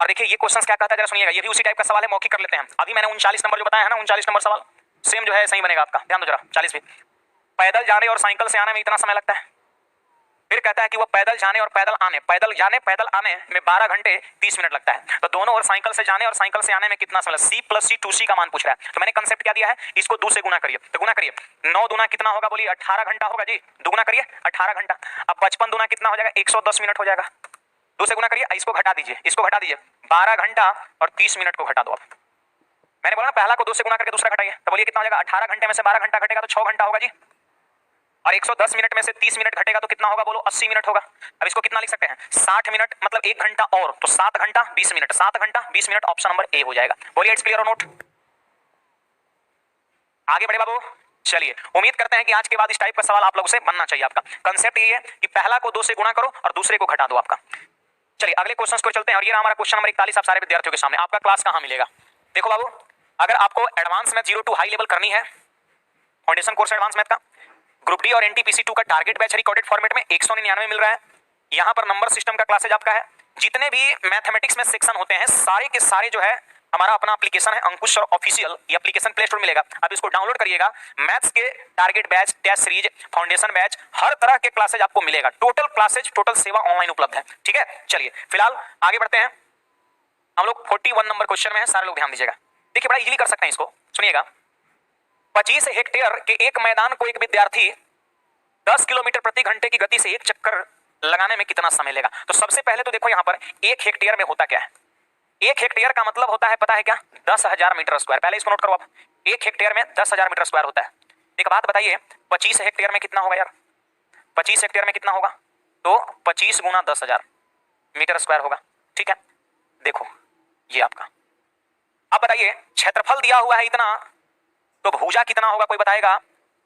और देखिए ये क्वेश्चन क्या कहता है जरा सुनिएगा, ये भी उसी टाइप का सवाल है, मौखिक कर लेते हैं। अभी मैंने 39 नंबर जो बताया है ना, 39 नंबर सवाल सेम जो है सही बनेगा आपका, ध्यान दो जरा। 40 भी, पैदल जाने और साइकिल से आने में इतना समय लगता है, फिर कहता है कि वो पैदल जाने और पैदल आने, पैदल जाने पैदल आने में 12 घंटे 30 मिनट लगता है, तो दोनों और साइकिल से जाने और साइकिल से आने में कितना समय, C + C 2C का मान पूछ रहा है। तो मैंने कंसेप्ट क्या दिया है, इसको 2 से गुना करिए, तो गुना करिए, 9 दूना कितना होगा, बोलिए 18 घंटा होगा जी, दुगुना करिए 18 घंटा, अब 55 दूना कितना हो जाएगा, 110 मिनट हो जाएगा, 2 से गुना करिए, इसको घटा दीजिए, इसको घटा दीजिए, 12 घंटा और 30 मिनट को घटा दो। अब मैंने बोला ना पहला को 2 से गुना करके दूसरा घटाइए, तो बोलिए कितना हो जाएगा, 18 घंटे में से 12 घंटा घटेगा तो 6 घंटा होगा जी, और 110 मिनट में से 30 मिनट घटेगा तो कितना होगा, बोलो 80 मिनट होगा। अब इसको कितना लिख सकते हैं, 60 मिनट, मतलब 1 घंटा और, तो 7 घंटा 20 मिनट, 7 घंटा 20 मिनट, ऑप्शन नंबर ए हो जाएगा। बोलिए इट्स क्लियर और नोट। आगे बढ़े बाबू, चलिए उम्मीद करते हैं कि आज के बाद इस टाइप का सवाल आप लोगों से बनना चाहिए। आपका कंसेप्ट ये है कि पहला को 2 से गुणा करो और दूसरे को घटा दो आपका। चलिए अगले क्वेश्चन को चलते हैं, और ये हमारा क्वेश्चन नंबर 41 आप सारे विद्यार्थियों के सामने। आपका क्लास कहाँ मिलेगा, देखो बाबू, अगर आपको advance math 0 to high level करनी है, फाउंडेशन कोर्स एडवांस मैथ का, ग्रुप डी और एनटीपीसी 2 का टारगेट बैच रिकॉर्डेड फॉर्मेट में 199 मिल रहा है। यहाँ पर नंबर सिस्टम का क्लासेज आपका है। जितने भी मैथमेटिक्स में सेक्शन होते हैं सारे के सारे जो है हमारा अपना एप्लीकेशन है अंकुश और ऑफिशियल, ये एप्लीकेशन प्ले स्टोर मिलेगा, अब इसको डाउनलोड करिएगा। मैथ्स के target batch, test series, foundation batch, हर तरह के क्लासेज आपको मिलेगा। टोटल क्लासेज, टोटल सेवा ऑनलाइन उपलब्ध है। ठीक है, चलिए फिलहाल आगे बढ़ते हैं। हम लोग 41 नंबर क्वेश्चन में है, सारे लोग ध्यान दीजिएगा। देखिए बड़ा इजीली कर सकते हैं इसको, सुनिएगा। 25 हेक्टेयर के एक मैदान को एक विद्यार्थी 10 किलोमीटर प्रति घंटे की गति से एक चक्कर लगाने में कितना समय लेगा? तो सबसे पहले तो देखो यहाँ पर 1 हेक्टेयर में होता क्या है। 1 हेक्टेयर का मतलब होता है, पता है क्या? 10,000 मीटर स्क्वायर। पहले इसको नोट करो आप। 1 हेक्टेयर में 10,000 मीटर स्क्वायर होता है। एक बात बताइए, 25 हेक्टेयर में कितना होगा यार? 25 हेक्टेयर में कितना होगा? तो 25 गुना 10,000 मीटर स्क्वायर होगा। ठीक है, देखो ये आपका। अब बताइए क्षेत्रफल दिया हुआ है इतना, तो भुजा कितना होगा कोई बताएगा?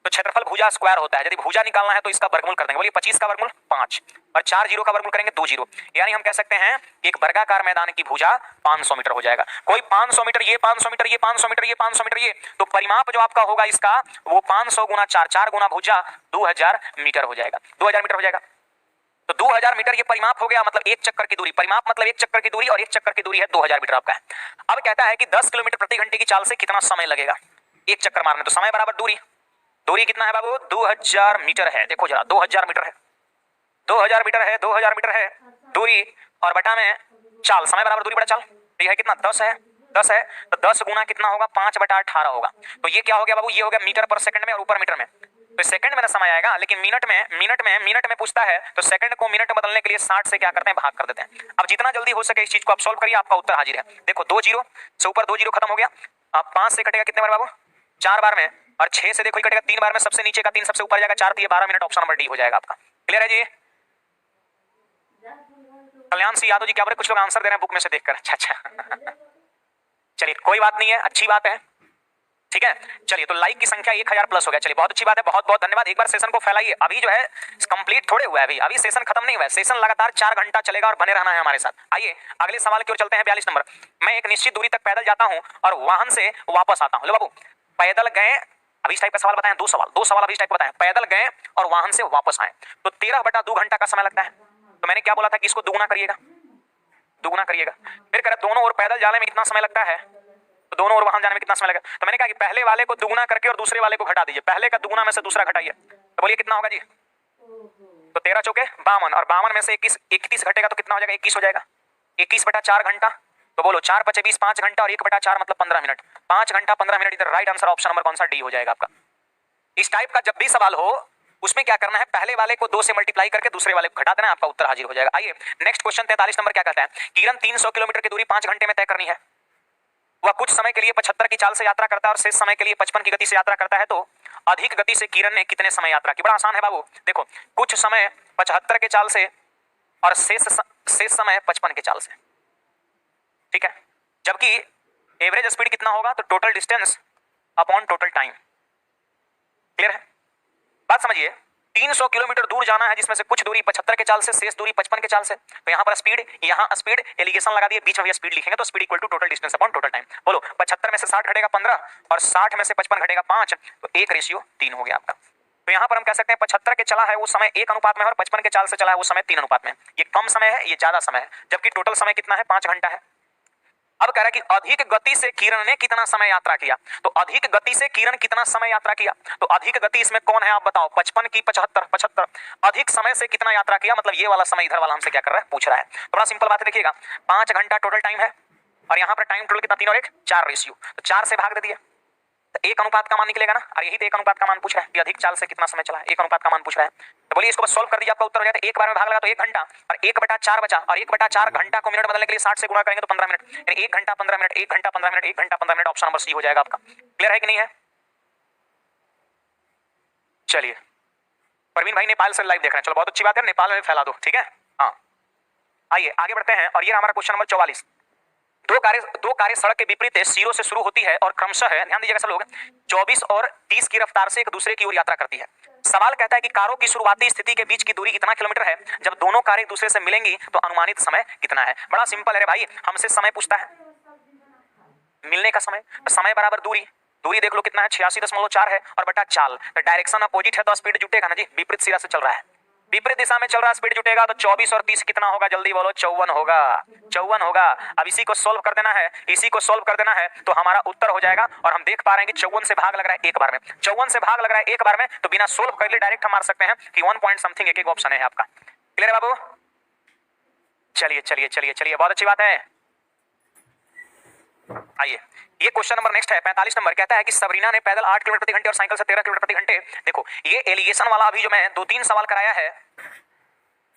तो क्षेत्रफल भुजा स्क्वायर होता है। यदि भुजा निकालना है तो इसका वर्गमूल कर देंगे। बोलिए 25 का वर्गमूल 5 और 4 जीरो का वर्गमूल करेंगे 2 जीरो, यानी हम कह सकते हैं एक वर्गाकार मैदान की भुजा 500 मीटर हो जाएगा। कोई 500 मीटर, ये 500 मीटर, ये 500 मीटर, ये 500 मीटर, ये तो परिमाप जो आपका होगा इसका वो 500 गुना 4, 4 गुना भुजा 2000 मीटर हो जाएगा। 2000 मीटर हो जाएगा। तो 2000 मीटर ये परिमाप हो गया, मतलब एक चक्कर की दूरी। परिमाप मतलब एक चक्कर की दूरी, और एक चक्कर की दूरी है 2000 मीटर आपका है। अब कहता है कि 10 किलोमीटर प्रति घंटे की चाल से कितना समय लगेगा एक चक्कर मारने? तो समय बराबर दूरी। दूरी कितना है बाबू? 2000 मीटर है। देखो जरा, 2000 मीटर है, 2000 मीटर है, 2000 मीटर है दूरी, और बटा में चाल, समय बराबर दूरी बटा चाल। ये है कितना? 10 है। 10 है तो 10 गुना कितना होगा? 5/18 होगा। तो ये क्या हो गया बाबू? ये हो गया मीटर पर सेकंड में, और ऊपर मीटर में। तो सेकंड में ना समय आएगा, लेकिन मिनट में पूछता है तो सेकंड को मिनट बदलने के लिए 60 से क्या करते हैं? भाग कर देते हैं। अब जितना जल्दी हो सके इस चीज को आप सॉल्व करिए, आपका उत्तर हाजिर है। देखो 2 जीरो से ऊपर 2 जीरो खत्म हो गया। अब 5 से कटेगा कितने बार बाबू? 4 बार में, और 6 से देखो ये कटेगा 3 बार में। सबसे नीचे का 3 सबसे ऊपर जाएगा 4, तो ये 12 मिनट। ऑप्शन नंबर डी हो जाएगा आपका। क्लियर है जी? कल्याण सिंह यादव जी क्या बोले? कुछ लोग आंसर दे रहे हैं बुक में से देखकर। अच्छा चलिए कोई बात नहीं है, अच्छी बात है। ठीक है, चलिए तो लाइक की संख्या 1000 प्लस हो गया। चलिए बहुत अच्छी बात है, बहुत बहुत धन्यवाद। एक बार सेशन को फैलाइए। अभी जो है कंप्लीट थोड़े हुआ है, अभी सेशन खत्म नहीं हुआ है। सेशन लगातार 4 घंटा चलेगा और बने रहना है हमारे साथ। आइए अगले सवाल की ओर चलते हैं। 42 नंबर। मैं एक निश्चित दूरी तक पैदल जाता हूं और वाहन से वापस आता हूं। लो बाबू, पैदल गए, अभी इस टाइप का सवाल बताएं। 2 सवाल अभी इस टाइप का बताएं। पैदल गए और वाहन से वापस आए तो 13/2 घंटा का समय लगता है। तो मैंने क्या बोला था कि इसको दुगुना करिएगा, दुगुना करिएगा। फिर कह दोनों ओर पैदल जाने में कितना समय लगता है? तो दोनों ओर वाहन जाने में कितना समय लगेगा? तो मैंने कहा कि पहले वाले को दुगुना करके और दूसरे वाले को घटा दीजिए। पहले का दुगुना में से दूसरा घटाइए, तो बोलिए कितना होगा जी? तो 13 चौके 52, और 52 में से 31 घटेगा तो कितना हो जाएगा? 21 हो जाएगा। 21/4 घंटा। तो बोलो 4 × 5 = 20, 5 घंटा, और 1/4 मतलब 15 मिनट। 5 घंटा 15 मिनट। इधर राइट आंसर ऑप्शन नंबर कौन सा? डी हो जाएगा आपका। इस टाइप का जब भी सवाल हो उसमें क्या करना है? पहले वाले को 2 से मल्टीप्लाई करके दूसरे वाले को घटा देना, आपका उत्तर हाजिर हो जाएगा। आइए नेक्स्ट क्वेश्चन 43 नंबर क्या कहता है? किरण 300 किलोमीटर की दूरी 5 घंटे में तय करनी है। वह कुछ समय के लिए 75 की चाल से यात्रा करता है और शेष समय के लिए 55 की गति से यात्रा करता है, तो अधिक गति से किरण ने कितने समय यात्रा की? बड़ा आसान है बाबू। देखो कुछ समय 75 के चाल से और शेष समय 55 के चाल से। ठीक है, जबकि एवरेज स्पीड कितना होगा? तो total distance upon total time. Clear है? बात समझिए। 300 किलोमीटर दूर जाना है जिसमें से कुछ दूरी 75 के चाल से, शेष दूरी 55 के चाल से। तो यहाँ पर स्पीड, यहाँ स्पीड एलिगेशन लगा दिए, बीच में भी स्पीड लिखेंगे तो speed equal to total distance upon total time. बोलो 75 में से 60 घटेगा 15, और 60 में से 55 घटेगा 5, तो 1:3 हो गया आपका। तो यहाँ पर हम कह सकते हैं 75 के चला है वो समय 1 अनुपात में है, और 55 के चाल से चला है वो समय 3 अनुपात में। ये कम समय है, ये ज्यादा समय है, जबकि टोटल समय कितना है? 5 घंटा है। अब कह रहा है कि अधिक गति से किरण ने कितना समय यात्रा किया? तो अधिक गति से किरण कितना समय यात्रा किया? तो अधिक गति इसमें कौन है आप बताओ? 55 की 75? 75। अधिक समय से कितना यात्रा किया? मतलब ये वाला समय इधर वाला हमसे क्या कर रहा है? पूछ रहा है। तो बड़ा सिंपल बात है, देखिएगा 5 घंटा टोटल टाइम है, और यहाँ पर टाइम टोटल कितना? 3 और 1 4 रेशियो, तो 4 से भाग दे दिए तो 1 अनुपात का मान निकलेगा ना। और यही तो 1 अनुपात का मान पूछ रहा है कि अधिक चाल से कितना समय चला है, 1 अनुपात का मान पूछ रहा है। तो बोलिए इसको बस सॉल्व कर दीजिए, आपका उत्तर हो जाता है। 1 बार में भाग लगा तो 1 घंटा, और 1/4 बचा, और 1/4 घंटा को मिनट बदलने के लिए 60 से गुणा करेंगे तो 15 मिनट, यानी 1 घंटा 15 मिनट, 1 घंटा 15 मिनट, 1 घंटा 15 मिनट। ऑप्शन नंबर सी हो जाएगा आपका। क्लियर है कि नहीं है? चलिए प्रवीण भाई नेपाल से लाइव देख रहे हैं, चलो बहुत अच्छी बात है, नेपाल में फैला दो। ठीक है, हाँ आइए आगे बढ़ते हैं। और ये हमारा क्वेश्चन नंबर 44। दो कारें सड़क के विपरीत सिरों से शुरू होती है और क्रमशः, ध्यान दीजिएगा सब लोग, 24 और 30 की रफ्तार से एक दूसरे की ओर यात्रा करती है। सवाल कहता है कि कारों की शुरुआती स्थिति के बीच की दूरी कितना किलोमीटर है? जब दोनों कारें एक दूसरे से मिलेंगी तो अनुमानित समय कितना है? बड़ा सिंपल है रे भाई, हमसे समय पूछता है, मिलने का समय, समय बराबर दूरी, दूरी देख लो कितना है, 86.4 है और बटा चाल, तो डायरेक्शन अपोजिट है तो स्पीड जुटेगा ना जी, विपरीत सिरा से चल रहा है, विपरीत दिशा में चल रहा है, स्पीड जुटेगा तो 24 और 30 कितना होगा, जल्दी बोलो, 54 होगा, 54 होगा। अब इसी को सोल्व कर देना है, इसी को सोल्व कर देना है तो हमारा उत्तर हो जाएगा। और हम देख पा रहे हैं कि 54 से भाग लग रहा है एक बार में, 54 से भाग लग रहा है एक बार में, तो बिना सोल्व कर लिए डायरेक्ट हम मार सकते हैं कि 1 पॉइंट समथिंग एक ऑप्शन है आपका। क्लियर है बाबू? चलिए चलिए चलिए चलिए, बहुत अच्छी बात है। आइए, ये क्वेश्चन नंबर नेक्स्ट है 45 नंबर, कहता है कि सबरीना ने पैदल 8 किलोमीटर प्रति घंटे और साइकिल से 13 किलोमीटर प्रति घंटे। देखो ये एलिगेशन वाला अभी जो मैं 2-3 सवाल कराया है,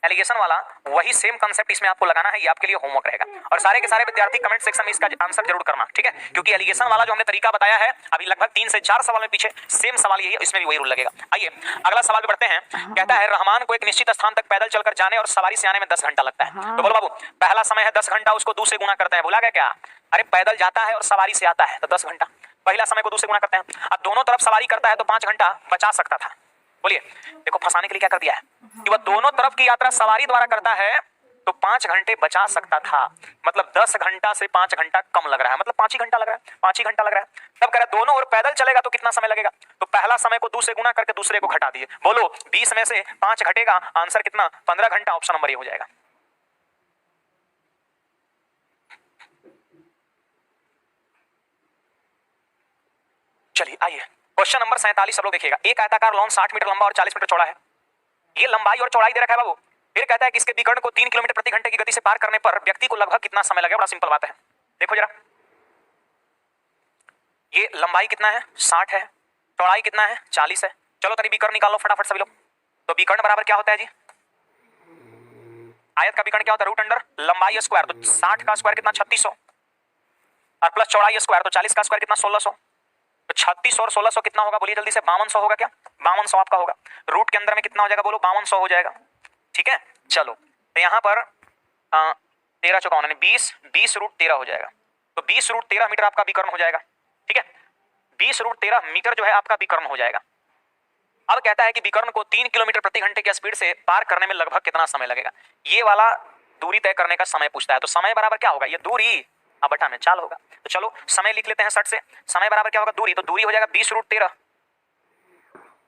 एलिगेशन वाला, वही सेम कांसेप्ट इसमें आपको लगाना है, ये आपके लिए होमवर्क रहेगा। और सारे के सारे विद्यार्थी कमेंट सेक्शन में इसका आंसर जरूर करना, ठीक है? क्योंकि एलिगेशन वाला जो हमने तरीका बताया है अभी लगभग 3 से 4 सवाल में पीछे सेम सवाल यही है, इसमें भी वही रूल लगेगा। आइए अगला सवाल पे बढ़ते हैं। कहता है रहमान को एक निश्चित स्थान तक पैदल चलकर जाने और सवारी से आने में 10 घंटा लगता है। तो बोलो बाबू, पहला समय है 10 घंटा, उसको 2 से गुना करते हैं, भुला गया क्या? अरे पैदल जाता है और सवारी से आता है तो 10 घंटा, पहला समय को 2 से गुना करते हैं। अब दोनों तरफ सवारी करता है तो 5 घंटा बचा सकता था। बोलिए, देखो फंसाने के लिए क्या कर दिया है कि वह दोनों तरफ की यात्रा सवारी द्वारा करता है तो 5 घंटे बचा सकता था, मतलब 10 घंटा से 5 घंटा कम लग रहा है, मतलब 5 ही घंटा लग रहा है, 5 ही घंटा लग रहा है। तब कह रहा है दोनों ओर पैदल चलेगा तो कितना समय लगेगा, तो पहला समय को 2 से गुना करके दूसरे को घटा दिए, बोलो 20 में से 5 घटेगा, आंसर कितना, 15 घंटा, ऑप्शन नंबर ए हो जाएगा। चलिए आइए क्वेश्चन नंबर 47 सब लोग देखिएगा। एक आयताकार लॉन 60 मीटर लंबा और 40 मीटर चौड़ा है, ये लंबाई और चौड़ाई दे रखा है बाबू। फिर कहता है कि इसके विकर्ण को 3 किलोमीटर प्रति घंटे की गति से पार करने पर व्यक्ति को लगभग कितना समय लगेगा। बड़ा सिंपल बात है, देखो जरा, ये लंबाई कितना है 60 है, चौड़ाई कितना है 40 है, चलो तरी विकर्ण निकाल लो फटाफट सभी लोग। तो विकर्ण बराबर क्या होता है जी, आयत का विकर्ण क्या होता है, रूट अंडर लंबाई स्क्वायर, तो 60 का स्क्वायर कितना 3600 और प्लस चौड़ाई स्क्वायर तो 40 का स्क्वायर कितना 1600, तो 3600 और 1600 कितना होगा, बोलिए जल्दी से, 5200 होगा क्या, 5200 आपका होगा। रूट के अंदर में कितना हो जाएगा, बोलो 5200 हो जाएगा, ठीक है। चलो तो यहाँ पर 13 चौका 20 रूट 13 हो जाएगा, तो 20 रूट 13 मीटर आपका विकर्ण हो जाएगा, ठीक है, 20 रूट 13 मीटर जो है आपका विकर्ण हो जाएगा। अब कहता है कि विकर्ण को 3 किलोमीटर प्रति घंटे की स्पीड से पार करने में लगभग कितना समय लगेगा, ये वाला दूरी तय करने का समय पूछता है। तो समय बराबर क्या होगा, ये दूरी अब बटा में चाल होगा, तो चलो समय लिख लेते हैं 60 से, समय बराबर क्या होगा दूरी, तो दूरी हो जाएगा 20 रूट 13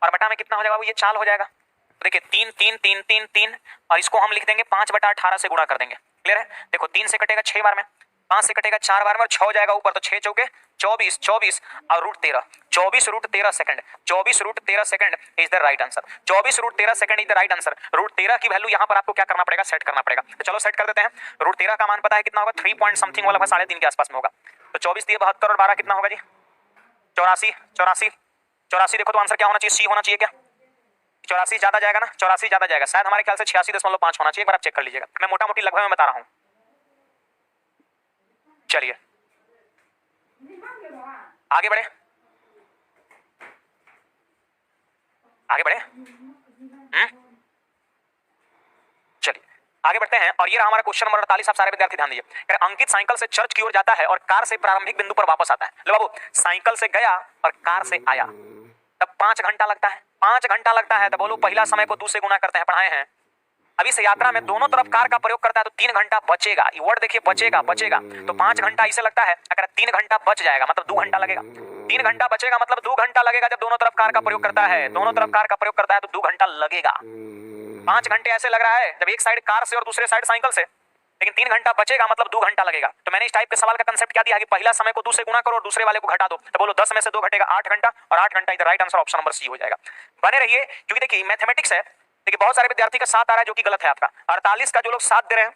और बटा में कितना हो जाएगा, ये चाल हो जाएगा। देखिए 3 3 3 3 3 और इसको हम लिख देंगे 5 बटा 18 से गुणा कर देंगे, क्लियर है। देखो 3 से कटेगा 6 बार में, 5 से कटेगा 4 बार में और 6 हो जाएगा ऊपर, तो 6 चौके 24 24 और root 13, 24 root 13 second, 24 root 13 second is the right answer, 24 root 13 second is the right answer. Root 13 की वैल्यू यहाँ पर आपको क्या करना पड़ेगा, सेट करना पड़ेगा, तो चलो सेट कर देते हैं। रूट 13 का मान पता है कितना होगा, 3 पॉइंट समथिंग वाला 3.5 के आसपास में होगा, तो 24 दिए 72 और 12 कितना होगा जी 84 84 84। देखो तो आंसर क्या होना चाहिए, सी होना चाहिए क्या, 84 ज्यादा जाएगा ना, 84 ज्यादा जाएगा, शायद हमारे ख्याल से 86.5 होना चाहिए, एक बार आप चेक कर लीजिएगा, मैं मोटा मोटी लगभग में बता रहा हूं। चलिए आगे बढ़े, आगे बढ़े, चलिए आगे बढ़ते हैं। और ये रहा हमारा क्वेश्चन नंबर 48, आप सारे विद्यार्थी ध्यान दीजिए। अंकित साइकिल से चर्च की ओर जाता है और कार से प्रारंभिक बिंदु पर वापस आता है। लो बाबू, साइकिल से गया और कार से आया, तब 5 घंटा लगता है, 5 घंटा लगता है, तो बोलो पहला समय को 2 से गुना करते हैं, पढ़ाए हैं। अभी से यात्रा में दोनों तरफ कार का प्रयोग करता है तो 3 घंटा बचेगा, ये वर्ड देखिए बचेगा बचेगा, तो 5 घंटा इसे लगता है, अगर 3 घंटा बच जाएगा मतलब 2 घंटा लगेगा, 3 घंटा बचेगा मतलब 2 घंटा लगेगा। जब दोनों तरफ कार का प्रयोग करता है, दोनों तरफ कार का प्रयोग करता है तो 2 घंटा लगेगा। 5 घंटे ऐसे लग रहा है जब एक साइड कार से और दूसरे साइड साइकिल से, लेकिन 3 घंटा बचेगा मतलब 2 घंटा लगेगा। तो मैंने इस टाइप के सवाल का कंसेप्ट क्या दिया कि पहला समय को 2 से गुणा करो और दूसरे वाले को घटा दो, तो बोलो 10 में से 2 घटेगा 8 घंटा और 8 घंटा इधर right answer option number C हो जाएगा। बने रहिए, क्योंकि देखिए मैथमेटिक्स है, देखिए बहुत सारे विद्यार्थी का 7 आ रहा है जो कि गलत है आपका। 48 का जो लोग 7 दे रहे हैं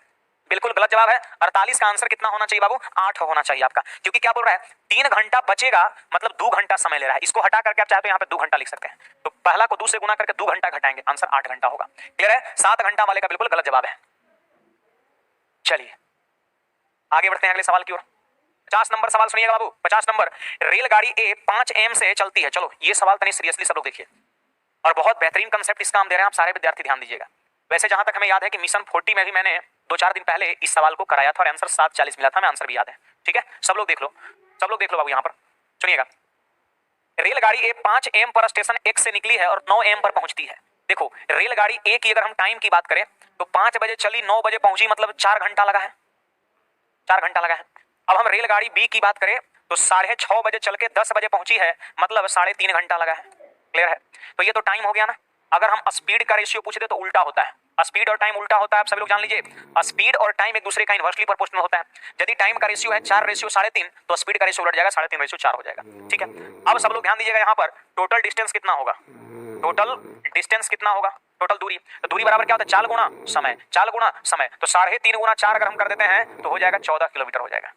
बिल्कुल गलत जवाब है। 48 का आंसर कितना होना चाहिए बाबू, 8 होना चाहिए आपका, क्योंकि क्या बोल रहा है 3 घंटा बचेगा मतलब 2 घंटा समय ले रहा है। इसको हटा करके आप चाहे तो यहाँ पे 2 घंटा लिख सकते हैं, तो पहला को 2 से गुना करके 2 घंटा घटाएंगे, आंसर 8 घंटा होगा। क्लियर है, 7 घंटा वाले का बिल्कुल गलत जवाब है। चलिए आगे बढ़ते हैं अगले सवाल की ओर। 50 नंबर सवाल सुनिएगा बाबू, 50 नंबर, रेलगाड़ी ए 5 AM से चलती है। चलो ये सवाल तनी सीरियसली सब लोग देखिए, और बहुत बेहतरीन कंसेप्ट इसका हम दे रहे हैं, आप सारे विद्यार्थी ध्यान दीजिएगा। वैसे जहां तक हमें याद है कि मिशन 40 में भी मैंने 2-4 दिन पहले इस सवाल को कराया था और आंसर 7:40 मिला था, मैं आंसर भी याद है, ठीक है। सब लोग देख लो, सब लोग देख लो बाबू, यहाँ पर सुनिएगा। रेलगाड़ी ए 5 AM पर स्टेशन X से निकली है और 9 AM पर पहुंचती है। देखो रेलगाड़ी ए की अगर हम टाइम की बात करें तो 5 बजे चली, 9 बजे पहुंची, मतलब 4 घंटा लगा है, 4 घंटा लगा है। अब हम रेलगाड़ी बी की बात करें तो 6:30 बजे चल के 10 बजे पहुंची है, मतलब 3.5 घंटा लगा है। क्लियर है? तो ये तो टाइम हो गया ना। अगर हम स्पीड का रेशियो पूछते तो उल्टा होता है, स्पीड और टाइम उल्टा होता है, आप सभी लोग जान लीजिए। स्पीड और टाइम एक दूसरे का इनवर्सली प्रोपोर्शनल होता है। यदि टाइम का रेशियो है 4:3 तो स्पीड का रेशियो उलट जाएगा, 3.5/4 हो जाएगा। ठीक है, अब सब लोग ध्यान दीजिएगा, यहाँ पर टोटल डिस्टेंस कितना होगा, टोटल डिस्टेंस कितना होगा, टोटल दूरी। तो दूरी बराबर क्या होता है, चाल गुणा समय, चाल गुणा समय। तो 3.5 गुणा 4 अगर हम कर देते हैं तो हो जाएगा 14 किलोमीटर हो जाएगा।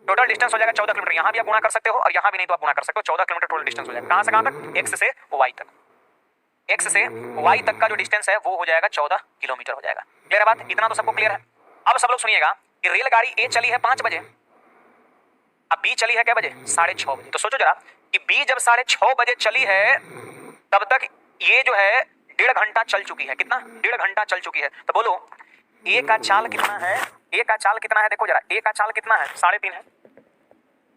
टोटल डिस्टेंस हो जाएगा 14 किलोमीटर। यहां भी आप गुणा कर सकते हो और यहां भी नहीं तो आप गुणा कर सकते हो। 14 किलोमीटर टोटल डिस्टेंस हो जाएगा। कहां से कहां तक, एक्स से वाई तक। एक्स से वाई तक का जो डिस्टेंस है वो हो जाएगा 14 किलोमीटर हो जाएगा। क्लियर है बात? इतना तो सबको क्लियर है। अब सब लोग सुनिएगा कि रेलगाड़ी ए चली है 5 बजे, अब बी चली है क्या बजे, 6:30 बजे। तो सोचो जरा कि बी जब 6:30 बजे चली है तब तक ये जो है 1.5 घंटा चल चुकी है। कितना, 1.5 घंटा चल चुकी है। तो बोलो ए का चाल कितना है, ए का चाल कितना है, देखो जरा ए का चाल कितना है, 3.5 है,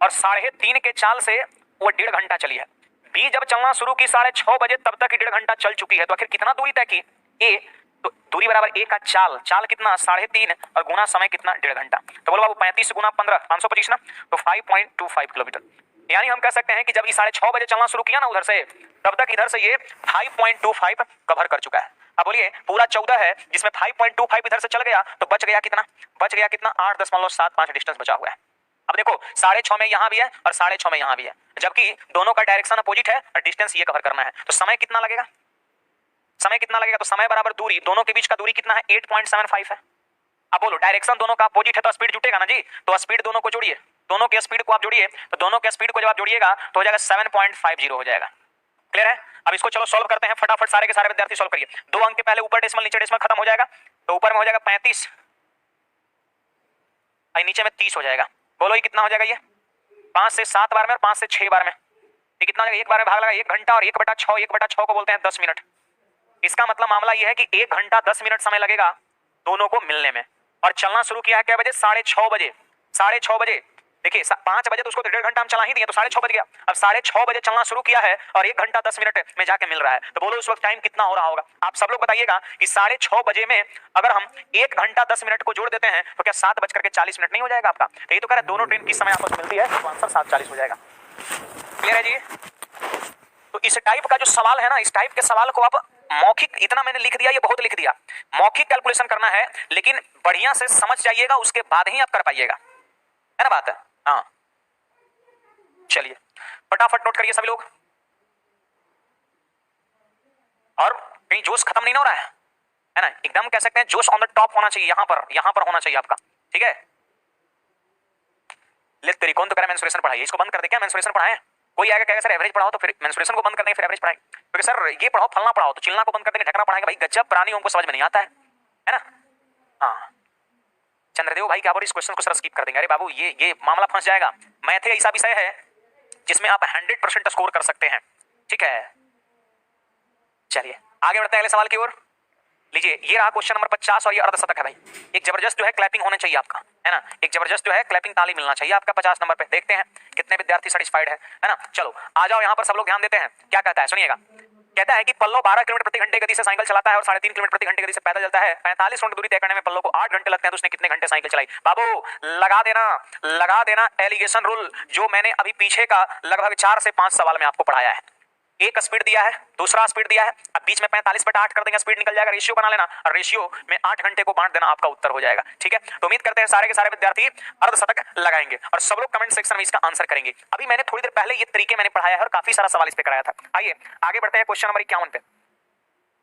और 3.5 के चाल से वो 1.5 घंटा चली है। बी जब चलना शुरू की 6:30 बजे तब तक 1.5 घंटा चल चुकी है। तो आखिर कितना दूरी तय की, ए, तो दूरी बराबर ए का चाल, चाल कितना 3.5 और गुना समय कितना 1.5 घंटा। तो बोलो बाबू 35 गुना 15 525 ना, तो 5.25 किलोमीटर। यानी हम कह सकते हैं कि जब ये 6:30 बजे चलना शुरू किया ना उधर से, तब तक इधर से ये 5.25 कवर कर चुका है। अब बोलिए पूरा 14 है जिसमें 5.25 इधर से चल गया तो बच गया कितना, बच गया कितना 8.75 डिस्टेंस बचा हुआ है। अब देखो 6:30 में यहां भी है और 6:30 में यहां भी है, जबकि दोनों का डायरेक्शन अपोजिट है और डिस्टेंस ये कवर करना है। तो समय कितना लगेगा, समय कितना लगेगा, तो समय बराबर दूरी, दोनों के बीच का दूरी कितना है 8.75 है। अब बोलो डायरेक्शन दोनों का अपोजिट है तो स्पीड जुटेगा ना जी, तो स्पीड दोनों को जोड़िए, दोनों के स्पीड को आप जोड़िए, तो दोनों के स्पीड को जब आप जोड़िएगा तो हो जाएगा 7.50 हो जाएगा। क्लियर है? अब इसको चलो सॉल्व करते हैं फटाफट, सारे के सारे विद्यार्थी सॉल्व करिए। 2 अंक के पहले ऊपर डेसिमल नीचे डेसिमल खत्म हो जाएगा, तो ऊपर में हो जाएगा 35 और नीचे में 30 हो जाएगा। बोलो ये कितना हो जाएगा, ये 5 से 7 बार में और 5 से 6 बार में, ये कितना हो जाएगा, एक बार में भाग लगा 1 घंटा और 1/6, 1/6 को बोलते हैं 10 मिनट। इसका मतलब मामला ये है कि 1 घंटा 10 मिनट समय लगेगा दोनों को मिलने में। और चलना शुरू किया है क्या बजे, 6:30 बजे, 6:30 बजे। देखिए 5 बजे तो उसको 1.5 घंटा हम चला ही दिए, तो 6:30 बज गया। अब 6:30 बजे चलना शुरू किया है और 1 घंटा 10 मिनट में जाके मिल रहा है। तो बोलो उस वक्त टाइम कितना हो रहा होगा, आप सब लोग बताइएगा कि 6:30 बजे में अगर हम 1 घंटा 10 मिनट को जोड़ देते हैं तो क्या 7:40 नहीं हो जाएगा आपका। तो ये तो कह रहा है दोनों ट्रेन किस समय आपस में मिलती है, तो आंसर 7:40 हो जाएगा। क्लियर है जी? तो इस टाइप का जो सवाल है ना, इस टाइप के सवाल को आप मौखिक, इतना मैंने लिख दिया, ये बहुत लिख दिया, मौखिक कैलकुलेशन करना है, लेकिन बढ़िया से समझ जाइएगा, उसके बाद ही आप कर पाइएगा, है ना बात है। हाँ चलिए फटाफट नोट करिए सभी लोग, और कहीं जोश खत्म नहीं ना हो रहा है ना, एकदम कह सकते हैं जोश ऑन द टॉप होना चाहिए, यहां पर होना चाहिए आपका। ठीक है, ले तेरी कौन तो कह रहा है मेंस्ट्रुएशन पढ़ाइए, इसको बंद कर दे क्या, मेंस्ट्रुएशन पढ़ाएं। कोई आएगा कहेगा सर एवरेज पढ़ाओ, तो फिर मेंस्ट्रुएशन को बंद कर देंगे, फिर एवरेज पढ़ाएंगे। क्योंकि सर ये पढ़ाओ फलना पढ़ाओ, तो चिलना को बंद कर देंगे, ढकना पढ़ाएंगे। भाई गजब प्राणी हमको समझ में नहीं आता है ना। हाँ चंद्रदेव भाई क्या बोल, इस क्वेश्चन को सर स्किप कर देंगे। अरे बाबू ये मामला फंस जाएगा। मैथ ऐसा विषय है जिसमें आप 100% स्कोर कर सकते हैं। ठीक है चलिए आगे बढ़ते हैं अगले सवाल की ओर। लीजिए ये रहा क्वेश्चन नंबर 50 और ये अर्धशतक है भाई। एक जबरदस्त जो है क्लैपिंग होना चाहिए आपका, है ना, एक जबरदस्त जो है क्लैपिंग ताली मिलना चाहिए आपका 50 नंबर पे। देखते हैं कितने विद्यार्थी सेटिस्फाइड है ना। चलो आ जाओ यहाँ पर सब लोग ध्यान देते हैं, क्या कहता है सुनिएगा। कहता है कि पल्लव 12 किलोमीटर प्रति घंटे गति से साइकिल चलाता है और 3.5 किलोमीटर प्रति घंटे गति से पैदल चलता है। 45 मिनट दूरी तय करने में पल्लव को 8 घंटे लगते हैं, तो उसने कितने घंटे साइकिल चलाई। बाबू लगा देना एलिगेशन रूल, जो मैंने अभी पीछे का लगभग 4 से 5 सवाल में आपको पढ़ाया है। एक स्पीड दिया है, दूसरा स्पीड दिया है, अब बीच में 45/8 कर देंगे, स्पीड निकल जाएगा। रेशियो बना लेना और रेशियो में 8 घंटे को बांट देना, आपका उत्तर हो जाएगा। ठीक है, तो उम्मीद करते हैं सारे के सारे विद्यार्थी अर्धशतक लगाएंगे और सब लोग कमेंट सेक्शन में इसका आंसर करेंगे। अभी मैंने थोड़ी देर पहले ये तरीके मैंने पढ़ाया है और काफी सारा सवाल इस पे कराया था। आइए आगे बढ़ते हैं क्वेश्चन नंबर 51 पे।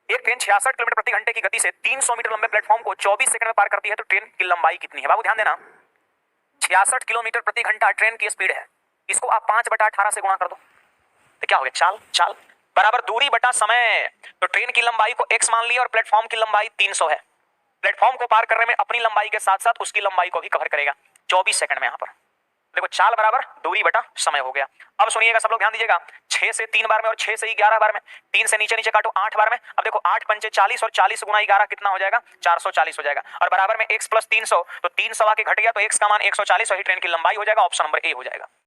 एक ट्रेन 66 किलोमीटर प्रति घंटे की गति से 300 मीटर लंबे प्लेटफॉर्म को 24 सेकंड में पार करती है, तो ट्रेन की लंबाई कितनी है। बाबू ध्यान देना, 66 किलोमीटर प्रति घंटा ट्रेन की स्पीड है, इसको आप 5/18 से गुणा कर दो, तो क्या हो गया, चाल बराबर दूरी बटा समय। तो ट्रेन की लंबाई को x मान लिया और प्लेटफॉर्म की लंबाई 300 है। प्लेटफॉर्म को पार करने में अपनी लंबाई के साथ साथ उसकी लंबाई को भी कवर करेगा 24 सेकंड में। यहां पर देखो चाल बराबर दूरी बटा समय हो गया। अब सुनिएगा सब लोग ध्यान दीजिएगा, 6 से 3 बार में और 6 से 11 बार में, 3 से नीचे काटो 8 बार में। अब देखो 8 पंचे 40 और 40 गुना 11 कितना हो जाएगा, 440 हो जाएगा। और बराबर में x + 300, तो 300 आके घट गया तो x का मान 140 और ट्रेन की लंबाई हो जाएगा। ऑप्शन नंबर ए हो जाएगा।